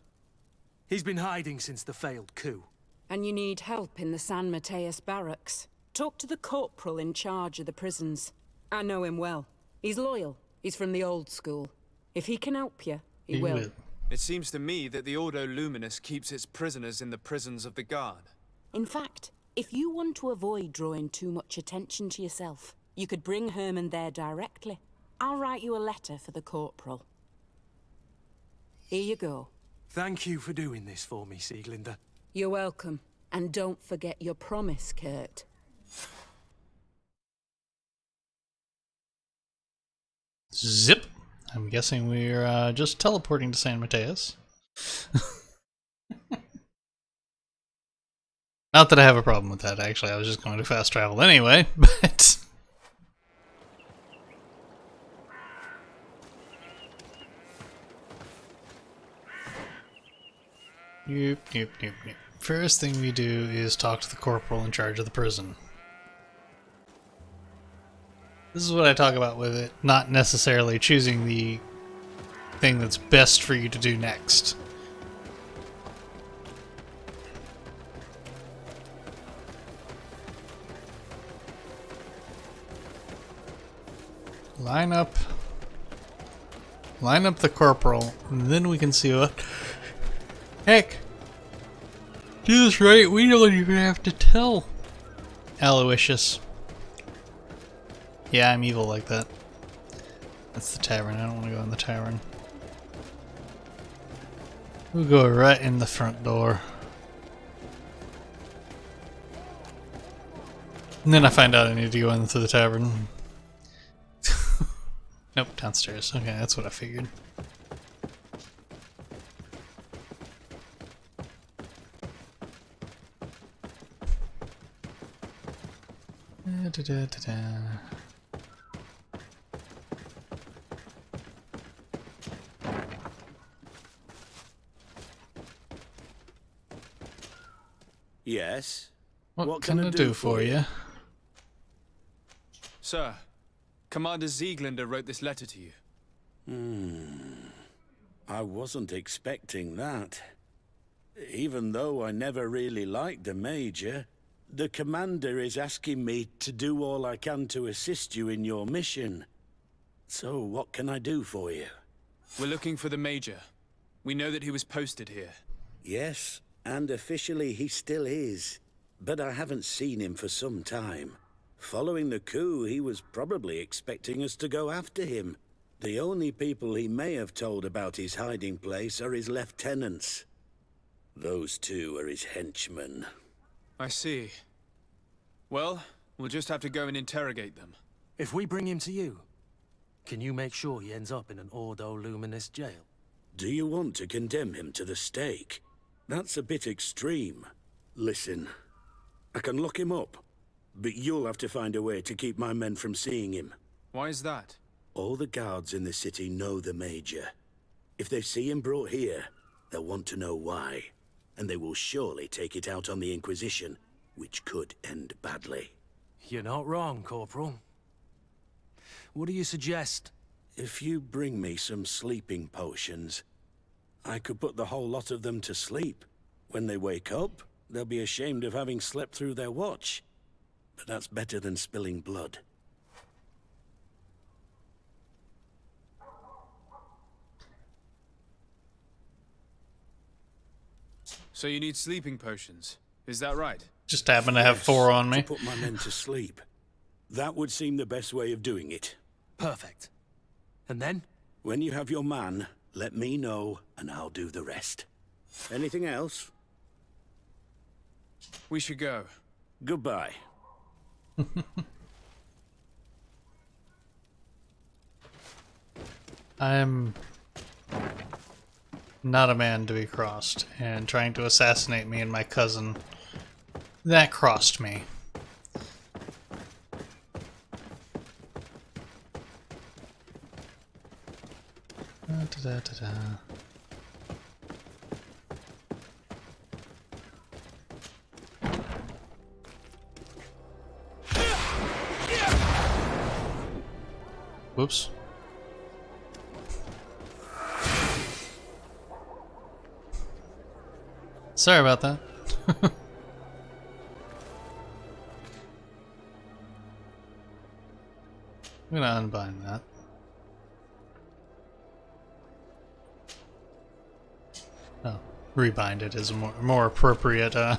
He's been hiding since the failed coup. And you need help in the San Mateus barracks. Talk to the corporal in charge of the prisons. I know him well. He's loyal. He's from the old school. If he can help you, he will. It seems to me that the Ordo Luminous keeps its prisoners in the prisons of the Guard. In fact, if you want to avoid drawing too much attention to yourself, you could bring Herman there directly. I'll write you a letter for the corporal. Here you go. Thank you for doing this for me, Sieglinde. You're welcome. And don't forget your promise, Kurt. Zip. I'm guessing we're just teleporting to San Mateus. Not that I have a problem with that, actually. I was just going to fast travel anyway, but... Yep. First thing we do is talk to the corporal in charge of the prison. This is what I talk about with it, not necessarily choosing the thing that's best for you to do next. Line up the corporal, and then we can see what... Heck! Do this right, we don't even have to tell Aloysius. Yeah, I'm evil like that. That's the tavern. I don't want to go in the tavern. We'll go right in the front door. And then I find out I need to go into the tavern. Nope, downstairs. Okay, that's what I figured. Yes? What can I do for you? Sir, Commander Sieglinde wrote this letter to you. I wasn't expecting that. Even though I never really liked the Major, the Commander is asking me to do all I can to assist you in your mission. So, what can I do for you? We're looking for the Major. We know that he was posted here. Yes, and officially he still is. But I haven't seen him for some time. Following the coup, he was probably expecting us to go after him. The only people he may have told about his hiding place are his lieutenants. Those two are his henchmen. I see. Well, we'll just have to go and interrogate them. If we bring him to you, can you make sure he ends up in an Ordo Luminous jail? Do you want to condemn him to the stake? That's a bit extreme. Listen, I can lock him up, but you'll have to find a way to keep my men from seeing him. Why is that? All the guards in the city know the Major. If they see him brought here, they'll want to know why. And they will surely take it out on the Inquisition, which could end badly. You're not wrong, Corporal. What do you suggest? If you bring me some sleeping potions, I could put the whole lot of them to sleep. When they wake up, they'll be ashamed of having slept through their watch. But that's better than spilling blood. So you need sleeping potions, is that right? Just happen to have 4 on me. To put my men to sleep. That would seem the best way of doing it. Perfect. And then? When you have your man, let me know, and I'll do the rest. Anything else? We should go. Goodbye. I'm not a man to be crossed, and trying to assassinate me and my cousin, that crossed me. Whoops. Sorry about that. I'm gonna unbind that. Oh, rebind it is a more appropriate. Okay,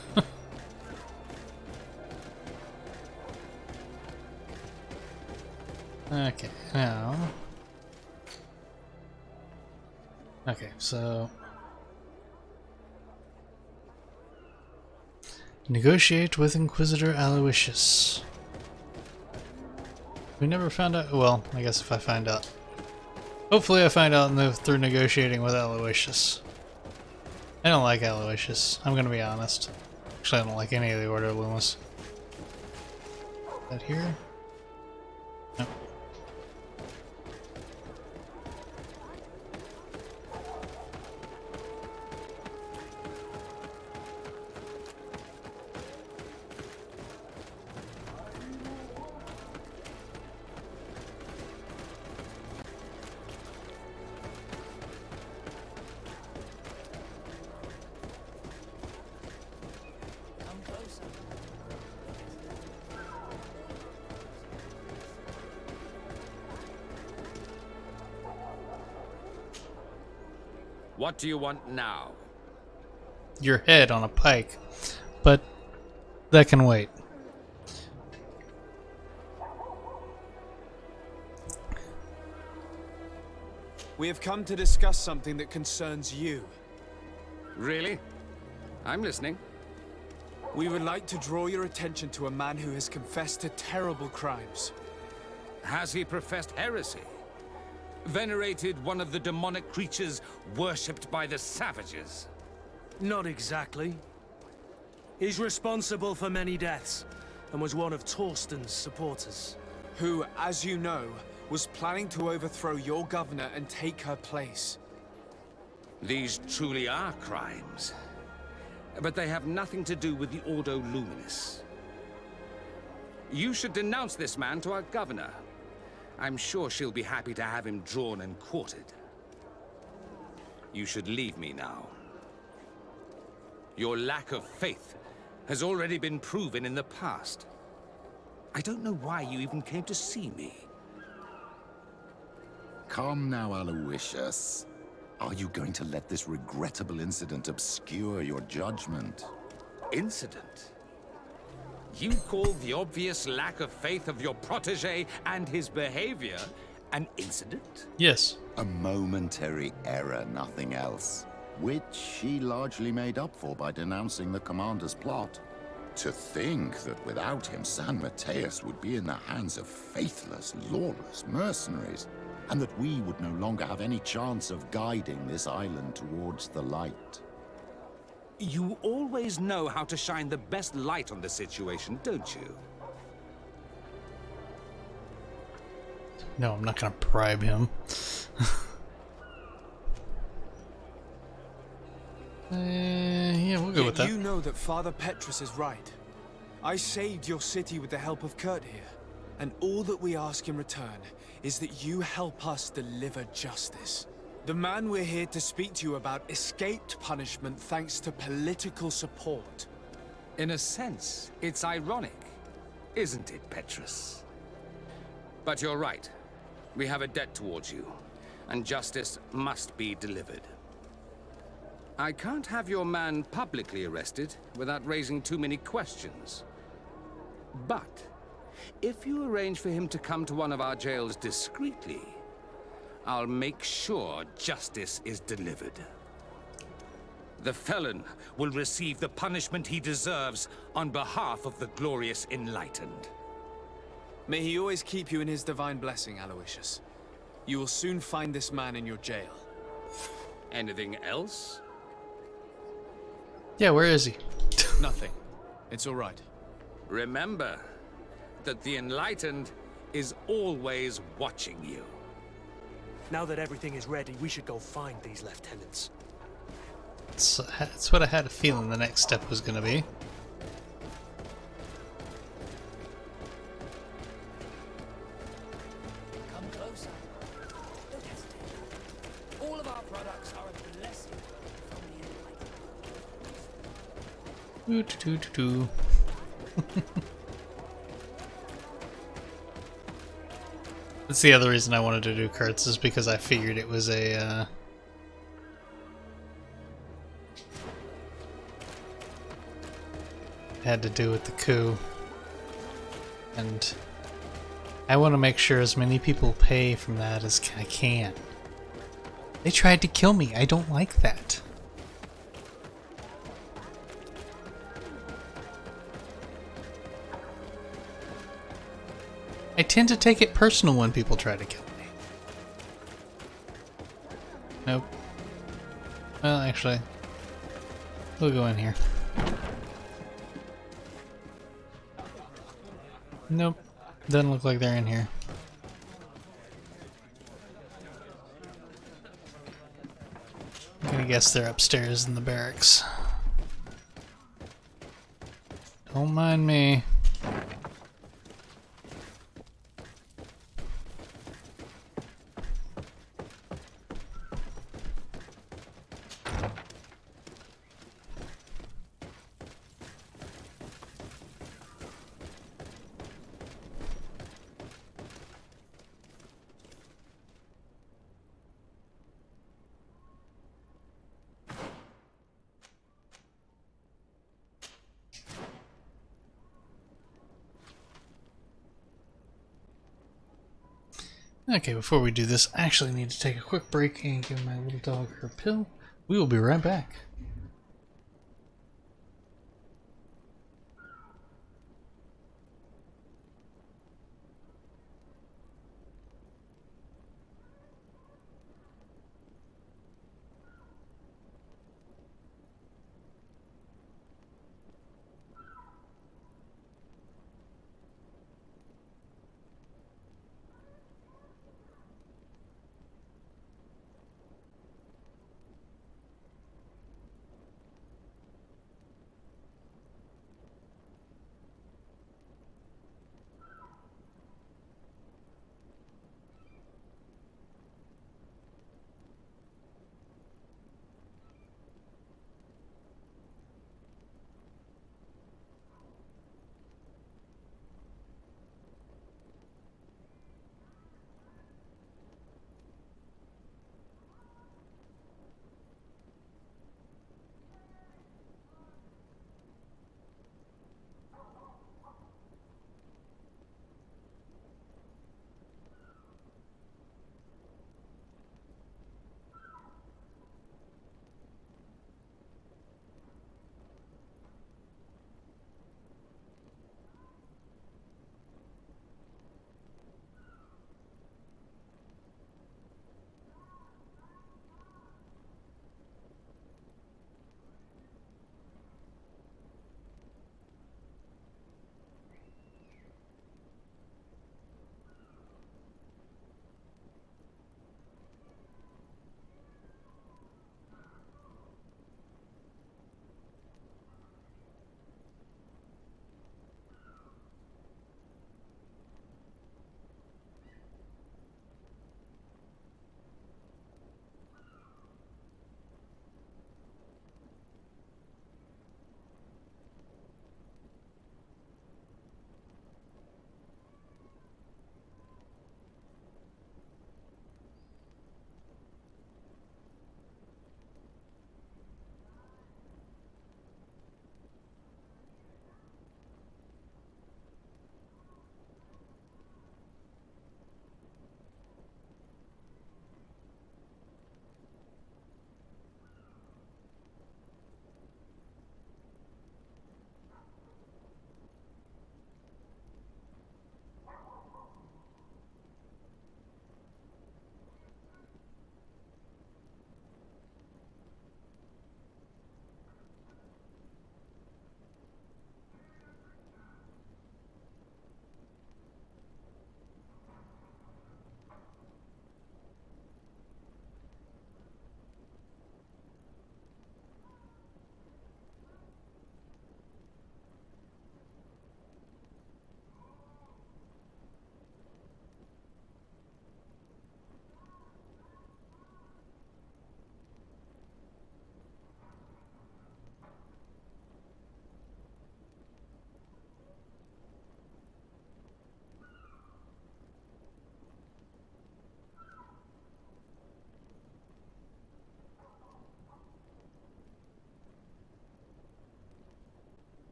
now. Okay, so negotiate with Inquisitor Aloysius. We never found out. Well, I guess if I find out. Hopefully I find out through negotiating with Aloysius. I don't like Aloysius, I'm gonna be honest. Actually, I don't like any of the Order of Loomis. Is that here? No. What do you want now? Your head on a pike, but that can wait. We have come to discuss something that concerns you. Really? I'm listening. We would like to draw your attention to a man who has confessed to terrible crimes. Has he professed heresy? Venerated one of the demonic creatures worshipped by the savages? Not exactly. He's responsible for many deaths, and was one of Torsten's supporters. Who, as you know, was planning to overthrow your governor and take her place. These truly are crimes. But they have nothing to do with the Ordo Luminis. You should denounce this man to our governor. I'm sure she'll be happy to have him drawn and quartered. You should leave me now. Your lack of faith has already been proven in the past. I don't know why you even came to see me. Come now, Aloysius. Are you going to let this regrettable incident obscure your judgment? Incident? You call the obvious lack of faith of your protege and his behavior an incident? Yes. A momentary error, nothing else. Which she largely made up for by denouncing the commander's plot. To think that without him, San Mateus would be in the hands of faithless, lawless mercenaries, and that we would no longer have any chance of guiding this island towards the light. You always know how to shine the best light on the situation, don't you? No, I'm not gonna bribe him. Yeah, we'll go with that. You know that Father Petrus is right. I saved your city with the help of Kurt here, and all that we ask in return is that you help us deliver justice. The man we're here to speak to you about escaped punishment thanks to political support. In a sense, it's ironic, isn't it, Petrus? But you're right. We have a debt towards you, and justice must be delivered. I can't have your man publicly arrested without raising too many questions. But if you arrange for him to come to one of our jails discreetly, I'll make sure justice is delivered. The felon will receive the punishment he deserves on behalf of the glorious enlightened. May he always keep you in his divine blessing, Aloysius. You will soon find this man in your jail. Anything else? Yeah, where is he? Nothing. It's all right. Remember that the enlightened is always watching you. Now that everything is ready, we should go find these lieutenants. That's what I had a feeling the next step was going to be. Come closer. All of our products are a blessing from the Enlightened. That's the other reason I wanted to do carts, is because I figured it was a had to do with the coup, and I want to make sure as many people pay from that as I can. They tried to kill me. I don't like that. I tend to take it personal when people try to kill me. Nope. Well, actually, we'll go in here. Nope. Doesn't look like they're in here. I'm gonna guess they're upstairs in the barracks. Don't mind me. Okay, before we do this, I actually need to take a quick break and give my little dog her pill. We will be right back.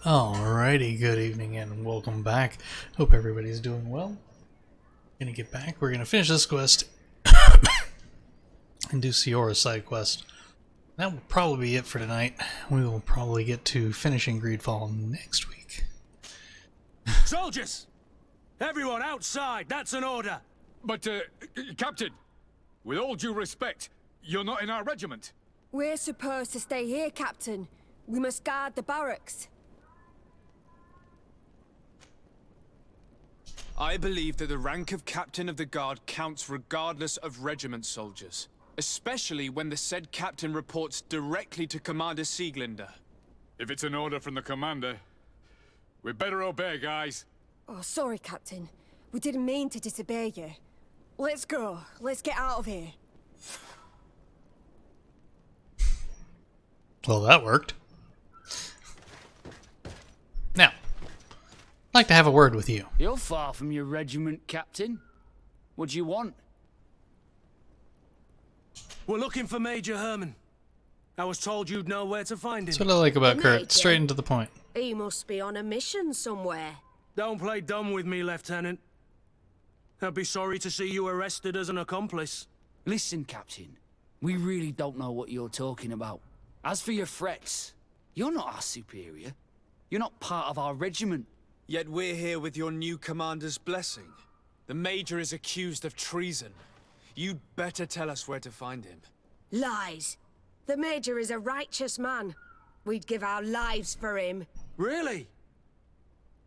Alrighty, good evening and welcome back. Hope everybody's doing well. Gonna get back. We're gonna finish this quest and do Siora's side quest. That will probably be it for tonight. We will probably get to finishing Greedfall next week. Soldiers! Everyone outside! That's an order! But, Captain, with all due respect, you're not in our regiment. We're supposed to stay here, Captain. We must guard the barracks. I believe that the rank of Captain of the Guard counts regardless of regiment soldiers. Especially when the said captain reports directly to Commander Sieglinder. If it's an order from the commander, we better obey, guys. Oh, sorry, Captain. We didn't mean to disobey you. Let's go. Let's get out of here. Well, that worked. Now, I'd like to have a word with you. You're far from your regiment, Captain. What do you want? We're looking for Major Herman. I was told you'd know where to find him. That's what I like about Kurt. Major? Straight into the point. He must be on a mission somewhere. Don't play dumb with me, Lieutenant. I'd be sorry to see you arrested as an accomplice. Listen, Captain. We really don't know what you're talking about. As for your threats, you're not our superior. You're not part of our regiment. Yet we're here with your new commander's blessing. The Major is accused of treason. You'd better tell us where to find him. Lies. The Major is a righteous man. We'd give our lives for him. Really?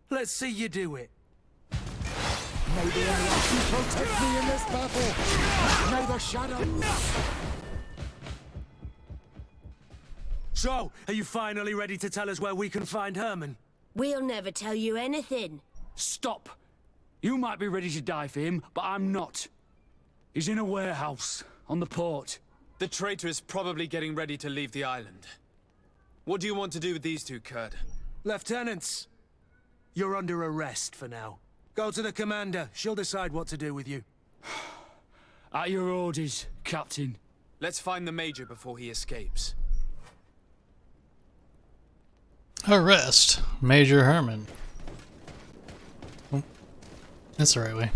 Let's see you do it. May the Alliance protect me in this battle. May the shadow... So, are you finally ready to tell us where we can find Herman? We'll never tell you anything. Stop! You might be ready to die for him, but I'm not. He's in a warehouse, on the port. The traitor is probably getting ready to leave the island. What do you want to do with these two, Kurt? Lieutenants, you're under arrest for now. Go to the commander. She'll decide what to do with you. At your orders, Captain. Let's find the Major before he escapes. Arrest Major Herman. Oh, that's the right way.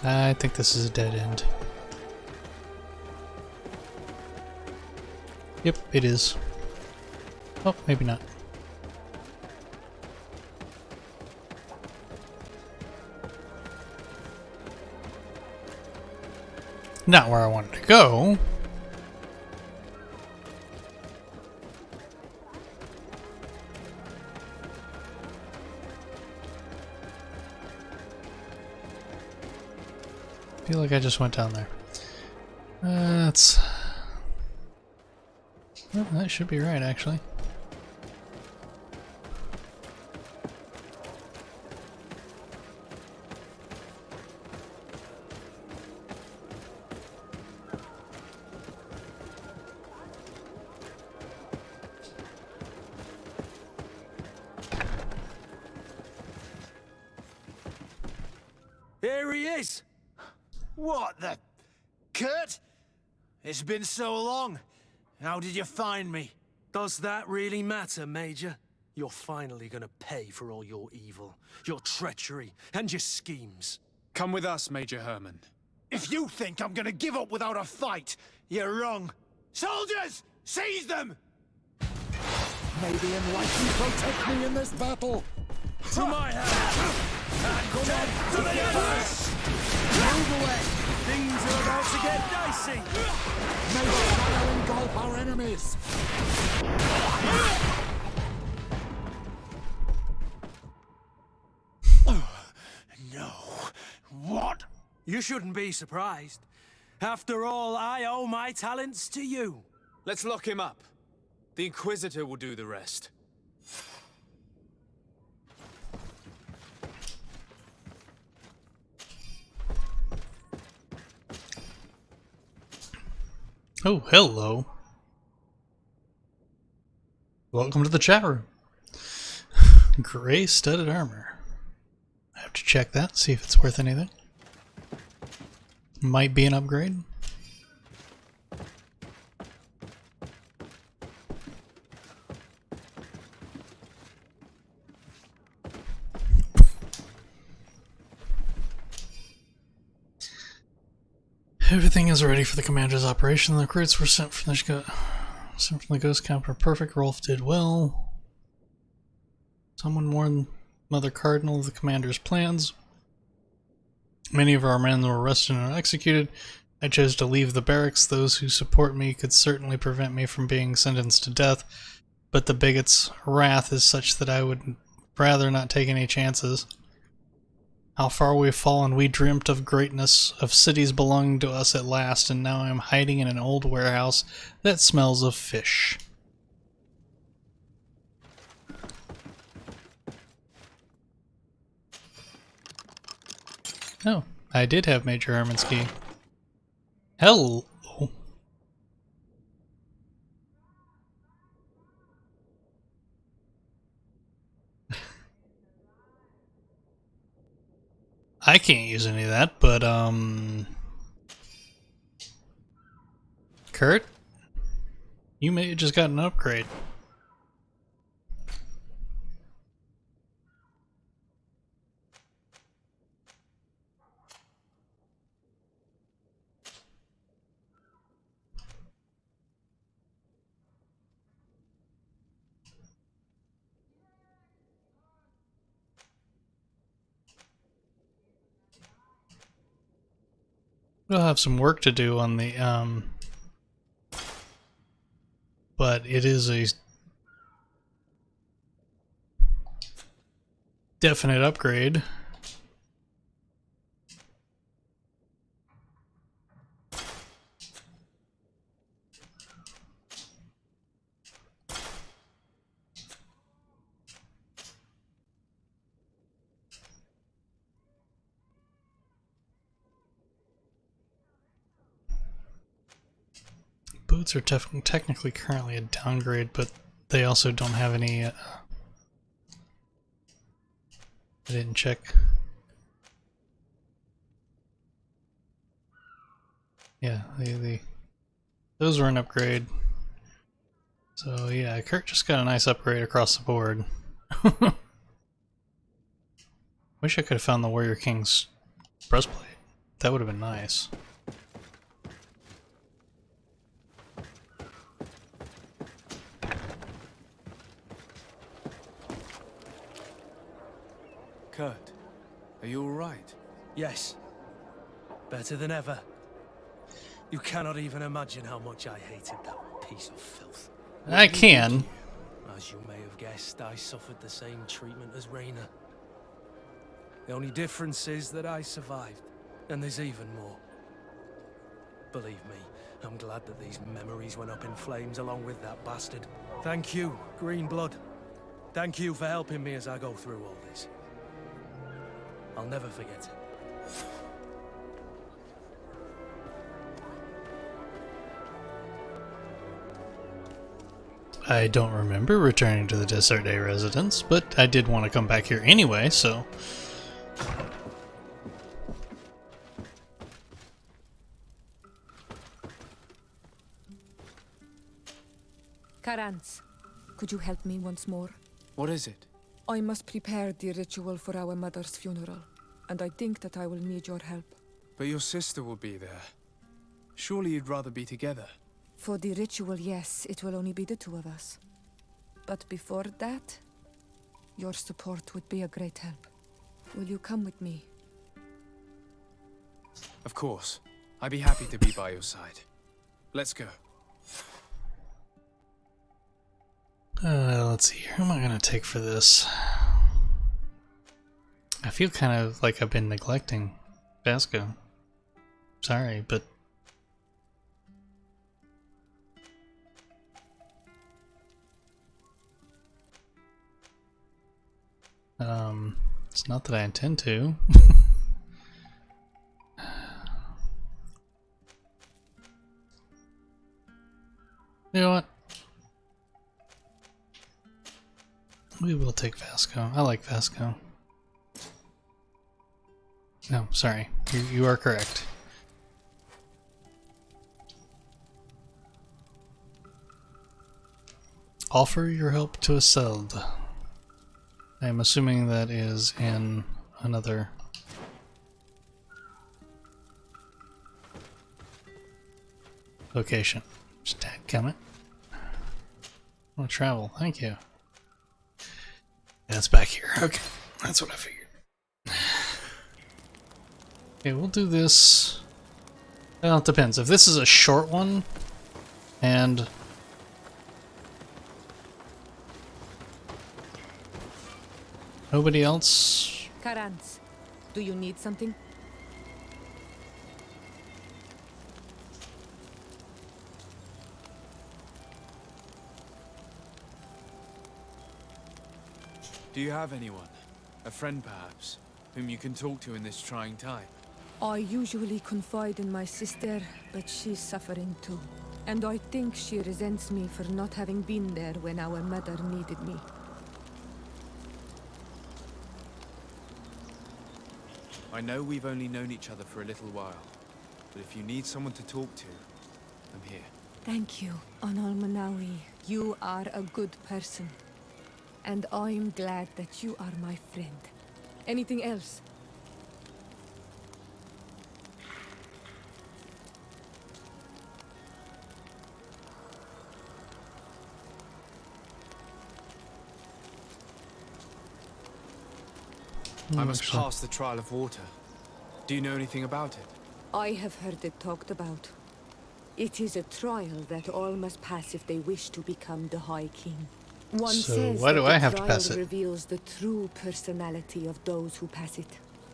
I think this is a dead end. Yep, it is. Oh, maybe not. Not where I wanted to go. I feel like I just went down there. That's... Well, that should be right, actually. Here he is! What the... Kurt? It's been so long. How did you find me? Does that really matter, Major? You're finally gonna pay for all your evil, your treachery, and your schemes. Come with us, Major Herman. If you think I'm gonna give up without a fight, you're wrong. Soldiers! Seize them! May the Enlightened protect me in this battle. To my hand! And come on, to the others! Move away! Things are about to get dicey! May the shadow engulf our enemies. No. What? You shouldn't be surprised. After all, I owe my talents to you. Let's lock him up. The Inquisitor will do the rest. Oh, hello. Welcome to the chat room. Gray studded armor. I have to check that, see if it's worth anything. Might be an upgrade. Everything is ready for the commander's operation. The recruits were sent from the ghost camp. Perfect. Rolf did well. Someone warned Mother Cardinal of the commander's plans. Many of our men were arrested and executed. I chose to leave the barracks. Those who support me could certainly prevent me from being sentenced to death, but the bigot's wrath is such that I would rather not take any chances. How far we've fallen. We dreamt of greatness, of cities belonging to us at last, and now I am hiding in an old warehouse that smells of fish. Oh, I did have Major Herman's key. Hello. I can't use any of that, but, Kurt? You may have just got an upgrade. We'll have some work to do on the, but it is a definite upgrade. Boots are technically currently a downgrade, but they also don't have any. I didn't check. Yeah, those were an upgrade. So yeah, Kurt just got a nice upgrade across the board. Wish I could have found the Warrior King's breastplate. That would have been nice. Kurt, are you alright? Yes. Better than ever. You cannot even imagine how much I hated that piece of filth. I can. As you may have guessed, I suffered the same treatment as Reyna. The only difference is that I survived, and there's even more. Believe me, I'm glad that these memories went up in flames along with that bastard. Thank you, Green Blood. Thank you for helping me as I go through all this. I'll never forget it. I don't remember returning to the Desert Day residence, but I did want to come back here anyway, so... Karans, could you help me once more? What is it? I must prepare the ritual for our mother's funeral, and I think that I will need your help. But your sister will be there. Surely you'd rather be together. For the ritual, yes, it will only be the two of us. But before that, your support would be a great help. Will you come with me? Of course. I'd be happy to be by your side. Let's go. Let's see, who am I gonna take for this? I feel kind of like I've been neglecting Vasco. Sorry, but... it's not that I intend to. You know what? We will take Vasco. I like Vasco. No, sorry. You are correct. Offer your help to Aseld. I am assuming that is in another... location. Dadgummit. I want to travel. Thank you. Yeah, it's back here. Okay. That's what I figured. Okay, we'll do this. Well, it depends. If this is a short one, and... nobody else? Karans, do you need something? Do you have anyone? A friend, perhaps, whom you can talk to in this trying time? I usually confide in my sister, but she's suffering too. And I think she resents me for not having been there when our mother needed me. I know we've only known each other for a little while, but if you need someone to talk to, I'm here. Thank you, Anal Manawi. You are a good person. And I'm glad that you are my friend. Anything else? I must pass the trial of water. Do you know anything about it? I have heard it talked about. It is a trial that all must pass if they wish to become the High King. One says why that do I have to the pass trial it? reveals the true personality of those who pass it.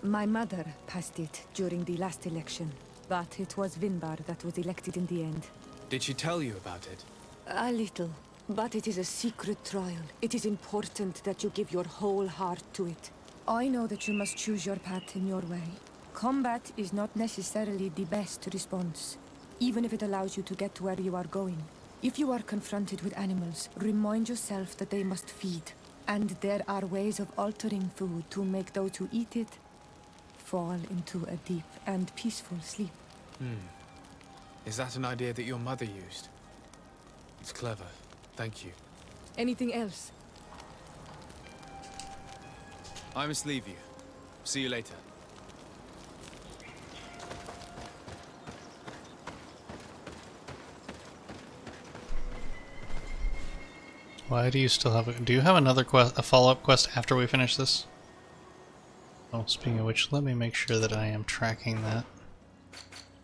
My mother passed it during the last election, but it was Vinbar that was elected in the end. Did she tell you about it? A little, but it is a secret trial. It is important that you give your whole heart to it. I know that you must choose your path in your way. Combat is not necessarily the best response, even if it allows you to get to where you are going. If you are confronted with animals, remind yourself that they must feed, and there are ways of altering food to make those who eat it fall into a deep and peaceful sleep. Is that an idea that your mother used? It's clever. Thank you. Anything else? I must leave you. See you later. Why do you still have do you have another quest, a follow-up quest after we finish this? Oh, speaking of which, let me make sure that I am tracking that.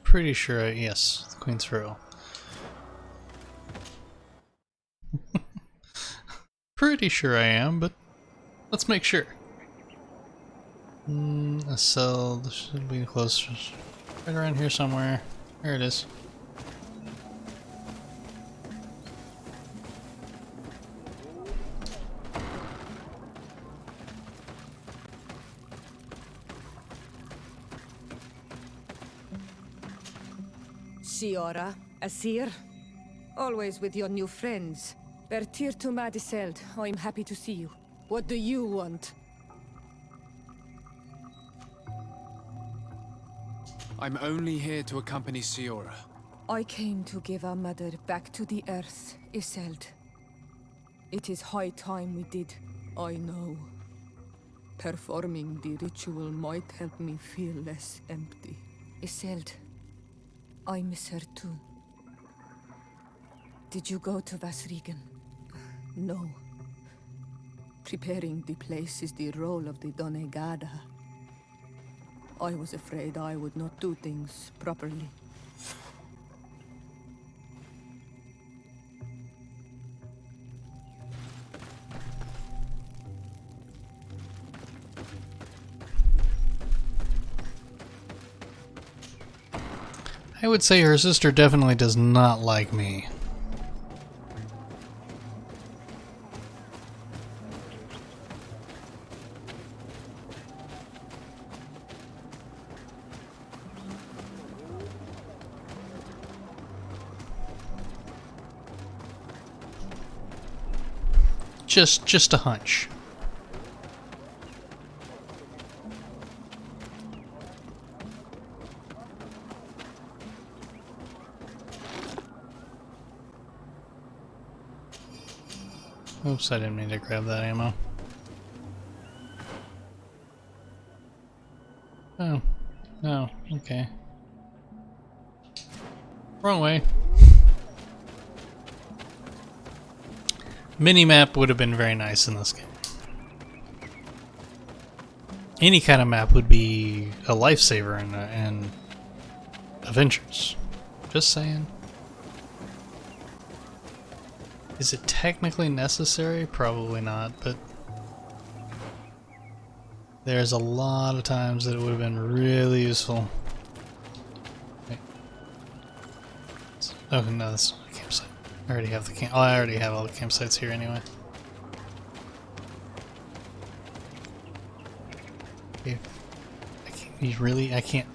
Pretty sure yes, Queen's Row. Pretty sure I am, but let's make sure. A cell, this should be close, right around here somewhere. There it is. Siora, Asir, always with your new friends. Bertir to Madiseld, I'm happy to see you. What do you want? I'm only here to accompany Siora. I came to give our mother back to the earth, Iseld. It is high time we did, I know. Performing the ritual might help me feel less empty. Iseld, I miss her too. Did you go to Vasrigan? No. Preparing the place is the role of the Donegada. I was afraid I would not do things properly. I would say her sister definitely does not like me. Just a hunch. Oops, I didn't mean to grab that ammo. Oh, no, okay. Wrong way. Minimap would have been very nice in this game. Any kind of map would be a lifesaver in adventures. Just saying. Is it technically necessary? Probably not, but there's a lot of times that it would have been really useful. Wait. Oh no, that's not a campsite. I already have the I already have all the campsites here anyway. Okay. I can't.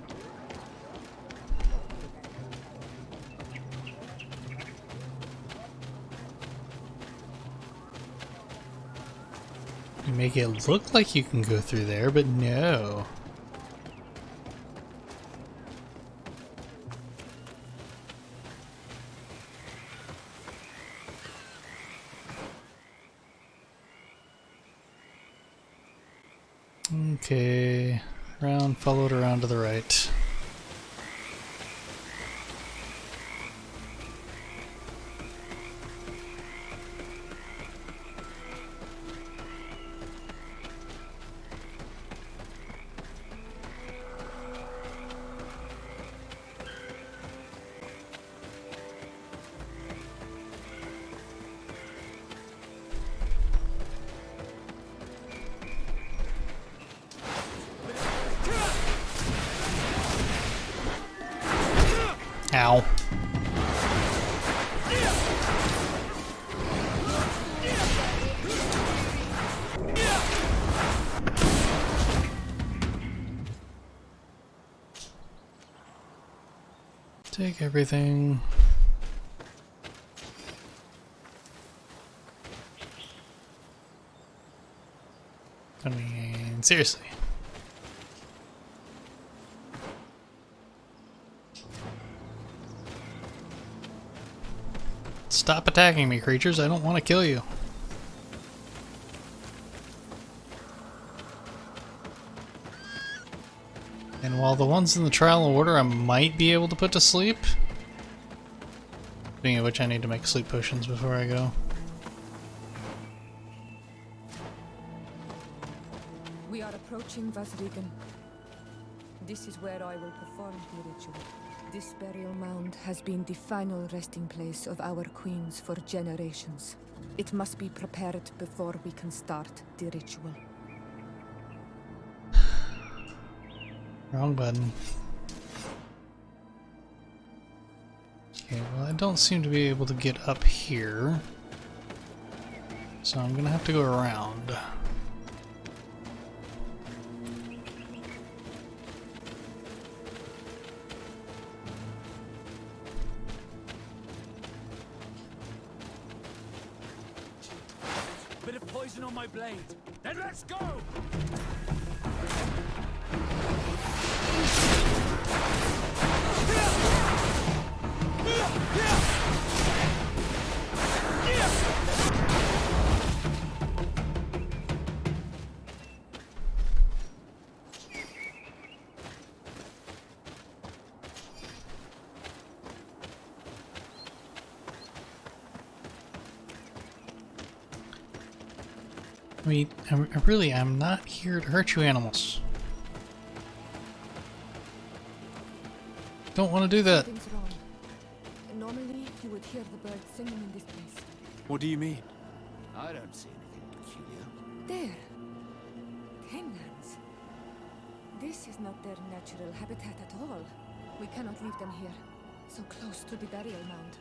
You make it look like you can go through there, but no. Okay, followed around to the right. Ow. Take everything. I mean, seriously. Stop attacking me, creatures. I don't want to kill you. And while the ones in the trial order I might be able to put to sleep, speaking of which, I need to make sleep potions before I go. We are approaching Vasrigan. This is where I will perform the ritual. This burial mound has been the final resting place of our queens for generations. It must be prepared before we can start the ritual. Wrong button. Okay, well I don't seem to be able to get up here. So I'm gonna have to go around. Bit of poison on my blade. Then let's go! I mean, I'm not here to hurt you animals. Don't want to do that. Something's wrong. Normally, you would hear the birds singing in this place. What do you mean? I don't see anything peculiar. There. Hanglands. This is not their natural habitat at all. We cannot leave them here, so close to the burial mound.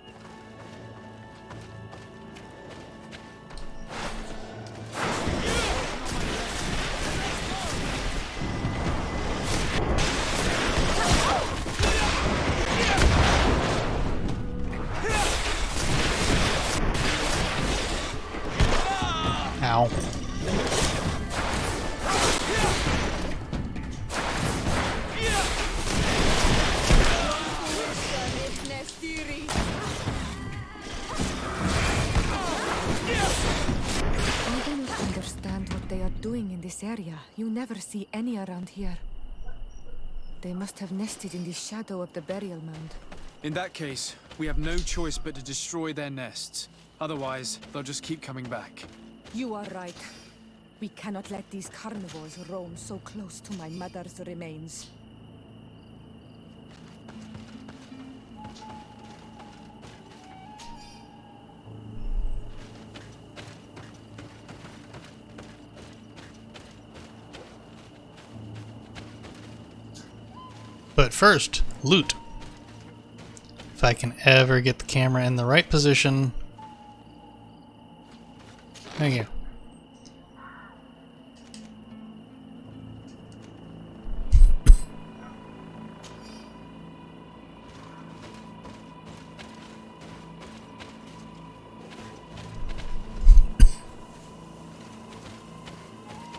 this area. You never see any around here. They must have nested in the shadow of the burial mound. In that case, we have no choice but to destroy their nests. Otherwise, they'll just keep coming back. You are right. We cannot let these carnivores roam so close to my mother's remains. But first, loot. If I can ever get the camera in the right position. Thank you.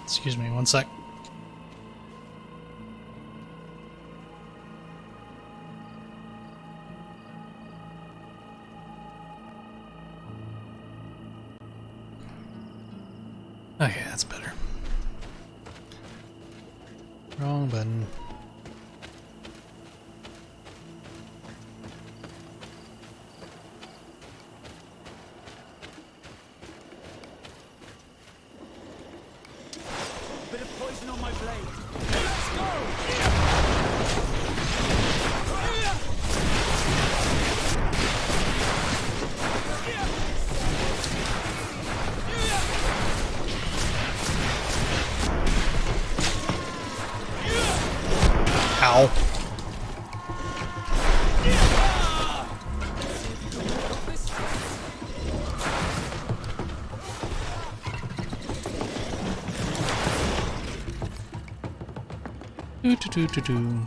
Excuse me, one sec. Okay, that's better. Wrong button. Bit of poison on my blade. Let's go! Ow. Do do do do do.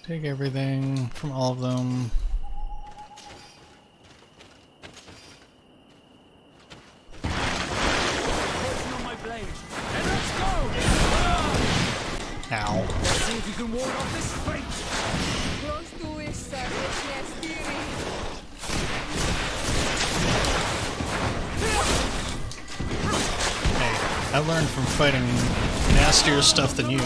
Take everything from all of them. Ow. Let's see if you can ward off this fate. Close to it, sir. Hey, I learned from fighting nastier stuff than you.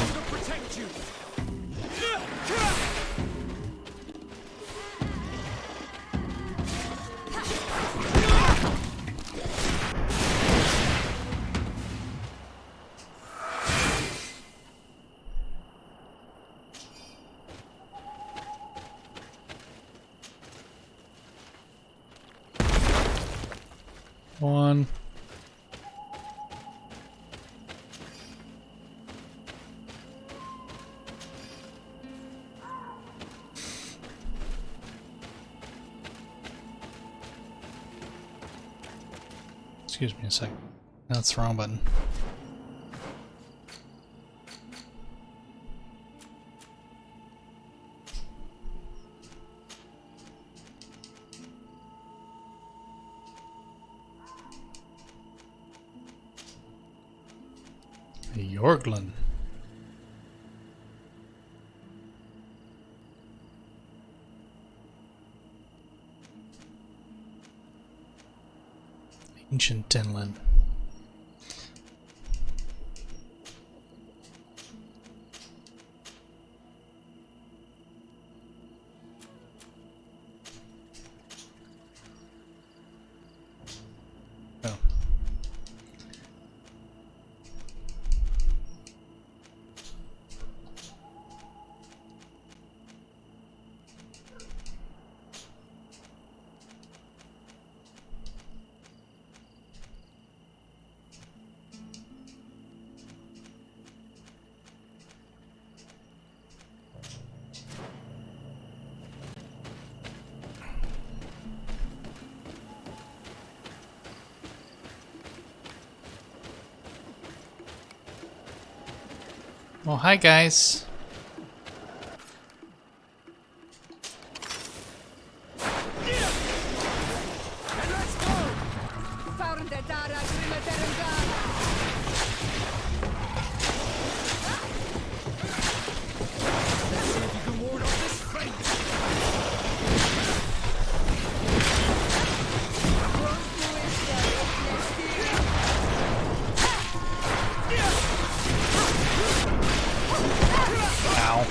One. Excuse me a sec. That's the wrong button. Yorglin. Ancient Tinland. Oh. Well, hi guys. Ow.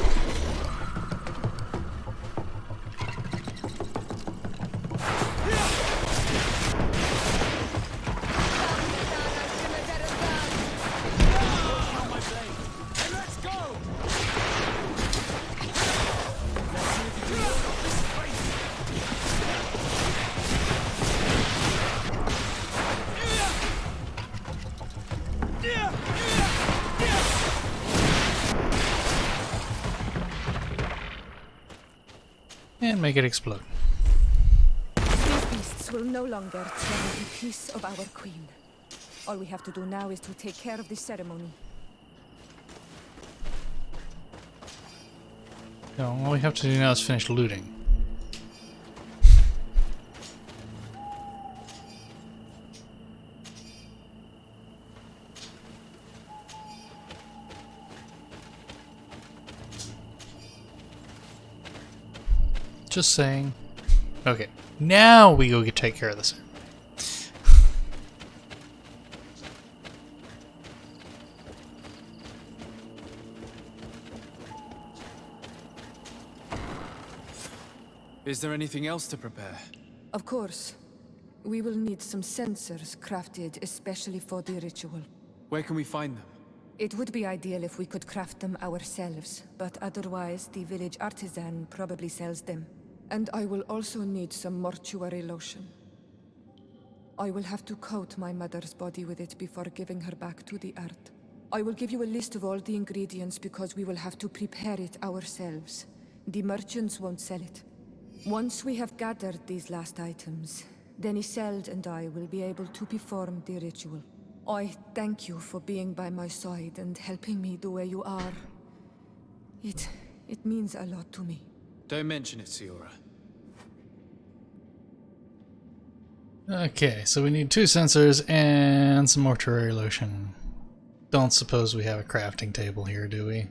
And make it explode. These beasts will no longer trouble the peace of our queen. All we have to do now is to take care of the ceremony. No, all we have to do now is finish looting. Just saying. Okay, now we go take care of this. Is there anything else to prepare? Of course. We will need some sensors crafted especially for the ritual. Where can we find them? It would be ideal if we could craft them ourselves, but otherwise the village artisan probably sells them. And I will also need some mortuary lotion. I will have to coat my mother's body with it before giving her back to the earth. I will give you a list of all the ingredients because we will have to prepare it ourselves. The merchants won't sell it. Once we have gathered these last items, then Isolde and I will be able to perform the ritual. I thank you for being by my side and helping me the way you are. It means a lot to me. Don't mention it, Siora. Okay, so we need 2 sensors and some mortuary lotion. Don't suppose we have a crafting table here, do we?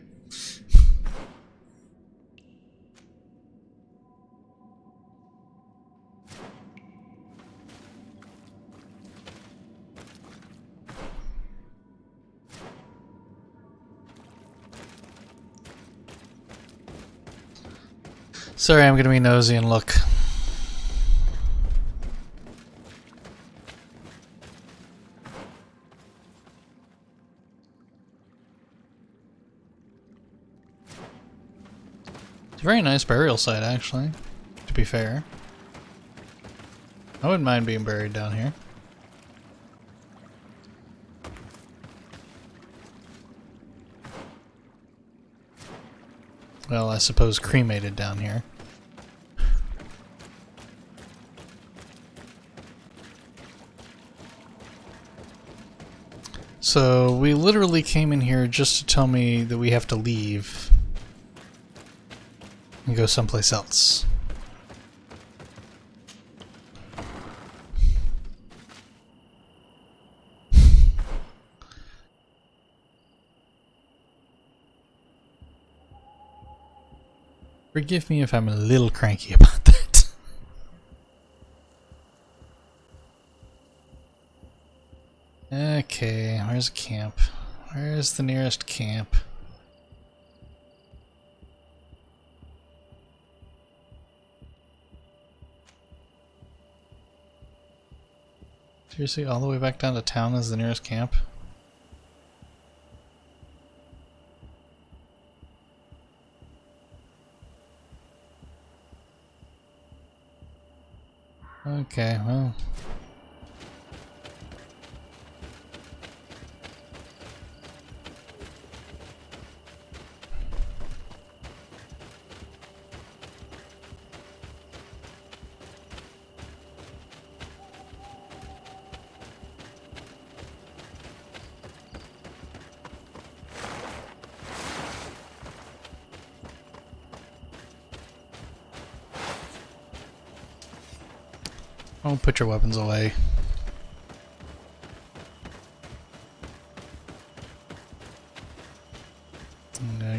Sorry, I'm gonna be nosy and look. It's a very nice burial site, actually, to be fair. I wouldn't mind being buried down here. Well, I suppose cremated down here. So, we literally came in here just to tell me that we have to leave and go someplace else. Forgive me if I'm a little cranky about that. Okay, where's a camp? Where's the nearest camp? Seriously, all the way back down to town is the nearest camp? Okay, well... Oh, put your weapons away.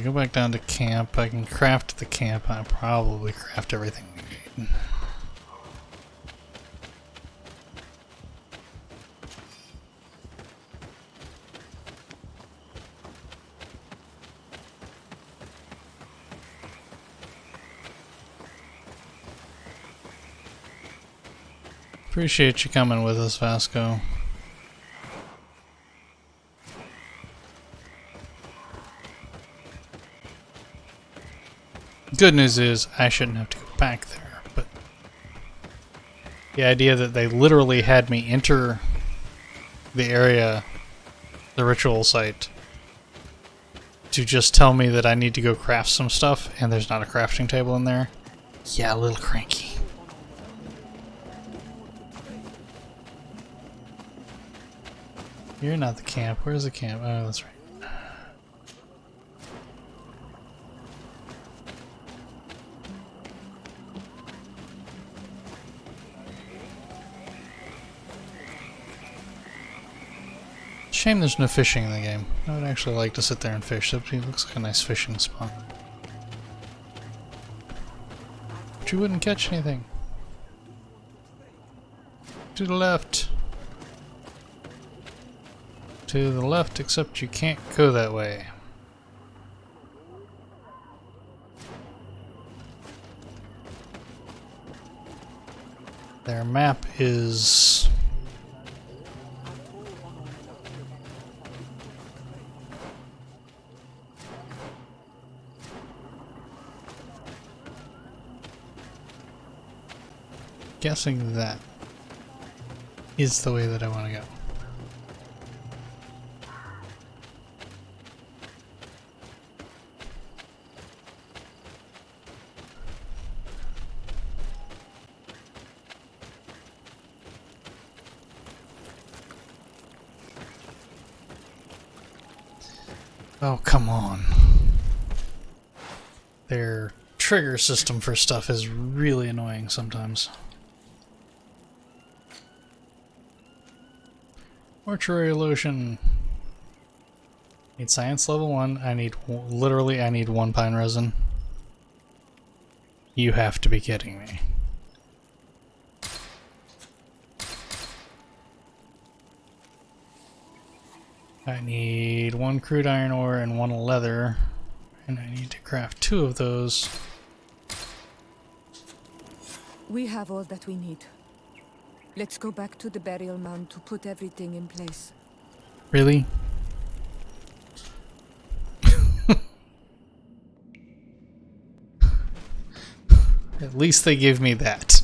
Go back down to camp. I can craft the camp. I'll probably craft everything we need. Appreciate you coming with us, Vasco. Good news is I shouldn't have to go back there, but the idea that they literally had me enter the area, the ritual site, to just tell me that I need to go craft some stuff and there's not a crafting table in there. Yeah, a little cranky. You're not the camp. Where's the camp? Oh, that's right. Shame there's no fishing in the game. I would actually like to sit there and fish. It looks like a nice fishing spot. But you wouldn't catch anything. To the left. To the left, except you can't go that way. Their map is... guessing that is the way that I want to go. Oh, come on. Their trigger system for stuff is really annoying sometimes. Mortuary lotion. Need science level 1. I need literally I need 1 pine resin. You have to be kidding me. I need 1 crude iron ore and 1 leather, and I need to craft 2 of those. We have all that we need. Let's go back to the burial mound to put everything in place. Really? At least they give me that.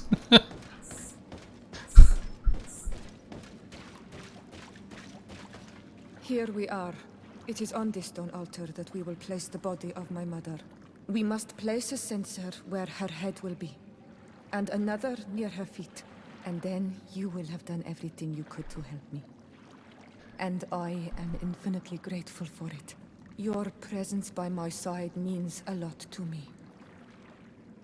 Here we are. It is on this stone altar that we will place the body of my mother. We must place a censer where her head will be, and another near her feet. And then you will have done everything you could to help me. And I am infinitely grateful for it. Your presence by my side means a lot to me.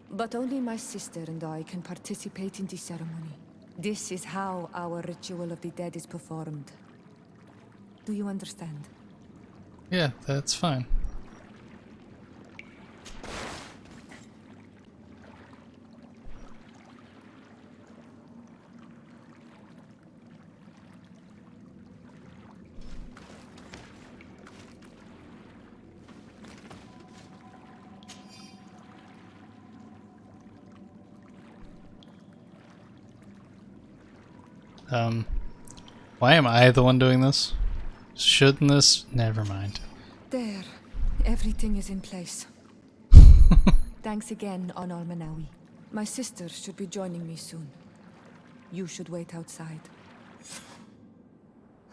But only my sister and I can participate in the ceremony. This is how our ritual of the dead is performed. Do you understand? Yeah, that's fine. Why am I the one doing this? Shouldn't this? Never mind. There. Everything is in place. Thanks again, Honor Manawi. My sister should be joining me soon. You should wait outside.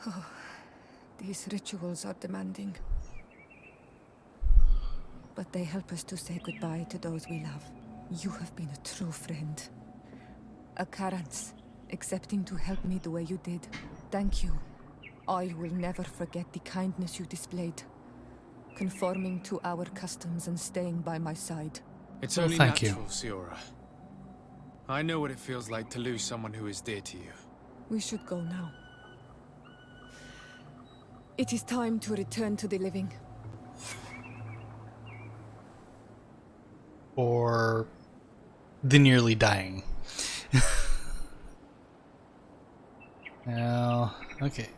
Oh, these rituals are demanding. But they help us to say goodbye to those we love. You have been a true friend. A Karans, accepting to help me the way you did. Thank you. I will never forget the kindness you displayed. Conforming to our customs and staying by my side. It's Well, only thank natural, Siora. I know what it feels like to lose someone who is dear to you. We should go now. It is time to return to the living. Or the nearly dying. Now, okay.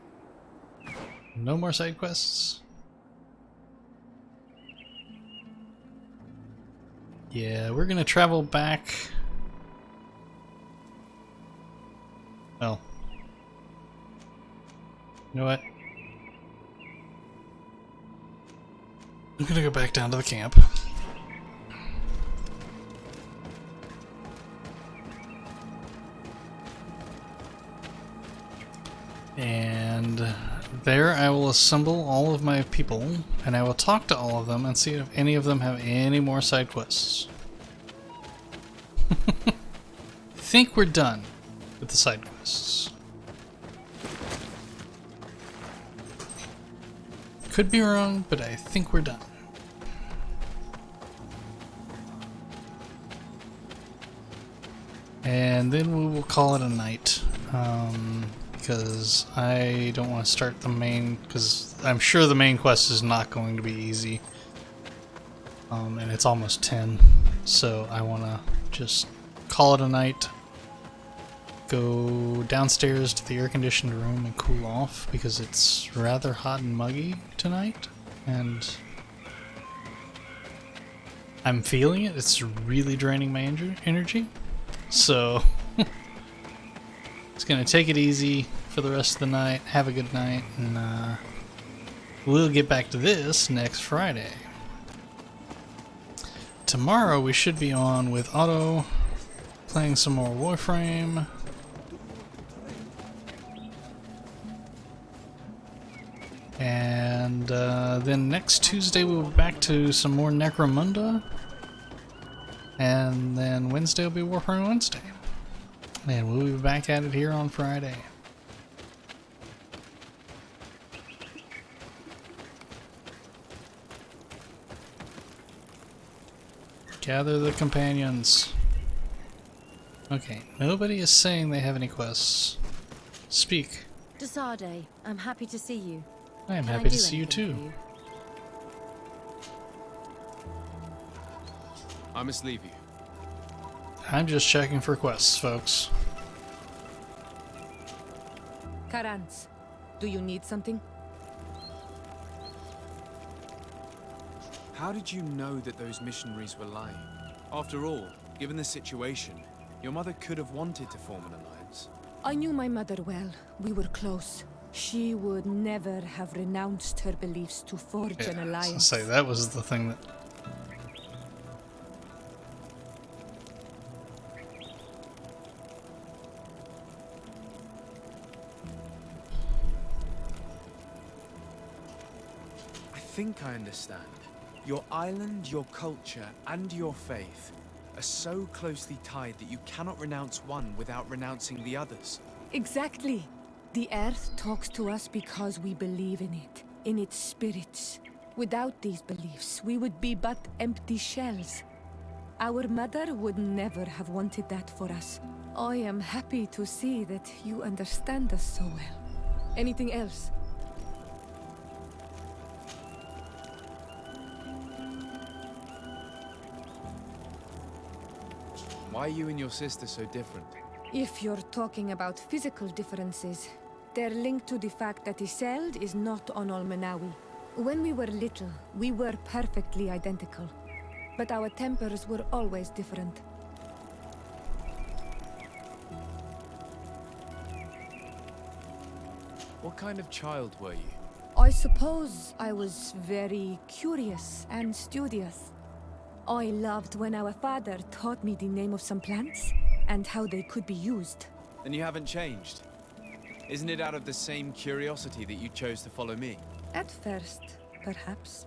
No more side quests. Yeah, we're gonna travel back. Oh. You know what? I'm gonna go back down to the camp. And there I will assemble all of my people, and I will talk to all of them and see if any of them have any more side quests. I think we're done with the side quests. Could be wrong, but I think we're done. And then we will call it a night. Because I don't want to start the main, because I'm sure the main quest is not going to be easy. And it's almost 10, so I want to just call it a night. Go downstairs to the air-conditioned room and cool off, because it's rather hot and muggy tonight, and I'm feeling it. It's really draining my energy, so it's gonna take it easy for the rest of the night, have a good night, and we'll get back to this next Friday. Tomorrow we should be on with Otto, playing some more Warframe. And then next Tuesday we'll be back to some more Necromunda. And then Wednesday will be Warframe Wednesday. And we'll be back at it here on Friday. Gather the companions. Okay, nobody is saying they have any quests. Speak. Desade, I'm happy to see you. I am Can happy I to do see you anything too. for you? I must leave you. I'm just checking for quests, folks. Karans, do you need something? How did you know that those missionaries were lying? After all, given the situation, your mother could have wanted to form an alliance. I knew my mother well. We were close. She would never have renounced her beliefs to forge an alliance. Say that was the thing that. I think I understand. Your island, your culture, and your faith are so closely tied that you cannot renounce one without renouncing the others. Exactly. The earth talks to us because we believe in it, in its spirits. Without these beliefs, we would be but empty shells. Our mother would never have wanted that for us. I am happy to see that you understand us so well. Anything else? Why are you and your sister so different? If you're talking about physical differences, they're linked to the fact that Iseld is not on Olmenawi. When we were little, we were perfectly identical. But our tempers were always different. What kind of child were you? I suppose I was very curious and studious. I loved when our father taught me the name of some plants and how they could be used. Then you haven't changed. Isn't it out of the same curiosity that you chose to follow me? At first, perhaps.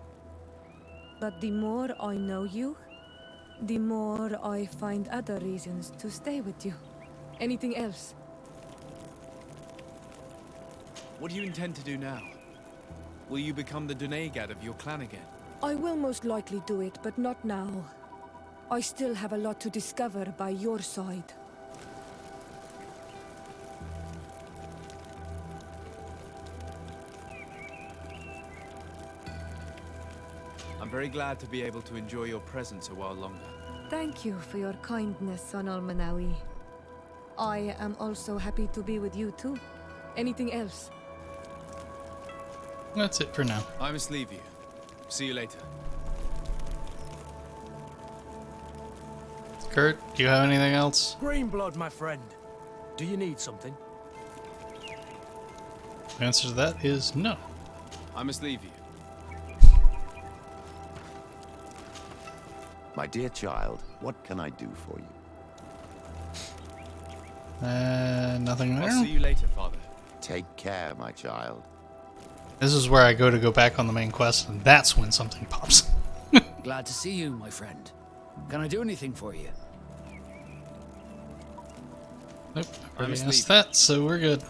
But the more I know you, the more I find other reasons to stay with you. Anything else? What do you intend to do now? Will you become the Dunegad of your clan again? I will most likely do it, but not now. I still have a lot to discover by your side. I'm very glad to be able to enjoy your presence a while longer. Thank you for your kindness on Almanawi. I am also happy to be with you too. Anything else? That's it for now. I must leave you. See you later. Kurt, do you have anything else? Greenblood, my friend. Do you need something? The answer to that is no. I must leave you. My dear child, what can I do for you? Nothing there. I'll see you later, Father. Take care, my child. This is where I go back on the main quest, and that's when something pops. Glad to see you, my friend. Can I do anything for you? Nope, I already asked that, so we're good.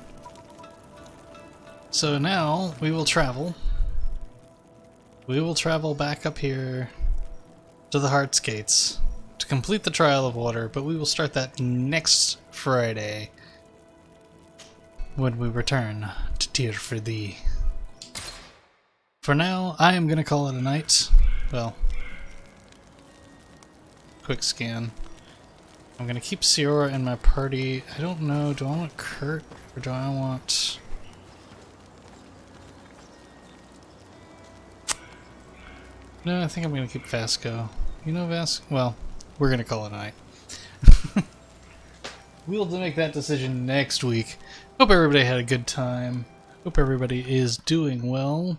So now we will travel. We will travel back up here to the Heart's Gates to complete the Trial of Water, but we will start that next Friday when we return to Tir Fradee. For now, I am going to call it a night. Well, quick scan. I'm going to keep Siora in my party. I don't know, do I want Kurt or do I want... No, I think I'm going to keep Vasco. You know Vasco? Well, we're going to call it a night. We'll make that decision next week. Hope everybody had a good time. Hope everybody is doing well.